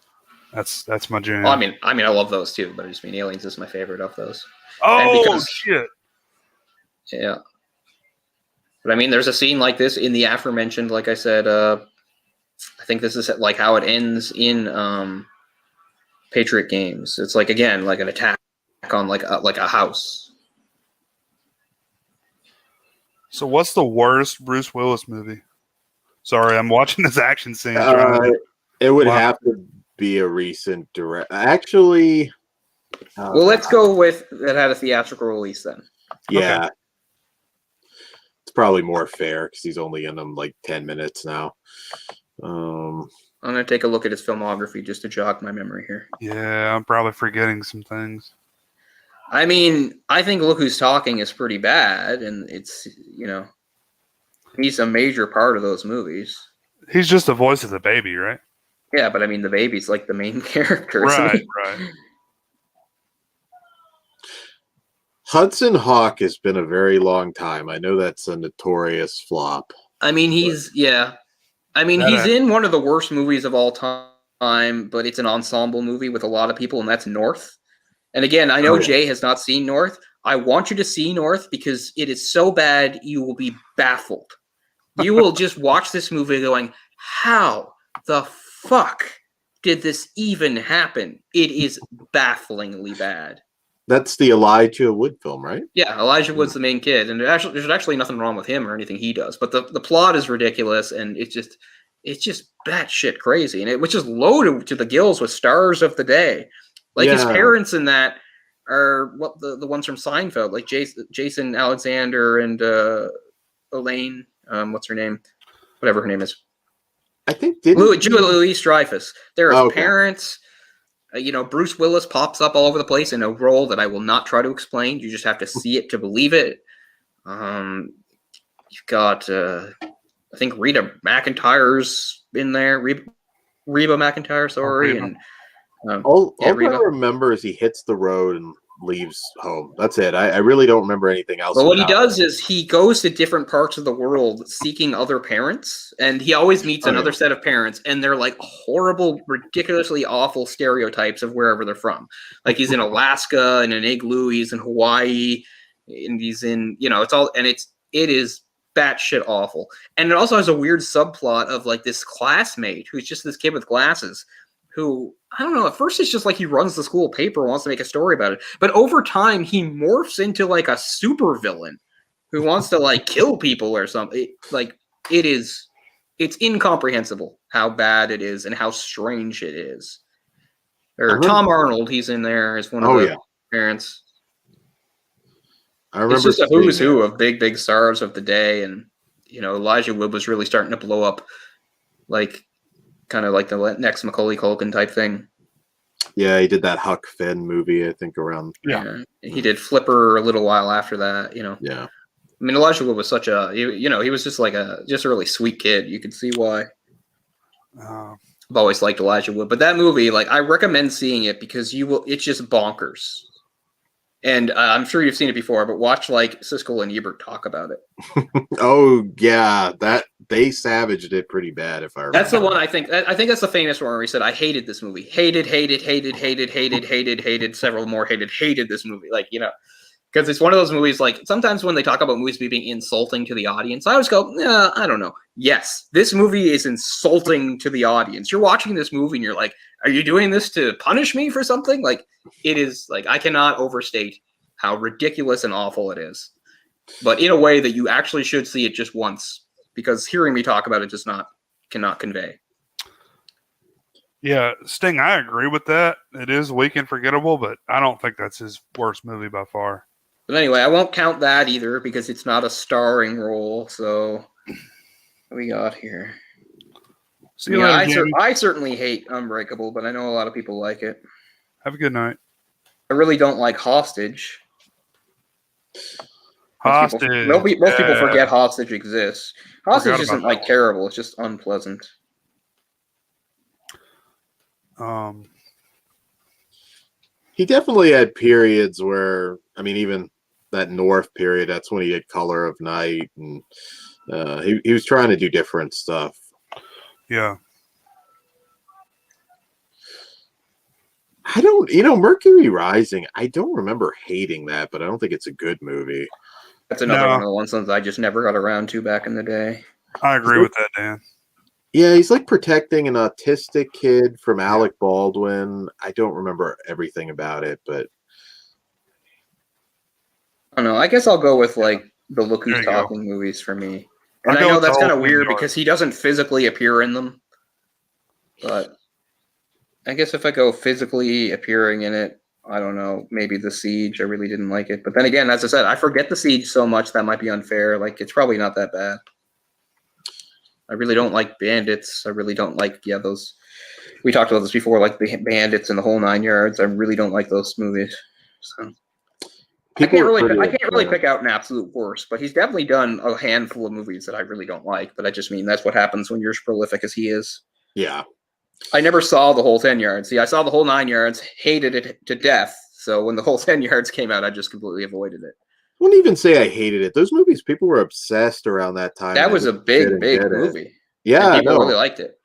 That's my jam. Well, I mean, I love those too, but I just mean Aliens is my favorite of those. Oh shit! Yeah. But I mean, there's a scene like this in the aforementioned. Like I said, I think this is like how it ends in Patriot Games. It's like again like an attack on like a house. So what's the worst Bruce Willis movie? Sorry, I'm watching this action scene. It would have to be a recent direct. Actually, well, let's go with that had a theatrical release then. Yeah. It's probably more fair because he's only in them like 10 minutes now. I'm gonna take a look at his filmography just to jog my memory here. Yeah, I'm probably forgetting some things. I mean, I think Look Who's Talking is pretty bad, and it's, he's a major part of those movies. He's just the voice of the baby, right? Yeah, but I mean, the baby's like the main character, isn't Right, he? right. Hudson Hawk has been a very long time. I know that's a notorious flop. I mean, he's in one of the worst movies of all time, but it's an ensemble movie with a lot of people, and that's North. And again, I know Jay has not seen North. I want you to see North because it is so bad you will be baffled. You will just watch this movie going, how the fuck did this even happen? It is bafflingly bad. That's the Elijah Wood film, right? Yeah, Elijah Wood's the main kid, and there's actually nothing wrong with him or anything he does, but the plot is ridiculous, and it's just batshit crazy, and which is loaded to the gills with stars of the day. Like his parents in that are what the ones from Seinfeld, like Jason Alexander and Elaine, what's her name? Whatever her name is. I think Louis Dreyfus. They're his parents. Bruce Willis pops up all over the place in a role that I will not try to explain. You just have to see it to believe it. You've got, I think Rita McEntire's in there. Reba McEntire, sorry. And all I remember is he hits the road and leaves home. That's it. I really don't remember anything else. But what he does is he goes to different parts of the world seeking other parents, and he always meets another set of parents, and they're like horrible, ridiculously awful stereotypes of wherever they're from. Like he's in Alaska, in an igloo, he's in Hawaii, and he's in, it is batshit awful. And it also has a weird subplot of like this classmate who's just this kid with glasses who, I don't know, at first it's just like he runs the school paper, wants to make a story about it. But over time, he morphs into like a super villain who wants to like kill people or something. It's incomprehensible how bad it is and how strange it is. Or Tom Arnold, he's in there as one of the parents. I remember it's just a who's who of big stars of the day. And, Elijah Wood was really starting to blow up kind of like the next Macaulay Culkin type thing. Yeah, he did that Huck Finn movie, I think, around. Yeah. He did Flipper a little while after that, Yeah. I mean, Elijah Wood was such a, he was just like a really sweet kid. You could see why. I've always liked Elijah Wood. But that movie, I recommend seeing it because it's just bonkers. And I'm sure you've seen it before, but watch Siskel and Ebert talk about it. Oh yeah, they savaged it pretty bad. If I remember. That's the one I think that's the famous one where he said, "I hated this movie, hated, several more hated this movie." Because it's one of those movies. Sometimes when they talk about movies being insulting to the audience, I always go, I don't know. Yes, this movie is insulting to the audience. You're watching this movie and you're like, are you doing this to punish me for something? It is I cannot overstate how ridiculous and awful it is, but in a way that you actually should see it just once, because hearing me talk about it just cannot convey. Yeah, Sting, I agree with that. It is weak and forgettable, but I don't think that's his worst movie by far. But anyway, I won't count that either because it's not a starring role. So what we got here? I certainly hate Unbreakable, but I know a lot of people like it. Have a good night. I really don't like Hostage. Hostage. Most people forget Hostage exists. Hostage isn't terrible. It's just unpleasant. He definitely had periods where, even that North period, that's when he did Color of Night, and he was trying to do different stuff. Yeah. I don't, Mercury Rising, I don't remember hating that, but I don't think it's a good movie. That's another one of the ones that I just never got around to back in the day. I agree with that, Dan. Yeah, he's protecting an autistic kid from Alec Baldwin. I don't remember everything about it, but I don't know. I guess I'll go with the Look Who's Talking movies for me. And I know that's kind of weird because he doesn't physically appear in them. But I guess if I go physically appearing in it, I don't know, maybe The Siege. I really didn't like it. But then again, as I said, I forget The Siege so much that might be unfair. Like, it's probably not that bad. I really don't like Bandits. I really don't like, those. We talked about this before, like the Bandits and the whole 9 yards. I really don't like those movies. So I can't really pick out an absolute worst, but he's definitely done a handful of movies that I really don't like. But I just mean that's what happens when you're as prolific as he is. Yeah. I never saw the whole 10 yards. See, I saw the whole 9 yards, hated it to death. So when the whole 10 yards came out, I just completely avoided it. I wouldn't even say I hated it. Those movies, people were obsessed around that time. That was a big movie. Yeah, and people really liked it.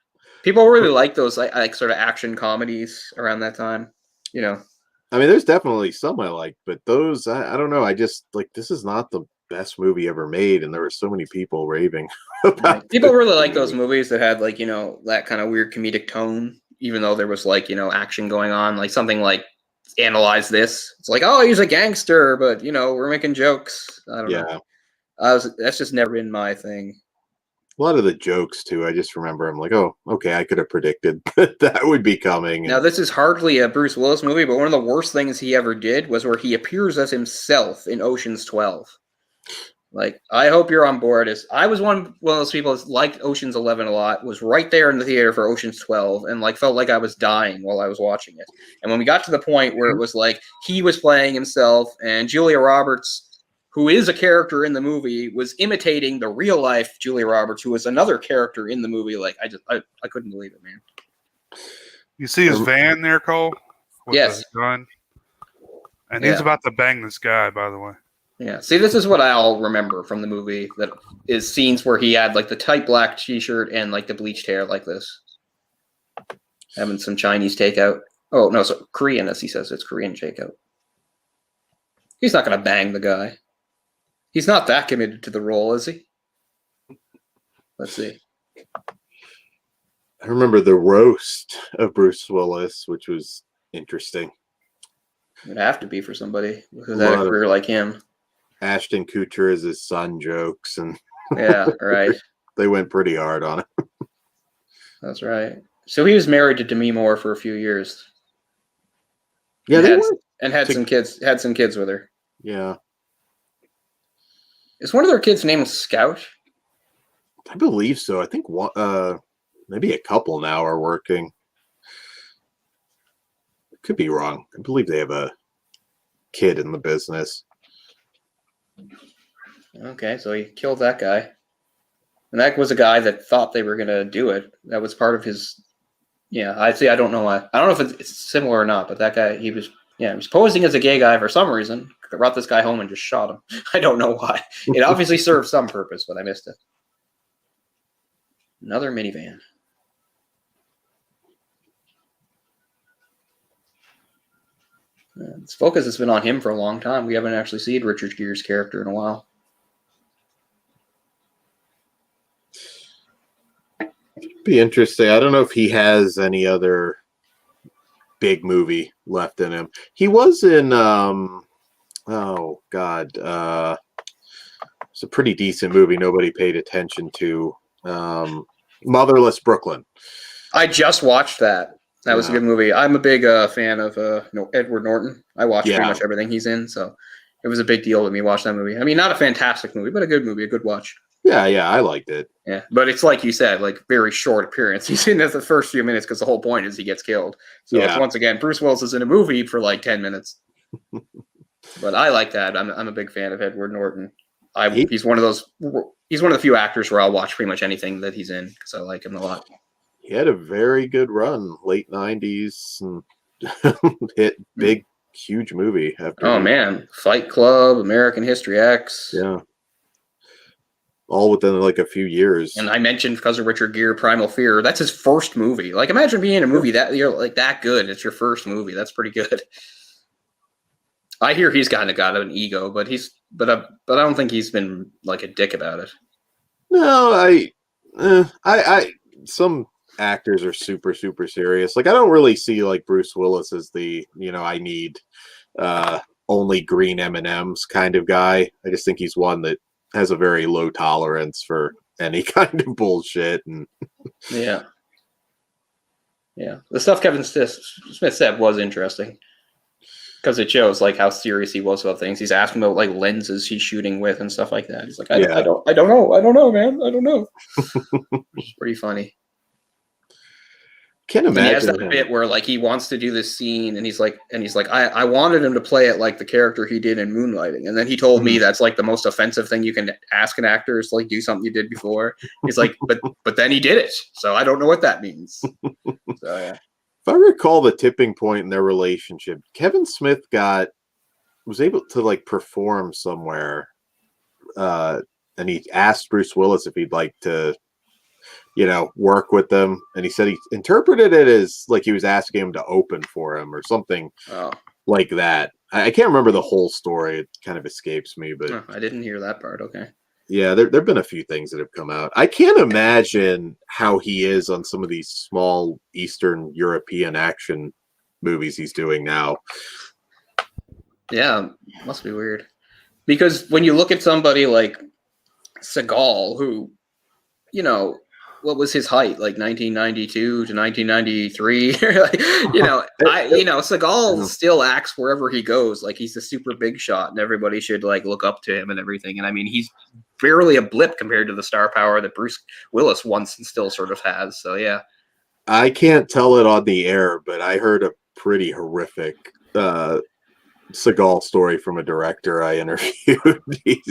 People really liked those like sort of action comedies around that time. You know, I mean, there's definitely some I like, but those, I don't know. I just like, this is not the best movie ever made, and there were so many people raving about. People really like those movies that had like that kind of weird comedic tone, even though there was like action going on, like something like Analyze This. It's like, oh, he's a gangster, but we're making jokes. I don't know. That's just never been my thing. A lot of the jokes too. I just remember I'm like, oh, okay, I could have predicted that would be coming. Now, this is hardly a Bruce Willis movie, but one of the worst things he ever did was where he appears as himself in Ocean's 12. Like, I hope you're on board. I was one of those people that liked Ocean's 11 a lot, was right there in the theater for Ocean's 12, and like felt like I was dying while I was watching it. And when we got to the point where it was like he was playing himself and Julia Roberts, who is a character in the movie, was imitating the real life Julia Roberts, who was another character in the movie. Like, I couldn't believe it, man. You see his van there, Cole? With yes. The gun? And he's about to bang this guy, by the way. Yeah. See, this is what I'll remember from the movie. That is scenes where he had like the tight black t-shirt and like the bleached hair like this. Having some Chinese takeout. Oh, no, so Korean, as he says. It's Korean takeout. He's not going to bang the guy. He's not that committed to the role, is he? Let's see. I remember the roast of Bruce Willis, which was interesting. It'd have to be for somebody who had a career like him. Ashton Kutcher as his son jokes, and yeah, right. They went pretty hard on it. That's right. So he was married to Demi Moore for a few years. Yeah, had some kids. Had some kids with her. Yeah. Is one of their kids named Scout? I believe so. I think maybe a couple now are working. Could be wrong. I believe they have a kid in the business. Okay, so he killed that guy. And that was a guy that thought they were going to do it. That was part of his... Yeah, I don't know why. I don't know if it's similar or not, but that guy, he was posing as a gay guy for some reason. Brought this guy home and just shot him. I don't know why. It obviously served some purpose, but I missed it. Another minivan. This focus has been on him for a long time. We haven't actually seen Richard Gere's character in a while. Be interesting. I don't know if he has any other big movie left in him. He was in oh God, it's a pretty decent movie nobody paid attention to. Motherless Brooklyn. I just watched that. That was a good movie. I'm a big fan of Edward Norton. I watch pretty much everything he's in, so it was a big deal to me watch that movie. I mean, not a fantastic movie, but a good movie, a good watch. Yeah, I liked it. Yeah, but it's like you said, like very short appearance. He's in there the first few minutes because the whole point is he gets killed. So it's, once again, Bruce Willis is in a movie for like 10 minutes. But I like that. I'm a big fan of Edward Norton. He's one of the few actors where I'll watch pretty much anything that he's in because I like him a lot. He had a very good run, late 90s, and hit big, huge movie. Man, Fight Club, American History X. Yeah. All within like a few years. And I mentioned because of Richard Gere, Primal Fear. That's his first movie. Like, imagine being in a movie that you're like that good. It's your first movie. That's pretty good. I hear he's kind of got an ego, but I don't think he's been like a dick about it. No, I some actors are super, super serious. Like, I don't really see like Bruce Willis as the, I need only green M&Ms kind of guy. I just think he's one that has a very low tolerance for any kind of bullshit. And yeah, the stuff Kevin Smith said was interesting. because it shows like how serious he was about things. He's asking about like lenses he's shooting with and stuff like that. He's like, I don't know, man. I don't know. It's pretty funny. Can't And he has imagine that him. bit where like he wants to do this scene, and he's like, I wanted him to play it like the character he did in Moonlighting, and then he told me that's like the most offensive thing you can ask an actor is to like do something you did before. He's like, but then he did it, so I don't know what that means. So yeah. If I recall the tipping point in their relationship, Kevin Smith was able to like perform somewhere, and he asked Bruce Willis if he'd like to, work with them, and he said he interpreted it as like he was asking him to open for him or something like that. I can't remember the whole story; it kind of escapes me, but I didn't hear that part. Okay. yeah, there've been a few things that have come out. I can't imagine how he is on some of these small Eastern European action movies he's doing now. Yeah, must be weird. Because when you look at somebody like Seagal, who, what was his height? Like 1992 to 1993. Seagal still acts wherever he goes. Like he's a super big shot, and everybody should like look up to him and everything. And I mean, he's barely a blip compared to the star power that Bruce Willis once and still sort of has. So yeah. I can't tell it on the air, but I heard a pretty horrific Seagal story from a director I interviewed.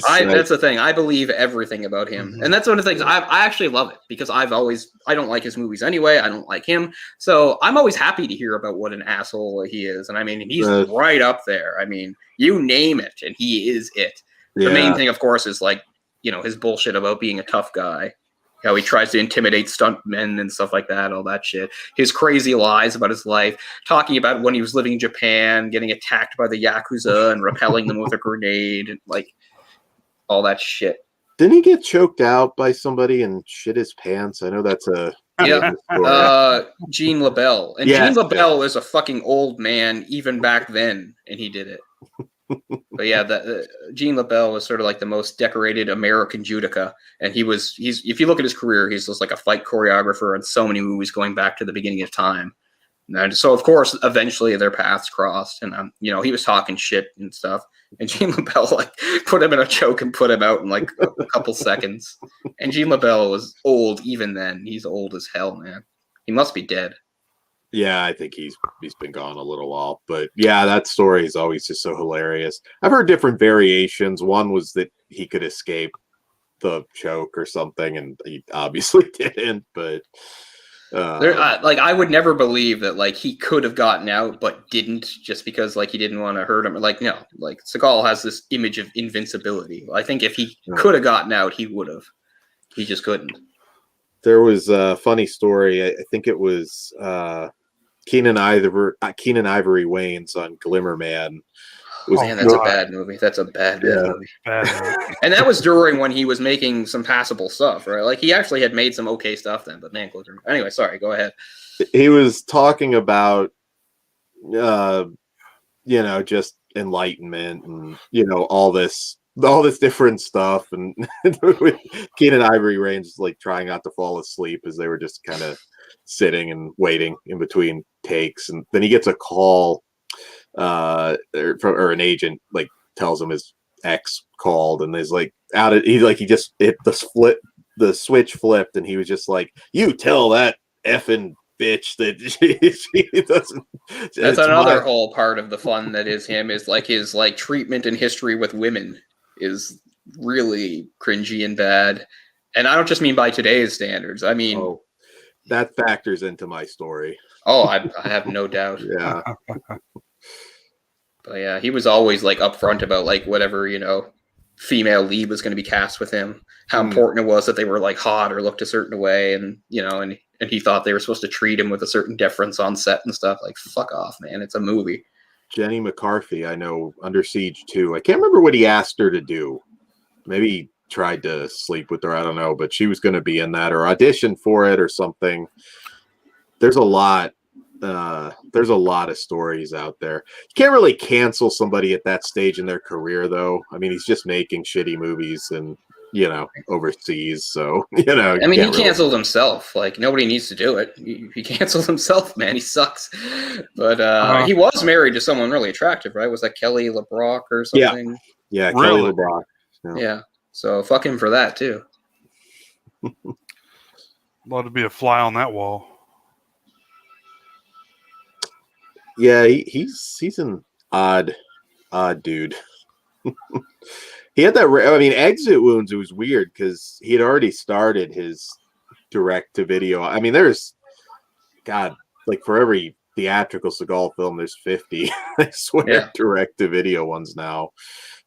That's the thing. I believe everything about him. And that's one of the things I actually love it, because I don't like his movies anyway. I don't like him. So I'm always happy to hear about what an asshole he is. And I mean, he's right up there. I mean, you name it and he is it. The main thing, of course, is like, his bullshit about being a tough guy. How he tries to intimidate stuntmen and stuff like that, all that shit. His crazy lies about his life, talking about when he was living in Japan, getting attacked by the Yakuza and repelling them with a grenade, and like all that shit. Didn't he get choked out by somebody and shit his pants? I know that's a Gene LaBelle. And Gene LaBelle is a fucking old man even back then, and he did it. But yeah, Gene LaBelle was sort of like the most decorated American judoka, and he's if you look at his career, he's just like a fight choreographer in so many movies going back to the beginning of time. And so of course, eventually their paths crossed, and he was talking shit and stuff, and Gene LaBelle like put him in a choke and put him out in like a couple seconds. And Gene LaBelle was old even then. He's old as hell, man. He must be dead. Yeah, I think he's been gone a little while, but yeah, that story is always just so hilarious. I've heard different variations. One was that he could escape the choke or something, and he obviously didn't. But I would never believe that like he could have gotten out but didn't, just because like he didn't want to hurt him. Like no, like Seagal has this image of invincibility. I think if he could have gotten out, he would have. He just couldn't. There was a funny story. I think it was Keenan Ivory Wayans on Glimmerman. That's a bad movie. That's a bad movie. And that was during when he was making some passable stuff, right? Like he actually had made some okay stuff then, but man, anyway, sorry, go ahead. He was talking about, just enlightenment and, all this different stuff. And Keenan Ivory Wayans is like trying not to fall asleep as they were just kind of sitting and waiting in between takes. And then he gets a call or an agent like tells him his ex called, and he's like he just hit the switch flipped, and he was just like, you tell that effing bitch that she doesn't. That's another whole part of the fun that is him, is like his like treatment and history with women is really cringy and bad. And I don't just mean by today's standards. I mean, that factors into my story. I have no doubt. Yeah. But yeah, he was always like upfront about like whatever, female lead was going to be cast with him, how important it was that they were like hot or looked a certain way. And, and he thought they were supposed to treat him with a certain deference on set and stuff. Like, fuck off, man. It's a movie. Jenny McCarthy, I know, Under Siege 2. I can't remember what he asked her to do. Maybe he tried to sleep with her. I don't know, but she was going to be in that or audition for it or something. There's a lot of stories out there. You can't really cancel somebody at that stage in their career, though. I mean, he's just making shitty movies, and overseas. So, I mean, he can't really- canceled himself. Like, nobody needs to do it. He canceled himself, man. He sucks. But he was married to someone really attractive, right? Was that Kelly LeBrock or something? Yeah, Really? Kelly LeBrock. Yeah. So fuck him for that too. Love to be a fly on that wall. Yeah, he's an odd dude. He had that. I mean, Exit Wounds. It was weird because he had already started his direct to video. I mean, there's like for every theatrical Seagal film, there's 50. I swear, direct to video ones now.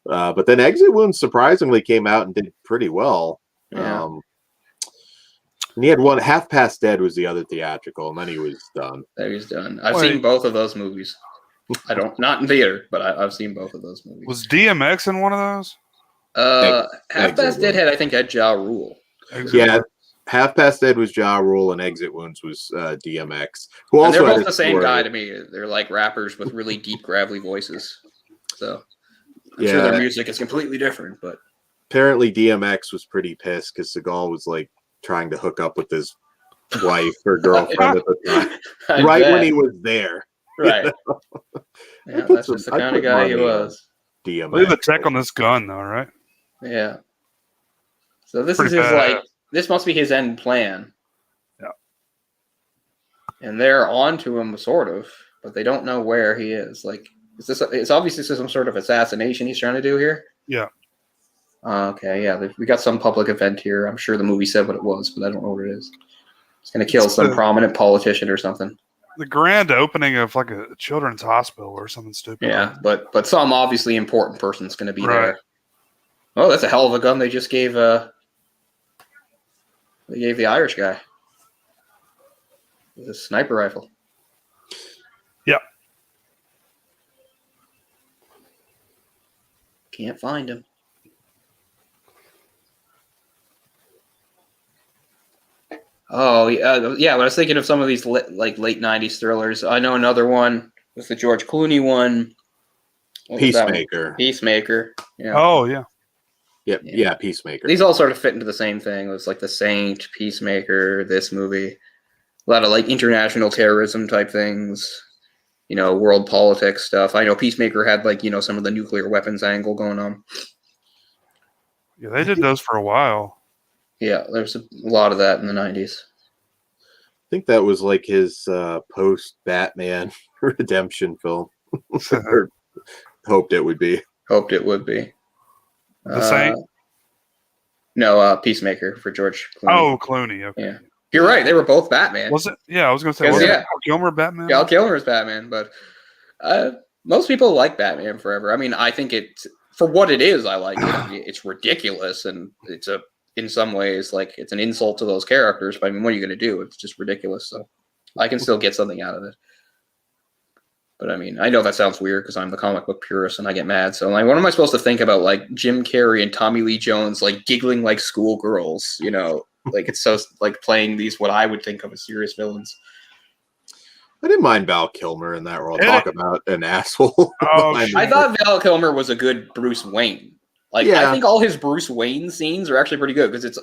But then Exit Wounds surprisingly came out and did pretty well. Yeah. And he had one. Half Past Dead was the other theatrical, and then he was done. That he's done. I've seen both of those movies. Not in theater, but I've seen both of those movies. Was DMX in one of those? Half Past Dead had Ja Rule. Yeah, Half Past Dead was Ja Rule, and Exit Wounds was DMX. Who And also they're both the same guy to me. They're like rappers with really deep, gravelly voices. So I'm sure their music is completely different. But apparently, DMX was pretty pissed because Seagal was like trying to hook up with his wife or girlfriend at the time, when he was there. Right. Yeah, that's just the kind of guy he was. DMX. Look at the tech on this gun, though, right? Yeah. So this Pretty is his bad. this must be his end plan. Yeah. And they're on to him, sort of, but they don't know where he is. Like, it's obviously some sort of assassination he's trying to do here. Yeah. Okay, yeah, we got some public event here. I'm sure the movie said what it was, but I don't know what it is. It's going to kill some prominent politician or something. The grand opening of like a children's hospital or something stupid. Yeah, but some obviously important person's going to be there. Oh, that's a hell of a gun they just gave. They gave the Irish guy. It's a sniper rifle. Yep. Can't find him. Oh, yeah. But I was thinking of some of these late 90s thrillers. I know another one was the George Clooney one. Peacemaker. Peacemaker. Yeah. Oh, yeah. Yep. Yeah, Peacemaker. These all sort of fit into the same thing. It was like The Saint, Peacemaker, this movie. A lot of like international terrorism type things. World politics stuff. I know Peacemaker had like, some of the nuclear weapons angle going on. Yeah, they did those for a while. Yeah, there's a lot of that in the 90s. I think that was like his post-Batman redemption film. Or hoped it would be. The Saint? No, Peacemaker for George Clooney. Oh, Clooney. Okay. Yeah. You're right. They were both Batman. Was it? Yeah, I was going to say, was it Val Kilmer Batman? Val Kilmer is Batman, but most people like Batman Forever. I mean, I think for what it is, I like it. It's ridiculous, and it's in some ways, like, it's an insult to those characters, but I mean, what are you going to do? It's just ridiculous, so I can still get something out of it. But I mean, I know that sounds weird because I'm the comic book purist and I get mad. So like, what am I supposed to think about like Jim Carrey and Tommy Lee Jones like giggling like schoolgirls? Like it's so like playing these what I would think of as serious villains. I didn't mind Val Kilmer in that role. Talk about an asshole. Oh, I thought Val Kilmer was a good Bruce Wayne. Like I think all his Bruce Wayne scenes are actually pretty good because it's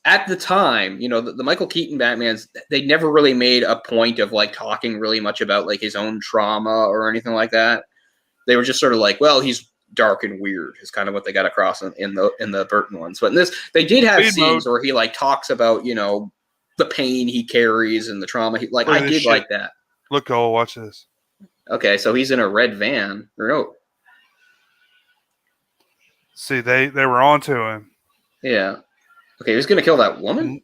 at the time, the Michael Keaton Batmans, they never really made a point of like talking really much about like his own trauma or anything like that. They were just sort of like, well, he's dark and weird is kind of what they got across in the Burton ones. But in this, they did have scenes where he like talks about, the pain he carries and the trauma. I did like that. Look, Cole, watch this. Okay, so he's in a red van. Or no. See, they were onto him. Yeah. Okay, who's gonna kill that woman?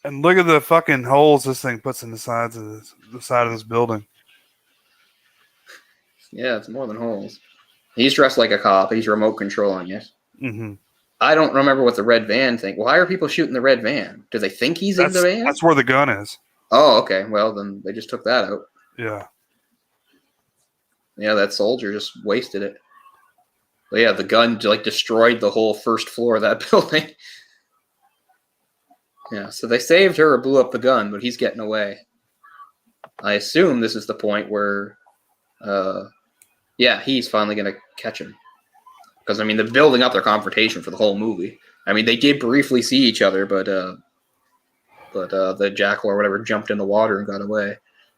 And look at the fucking holes this thing puts in the sides of the side of this building. Yeah, it's more than holes. He's dressed like a cop. He's remote controlling it. Mm-hmm. I don't remember what the red van thing. Why are people shooting the red van? Do they think he's in the van? That's where the gun is. Oh, okay. Well, then they just took that out. Yeah. Yeah, that soldier just wasted it. But yeah, the gun like destroyed the whole first floor of that building. Yeah, so they saved her or blew up the gun, but he's getting away. I assume this is the point where, he's finally going to catch him. Because, I mean, they're building up their confrontation for the whole movie. I mean, they did briefly see each other, but the Jackal or whatever jumped in the water and got away.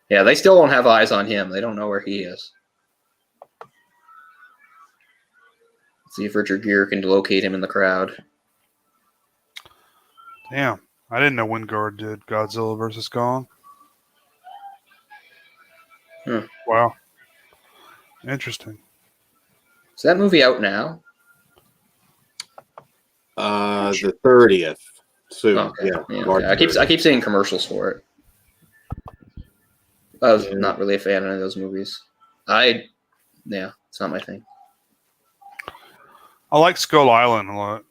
Yeah, they still don't have eyes on him. They don't know where he is. Let's see if Richard Gere can locate him in the crowd. Damn, I didn't know Wingard did Godzilla versus Kong. Wow, interesting. Is that movie out now? The 30th soon. Oh, okay. Yeah, Yeah, March okay. I 30th. keep seeing commercials for it. I was Yeah. not really a fan of any of those movies. It's not my thing. I like Skull Island a lot.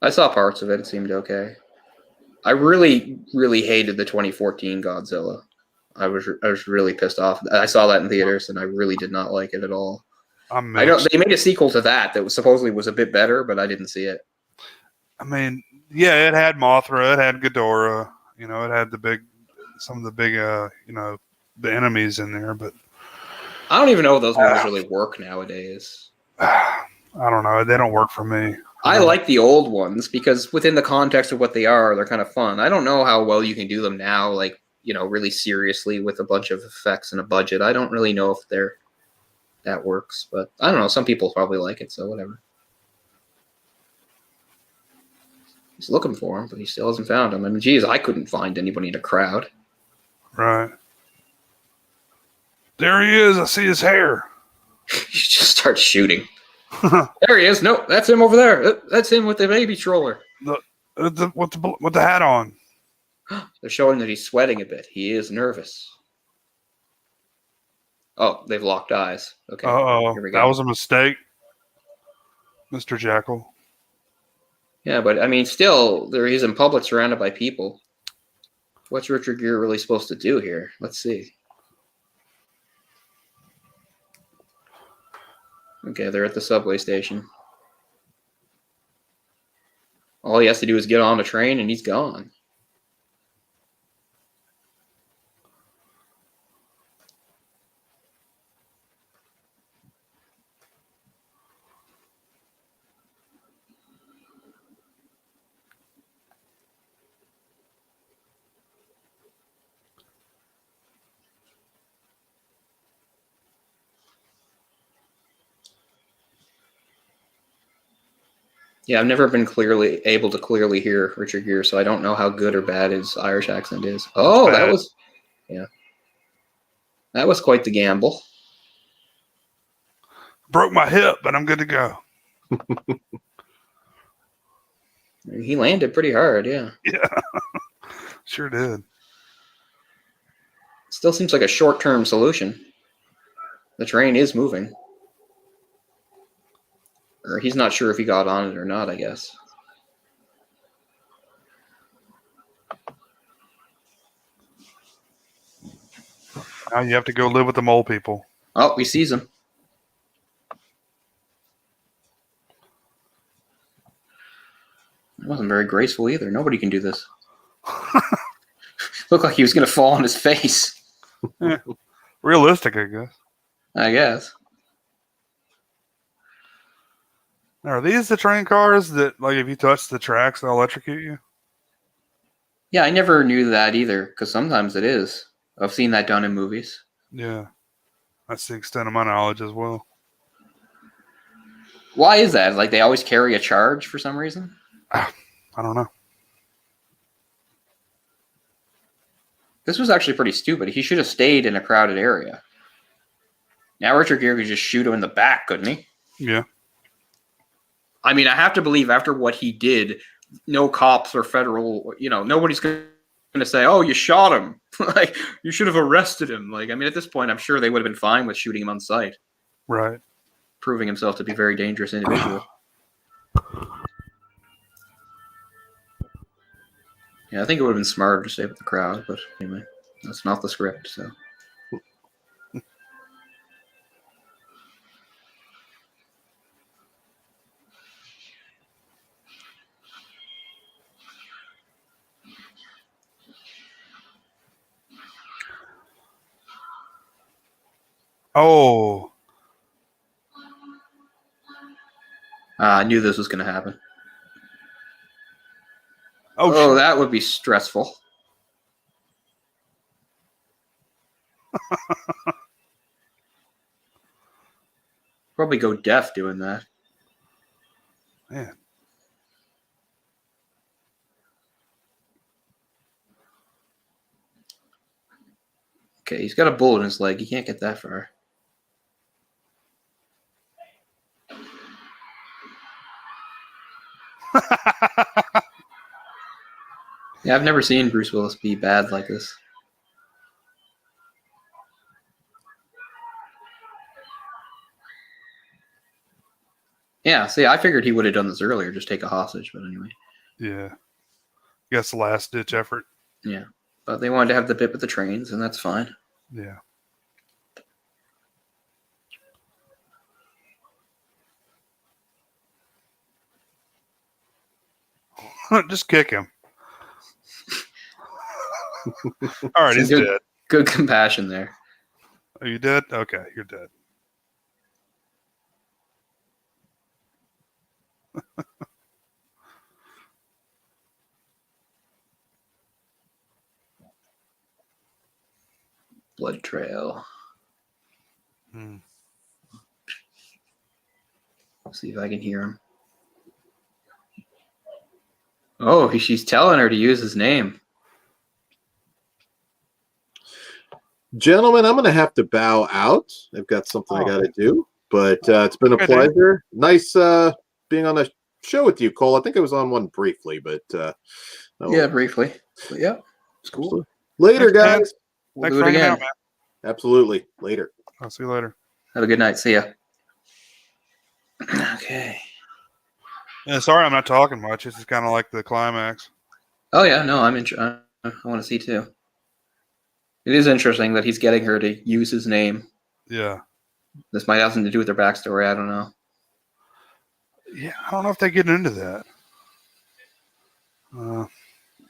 I saw parts of it. It seemed okay. I really, really hated the 2014 Godzilla. I was really pissed off. I saw that in theaters, and I really did not like it at all. I'm I know mixed. they made a sequel to that was supposedly was a bit better, but I didn't see it. I mean, yeah, it had Mothra, it had Ghidorah. You know, it had some of the big, the enemies in there. But I don't even know if those movies really work nowadays. I don't know. They don't work for me. I like the old ones because within the context of what they are, they're kind of fun. I don't know how well you can do them now, like, really seriously with a bunch of effects and a budget. I don't really know if that works, but I don't know. Some people probably like it, so whatever. He's looking for him, but he still hasn't found him. I mean, geez, I couldn't find anybody in a crowd. Right. There he is. I see his hair. You just start shooting. There he is. No, that's him over there. That's him with the baby stroller. With the hat on. They're showing that he's sweating a bit. He is nervous. Oh, they've locked eyes. Okay. Uh-oh. Here we go. That was a mistake, Mr. Jackal. Yeah, but I mean, still, there he's in public, surrounded by people. What's Richard Gere really supposed to do here? Let's see. Okay, they're at the subway station. All he has to do is get on a train, and he's gone. Yeah, I've never been able to clearly hear Richard Gere, so I don't know how good or bad his Irish accent is. Oh, that was quite the gamble. Broke my hip, but I'm good to go. He landed pretty hard, yeah. Yeah. Sure did. Still seems like a short-term solution. The train is moving. Or he's not sure if he got on it or not, I guess. Now you have to go live with the mole people. Oh, he sees him. It wasn't very graceful either. Nobody can do this. Looked like he was going to fall on his face. Realistic, I guess. I guess. Now, are these the train cars that, like, if you touch the tracks, they'll electrocute you? Yeah, I never knew that either, because sometimes it is. I've seen that done in movies. Yeah. That's the extent of my knowledge as well. Why is that? Like, they always carry a charge for some reason? I don't know. This was actually pretty stupid. He should have stayed in a crowded area. Now Richard Gere could just shoot him in the back, couldn't he? Yeah. I mean, I have to believe after what he did, no cops or federal, nobody's going to say, oh, you shot him. Like, you should have arrested him. Like, I mean, at this point, I'm sure they would have been fine with shooting him on sight. Right. Proving himself to be a very dangerous individual. Yeah, I think it would have been smarter to stay with the crowd, but anyway, that's not the script, so. Oh. I knew this was going to happen. Oh, shit. that would be stressful. Probably go deaf doing that. Man. Okay, he's got a bullet in his leg. He can't get that far. Yeah, I've never seen Bruce Willis be bad like this. Yeah, see, I figured he would have done this earlier, just take a hostage, but anyway. Yeah. Guess the last ditch effort. Yeah, but they wanted to have the bit with the trains, and that's fine. Yeah. Just kick him. All right, Some he's good, dead. good compassion there. Are you dead? Okay, you're dead. Blood trail. Hmm. See if I can hear him. Oh, she's telling her to use his name. Gentlemen, I'm going to have to bow out. I've got something I Oh. got to do, but it's been a Okay, dude. pleasure. Nice being on the show with you, Cole. I think I was on one briefly, but oh, Yeah, briefly. But yeah, it's cool. absolutely. Later, Thanks, man. guys. We'll Thanks do for it hanging again. out, man. Absolutely. Later. I'll see you later. Have a good night. See ya. Okay. Yeah, sorry I'm not talking much. This is kind of like the climax. Oh yeah, no, I'm interested. I want to see too. It is interesting that he's getting her to use his name. Yeah. This might have something to do with their backstory. I don't know. Yeah, I don't know if they get into that.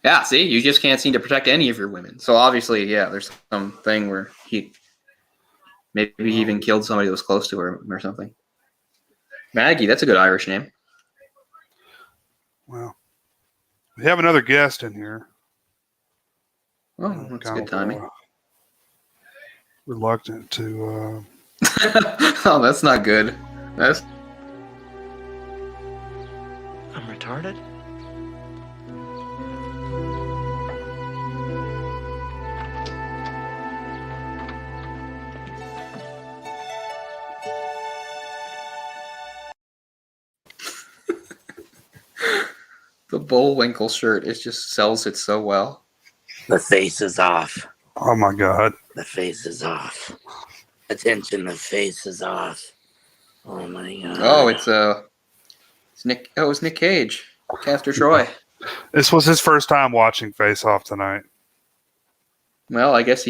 Yeah, see, you just can't seem to protect any of your women. So obviously, yeah, there's something where he maybe he even killed somebody that was close to her or something. Maggie, that's a good Irish name. Well, we have another guest in here. Oh, that's Kind good of, timing. Reluctant to. Oh, that's not good. That's I'm retarded? the Bullwinkle shirt. It just sells it so well. The face is off. Oh my God. The face is off. Attention, the face is off. Oh my God. Oh, it's Nick. Oh, it's Nick Cage, Castor Troy. This was his first time watching Face Off tonight. Well, I guess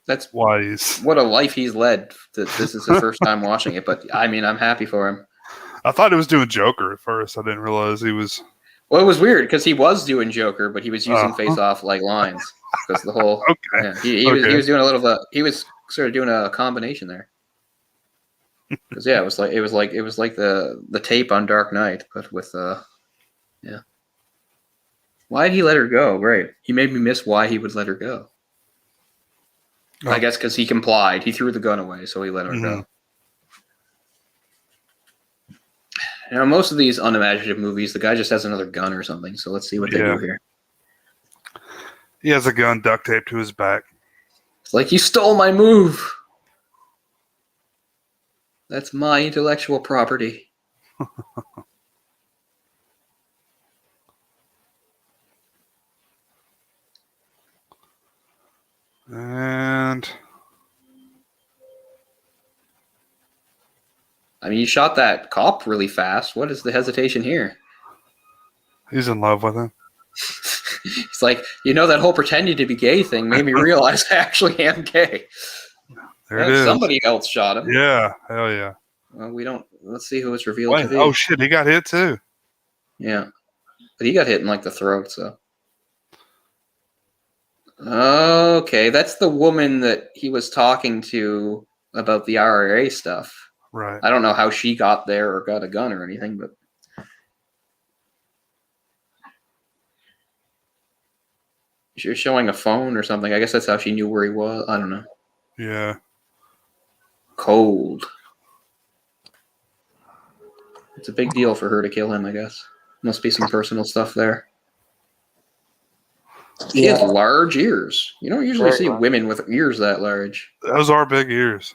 that's Why he's. what a life he's led. That this is his first time watching it, but I mean, I'm happy for him. I thought he was doing Joker at first. I didn't realize he was. Well, it was weird because he was doing Joker, but he was using Uh-huh. Face Off like lines because the whole. Okay. Yeah, he was doing a little of a. He was sort of doing a combination there. Because yeah, it was like the tape on Dark Knight, but with yeah. Why did he let her go? Great. He made me miss why he would let her go. Oh. I guess because he complied. He threw the gun away, so he let her go. You know, most of these unimaginative movies, the guy just has another gun or something. So let's see what they do here. He has a gun duct taped to his back. It's like, you stole my move. That's my intellectual property. And I mean, you shot that cop really fast. What is the hesitation here? he's in love with him. It's like, that whole pretending to be gay thing made me realize I actually am gay. There it is. Somebody else shot him. Yeah. Hell yeah. Well, we don't. Let's see who it's revealed to Wait, be. oh shit, he got hit too. Yeah, but he got hit in like the throat. So okay, that's the woman that he was talking to about the IRA stuff. Right. I don't know how she got there or got a gun or anything, but She was showing a phone or something. I guess that's how she knew where he was. I don't know. Yeah. Cold. It's a big deal for her to kill him, I guess. Must be some personal stuff there. She has large ears. You don't usually see women with ears that large. Those are big ears.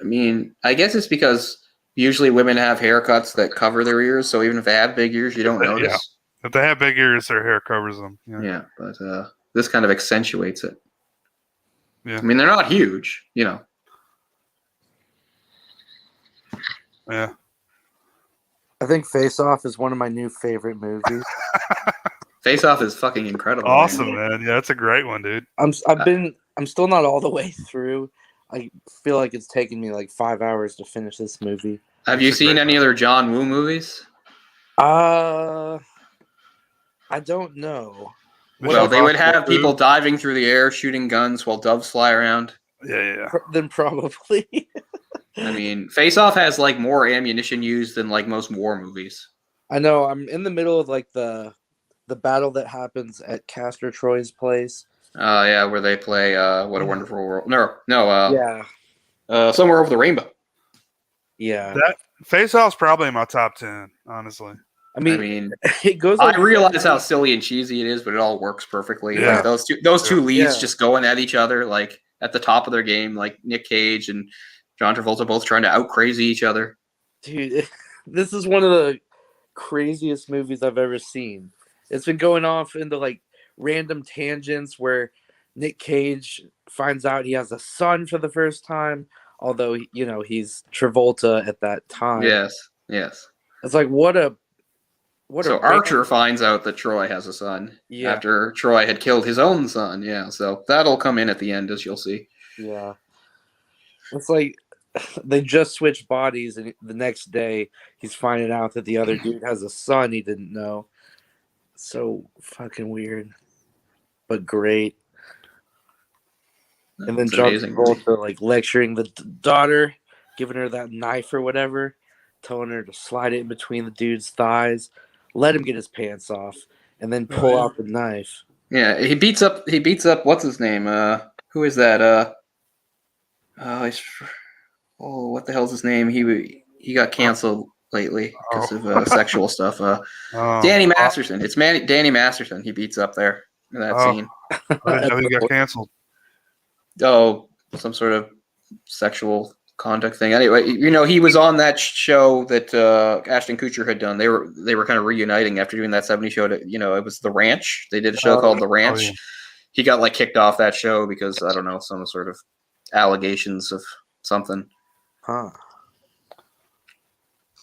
I mean, I guess it's because usually women have haircuts that cover their ears, so even if they have big ears, you don't notice. Yeah. If they have big ears, their hair covers them. Yeah, but this kind of accentuates it. Yeah. I mean, they're not huge, you know. Yeah. I think Face Off is one of my new favorite movies. Face Off is fucking incredible. Awesome, man. Yeah, it's a great one, dude. I'm still not all the way through. I feel like it's taken me like 5 hours to finish this movie. Have you seen any other John Woo movies? I don't know. Well, they would have people diving through the air, shooting guns while doves fly around. Yeah. Then probably. I mean, Face Off has like more ammunition used than like most war movies. I know. I'm in the middle of like the battle that happens at Castor Troy's place. Yeah, where they play What a Wonderful World. Somewhere Over the Rainbow. Yeah. That Face Off's probably in my top 10, honestly. I mean it goes. I realize how silly and cheesy it is, but it all works perfectly. Yeah. Like those two leads just going at each other, like at the top of their game, like Nick Cage and John Travolta both trying to out crazy each other. Dude, this is one of the craziest movies I've ever seen. It's been going off into like random tangents where Nick Cage finds out he has a son for the first time, although he's Travolta at that time. Yes. It's like so Archer finds out that Troy has a son after Troy had killed his own son. Yeah, so that'll come in at the end, as you'll see. Yeah. It's like they just switched bodies, and the next day he's finding out that the other dude has a son he didn't know. So fucking weird, but great. And then John Travolta like lecturing the daughter, giving her that knife or whatever, telling her to slide it in between the dude's thighs, let him get his pants off, and then pull out the knife. Yeah, he beats up. What's his name? Who is that? What the hell's his name? He got canceled lately because of sexual stuff. Danny Masterson. It's Danny Masterson. He beats up there in that scene. I didn't know he got canceled. Oh, some sort of sexual conduct thing. Anyway, he was on that show that Ashton Kutcher had done. They were kind of reuniting after doing that 70s show. It was The Ranch. They did a show called The Ranch. Yeah. He got like kicked off that show because I don't know, some sort of allegations of something. Huh.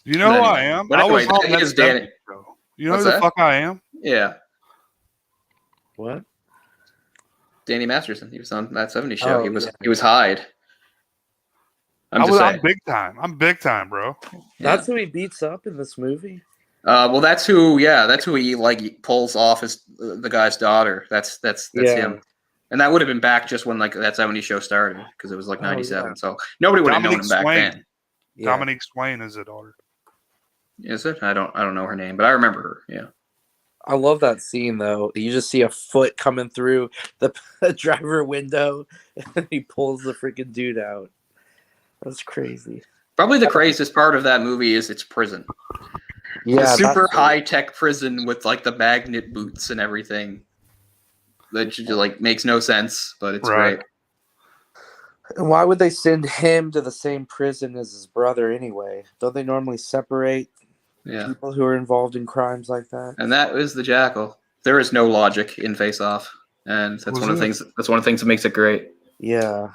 You know who I am? But anyway, that is Danny. You know who the fuck I am? Yeah. What? Danny Masterson. He was on that 70s show. He was Hyde. I'm big time. I'm big time, bro. That's who he beats up in this movie. Well, that's who he like pulls off the guy's daughter. That's him. And that would have been back just when like that 70s show started because it was like 97. Yeah. So nobody would have known him back then. Yeah. Dominique Swain is the daughter. Is it? I don't know her name, but I remember her. Yeah. I love that scene though. You just see a foot coming through the driver window, and he pulls the freaking dude out. That's crazy. Probably the craziest part of that movie is its prison. Yeah, the super high tech prison with like the magnet boots and everything. That just like makes no sense, but it's great. And why would they send him to the same prison as his brother anyway? Don't they normally separate people who are involved in crimes like that? And that is the Jackal. There is no logic in Face Off, and that's one of the things. That's one of the things that makes it great. Yeah.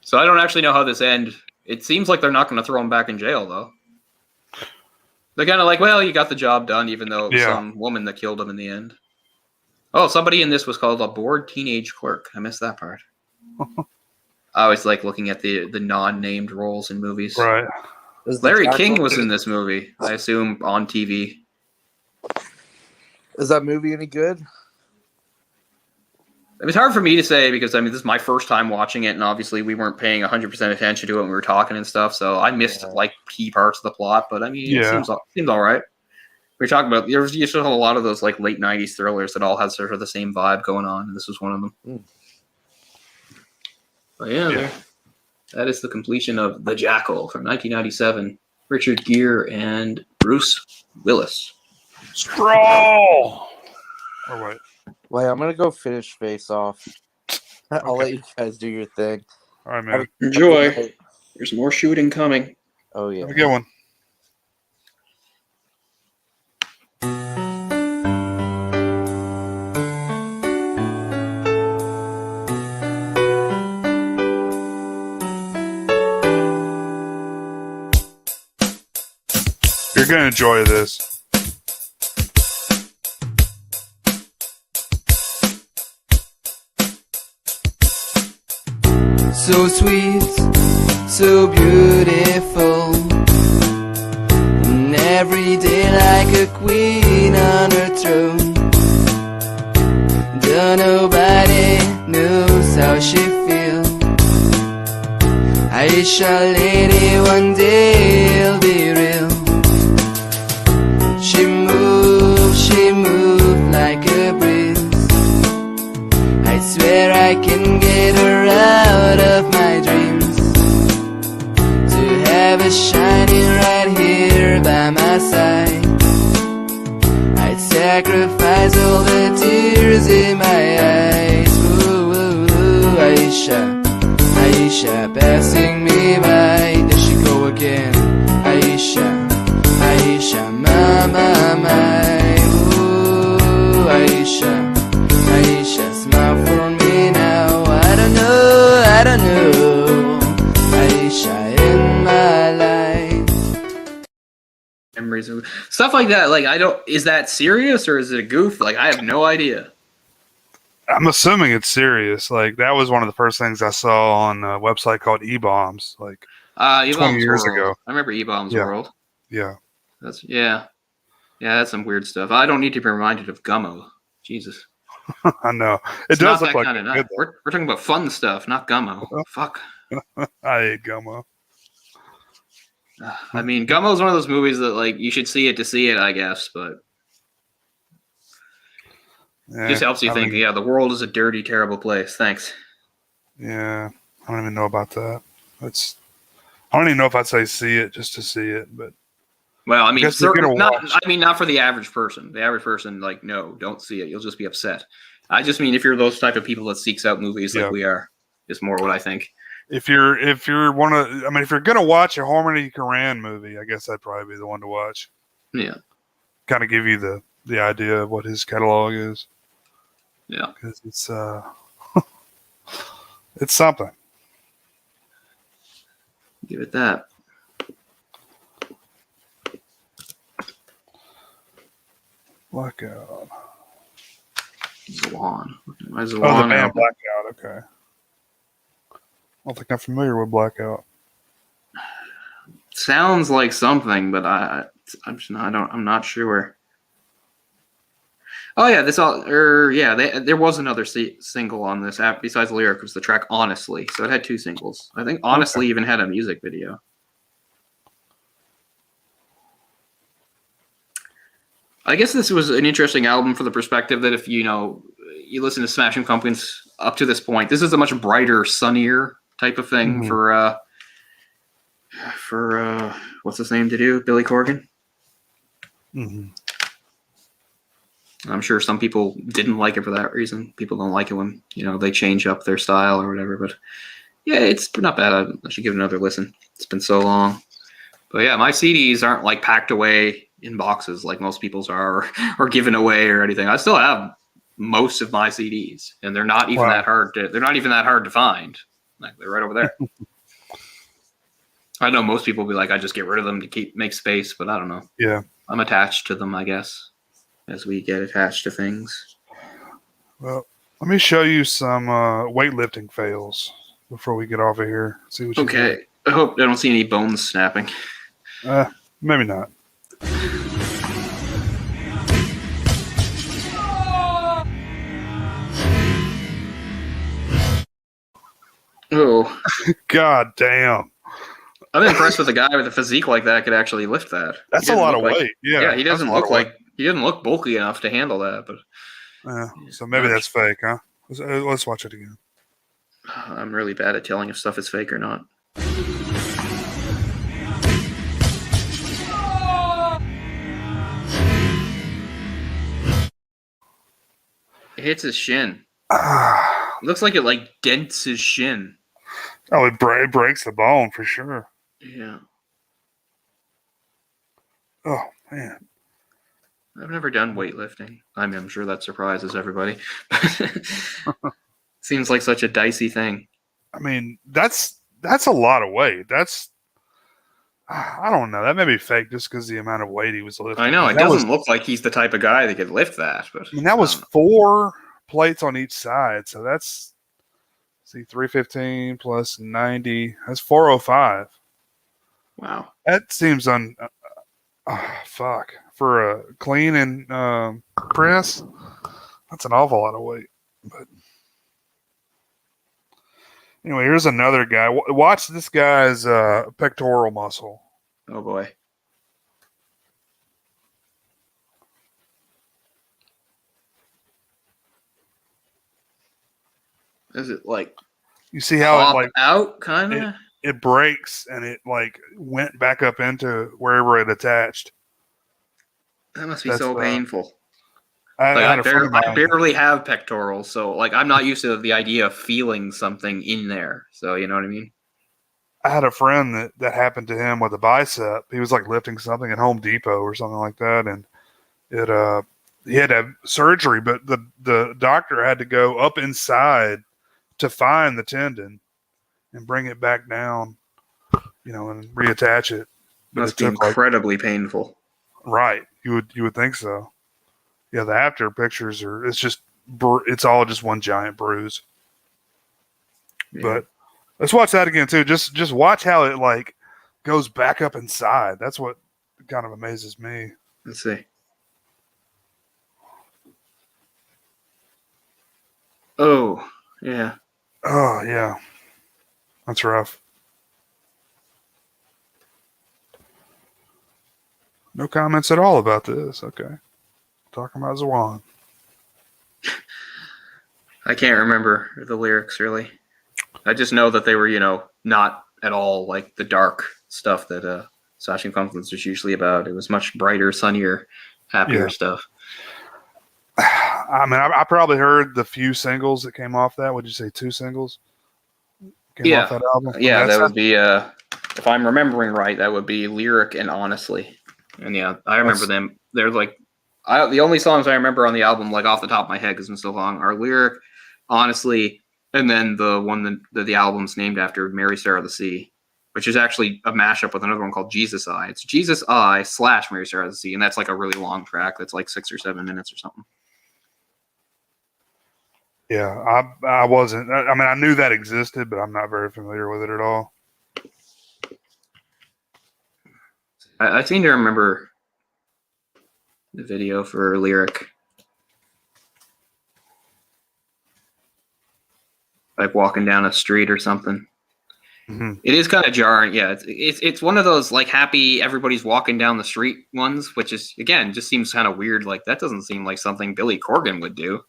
So I don't actually know how this ends. It seems like they're not going to throw him back in jail, though. They're kind of like, well, you got the job done, even though it was some woman that killed him in the end. Oh, somebody in this was called a bored teenage clerk. I missed that part. I always like looking at the non-named roles in movies. Right. Larry King was in this movie, I assume, on TV. Is that movie any good? It was hard for me to say because, I mean, this is my first time watching it, and obviously we weren't paying 100% attention to it when we were talking and stuff, so I missed, like, key parts of the plot, but, I mean, it seems all right. We talked about you used to have a lot of those like late '90s thrillers that all had sort of the same vibe going on, and this was one of them. But yeah. That is the completion of The Jackal from 1997. Richard Gere and Bruce Willis. Stroll. Or wait. Wait, I'm gonna go finish Face Off. I'll let you guys do your thing. All right, man. Enjoy. There's more shooting coming. Oh yeah. Have a good one. You're gonna enjoy this. So sweet, so beautiful, and every day like a queen on her throne. Don't nobody knows how she feels. Aisha lady, one day it'll be real. She moves like a breeze. I swear I can get her out of my dreams. To have her shining right here by my side, I'd sacrifice all the tears in my eyes. Ooh, ooh, ooh, Aisha, Aisha passing me by. There she go again. Aisha, Aisha, my, my, my. Ooh, Aisha, Aisha, smile for me now. I don't know, Aisha in my life. Memories of stuff like that. Like is that serious or is it a goof? Like I have no idea. I'm assuming it's serious. Like that was one of the first things I saw on a website called E-Bombs, like 20 years ago. I remember E-Bombs World. Yeah. That's some weird stuff. I don't need to be reminded of Gummo. Jesus. I know. It's does not look that like kind of a night. good We're talking about fun stuff, not Gummo. Fuck. I hate Gummo. I mean, Gummo is one of those movies that like you should see it to see it, I guess, but just helps you think. The world is a dirty, terrible place. Thanks. Yeah, I don't even know about that. I don't even know if I'd say see it just to see it, but well, I mean, not for the average person. The average person, like, no, don't see it. You'll just be upset. I just mean if you're those type of people that seeks out movies like we are, is more what I think. If you're gonna watch a Harmony Korine movie, I guess that'd probably be the one to watch. Yeah, kind of give you the idea of what his catalog is. Yeah, because it's it's something. Give it that. Blackout. Zawan. Oh, the band Blackout. Okay. I don't think I'm familiar with Blackout. Sounds like something, but I'm not sure. Oh yeah, there was another single on this app besides Lyric. Was the track Honestly? So it had two singles. I think Honestly even had a music video. I guess this was an interesting album for the perspective that if you listen to Smashing Pumpkins up to this point, this is a much brighter, sunnier type of thing for what's his name to do? Billy Corgan. Mm-hmm. I'm sure some people didn't like it for that reason. People don't like it when they change up their style or whatever. But yeah, it's not bad. I should give it another listen. It's been so long. But yeah, my CDs aren't like packed away in boxes like most people's are or given away or anything. I still have most of my CDs, and they're not even that hard to find. Like they're right over there. I know most people will be like, I just get rid of them to make space, but I don't know. Yeah. I'm attached to them, I guess, as we get attached to things. Well, let me show you some weightlifting fails before we get off of here. See what you think. I hope I don't see any bones snapping. Maybe not. Oh. God damn. I'm impressed with a guy with a physique like that could actually lift that. That's He a doesn't lot look of like- weight. Yeah, Yeah, he that's a doesn't lot look of weight. like he doesn't look bulky enough to handle that. But Yeah, so maybe that's fake, huh? Let's watch it again. I'm really bad at telling if stuff is fake or not. It hits his shin. It looks like it like dents his shin. Oh, it breaks the bone for sure. Yeah. Oh man. I've never done weightlifting. I mean, I'm sure that surprises everybody. Seems like such a dicey thing. I mean, that's a lot of weight. I don't know. That may be fake just because the amount of weight he was lifting. I know, it That doesn't was, look like he's the type of guy that could lift that. But I mean, that was I don't 4 plates on each side. So that's, see, 315 plus 90. That's 405. know. Wow. That seems fuck. For a clean and press, that's an awful lot of weight. But anyway, here's another guy. Watch this guy's pectoral muscle. Oh boy. Is it like You see how it pop like out kind of? it breaks and it like went back up into wherever it attached. That must be That's, so painful. I Like had a friend of I mine. barely have pectorals, so like I'm not used to the idea of feeling something in there. So you know what I mean? I had a friend that happened to him with a bicep. He was like lifting something at Home Depot or something like that, and it he had to have surgery, but the doctor had to go up inside to find the tendon and bring it back down, and reattach it. But Must it be took like, incredibly painful. right. You would think so. Yeah, the after pictures it's all just one giant bruise. Yeah. But let's watch that again too. Just watch how it like goes back up inside. That's what kind of amazes me. Let's see. Oh, yeah. Oh yeah, that's rough. No comments at all about this. Okay, talking about Zwan. I can't remember the lyrics really. I just know that they were, not at all like the dark stuff that Smashing Pumpkins was usually about. It was much brighter, sunnier, happier Yeah. stuff. I mean, I probably heard the few singles that came off that. Would you say 2 singles came off that album? Yeah, I mean, that would be if I'm remembering right, that would be Lyric and Honestly. And yeah, I remember them. They're like the only songs I remember on the album, like off the top of my head, because it's been so long, are Lyric, Honestly, and then the one that the album's named after, Mary Sarah of the Sea, which is actually a mashup with another one called Jesus I. It's Jesus I / Mary Sarah of the Sea, and that's like a really long track that's like 6 or 7 minutes or something. yeah, I wasn't. I mean, I knew that existed, but I'm not very familiar with it at all. I seem to remember the video for Lyric. Like walking down a street or something. Mm-hmm. It is kind of jarring. Yeah, it's one of those like happy everybody's walking down the street ones, which is again just seems kind of weird. Like that doesn't seem like something Billy Corgan would do.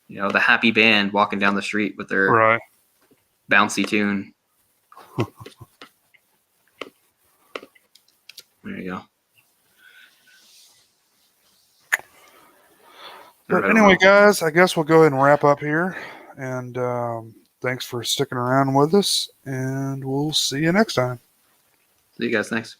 The happy band walking down the street with their Right. bouncy tune. There you go. But anyway, guys, I guess we'll go ahead and wrap up here. And thanks for sticking around with us. And we'll see you next time. See you guys. Thanks.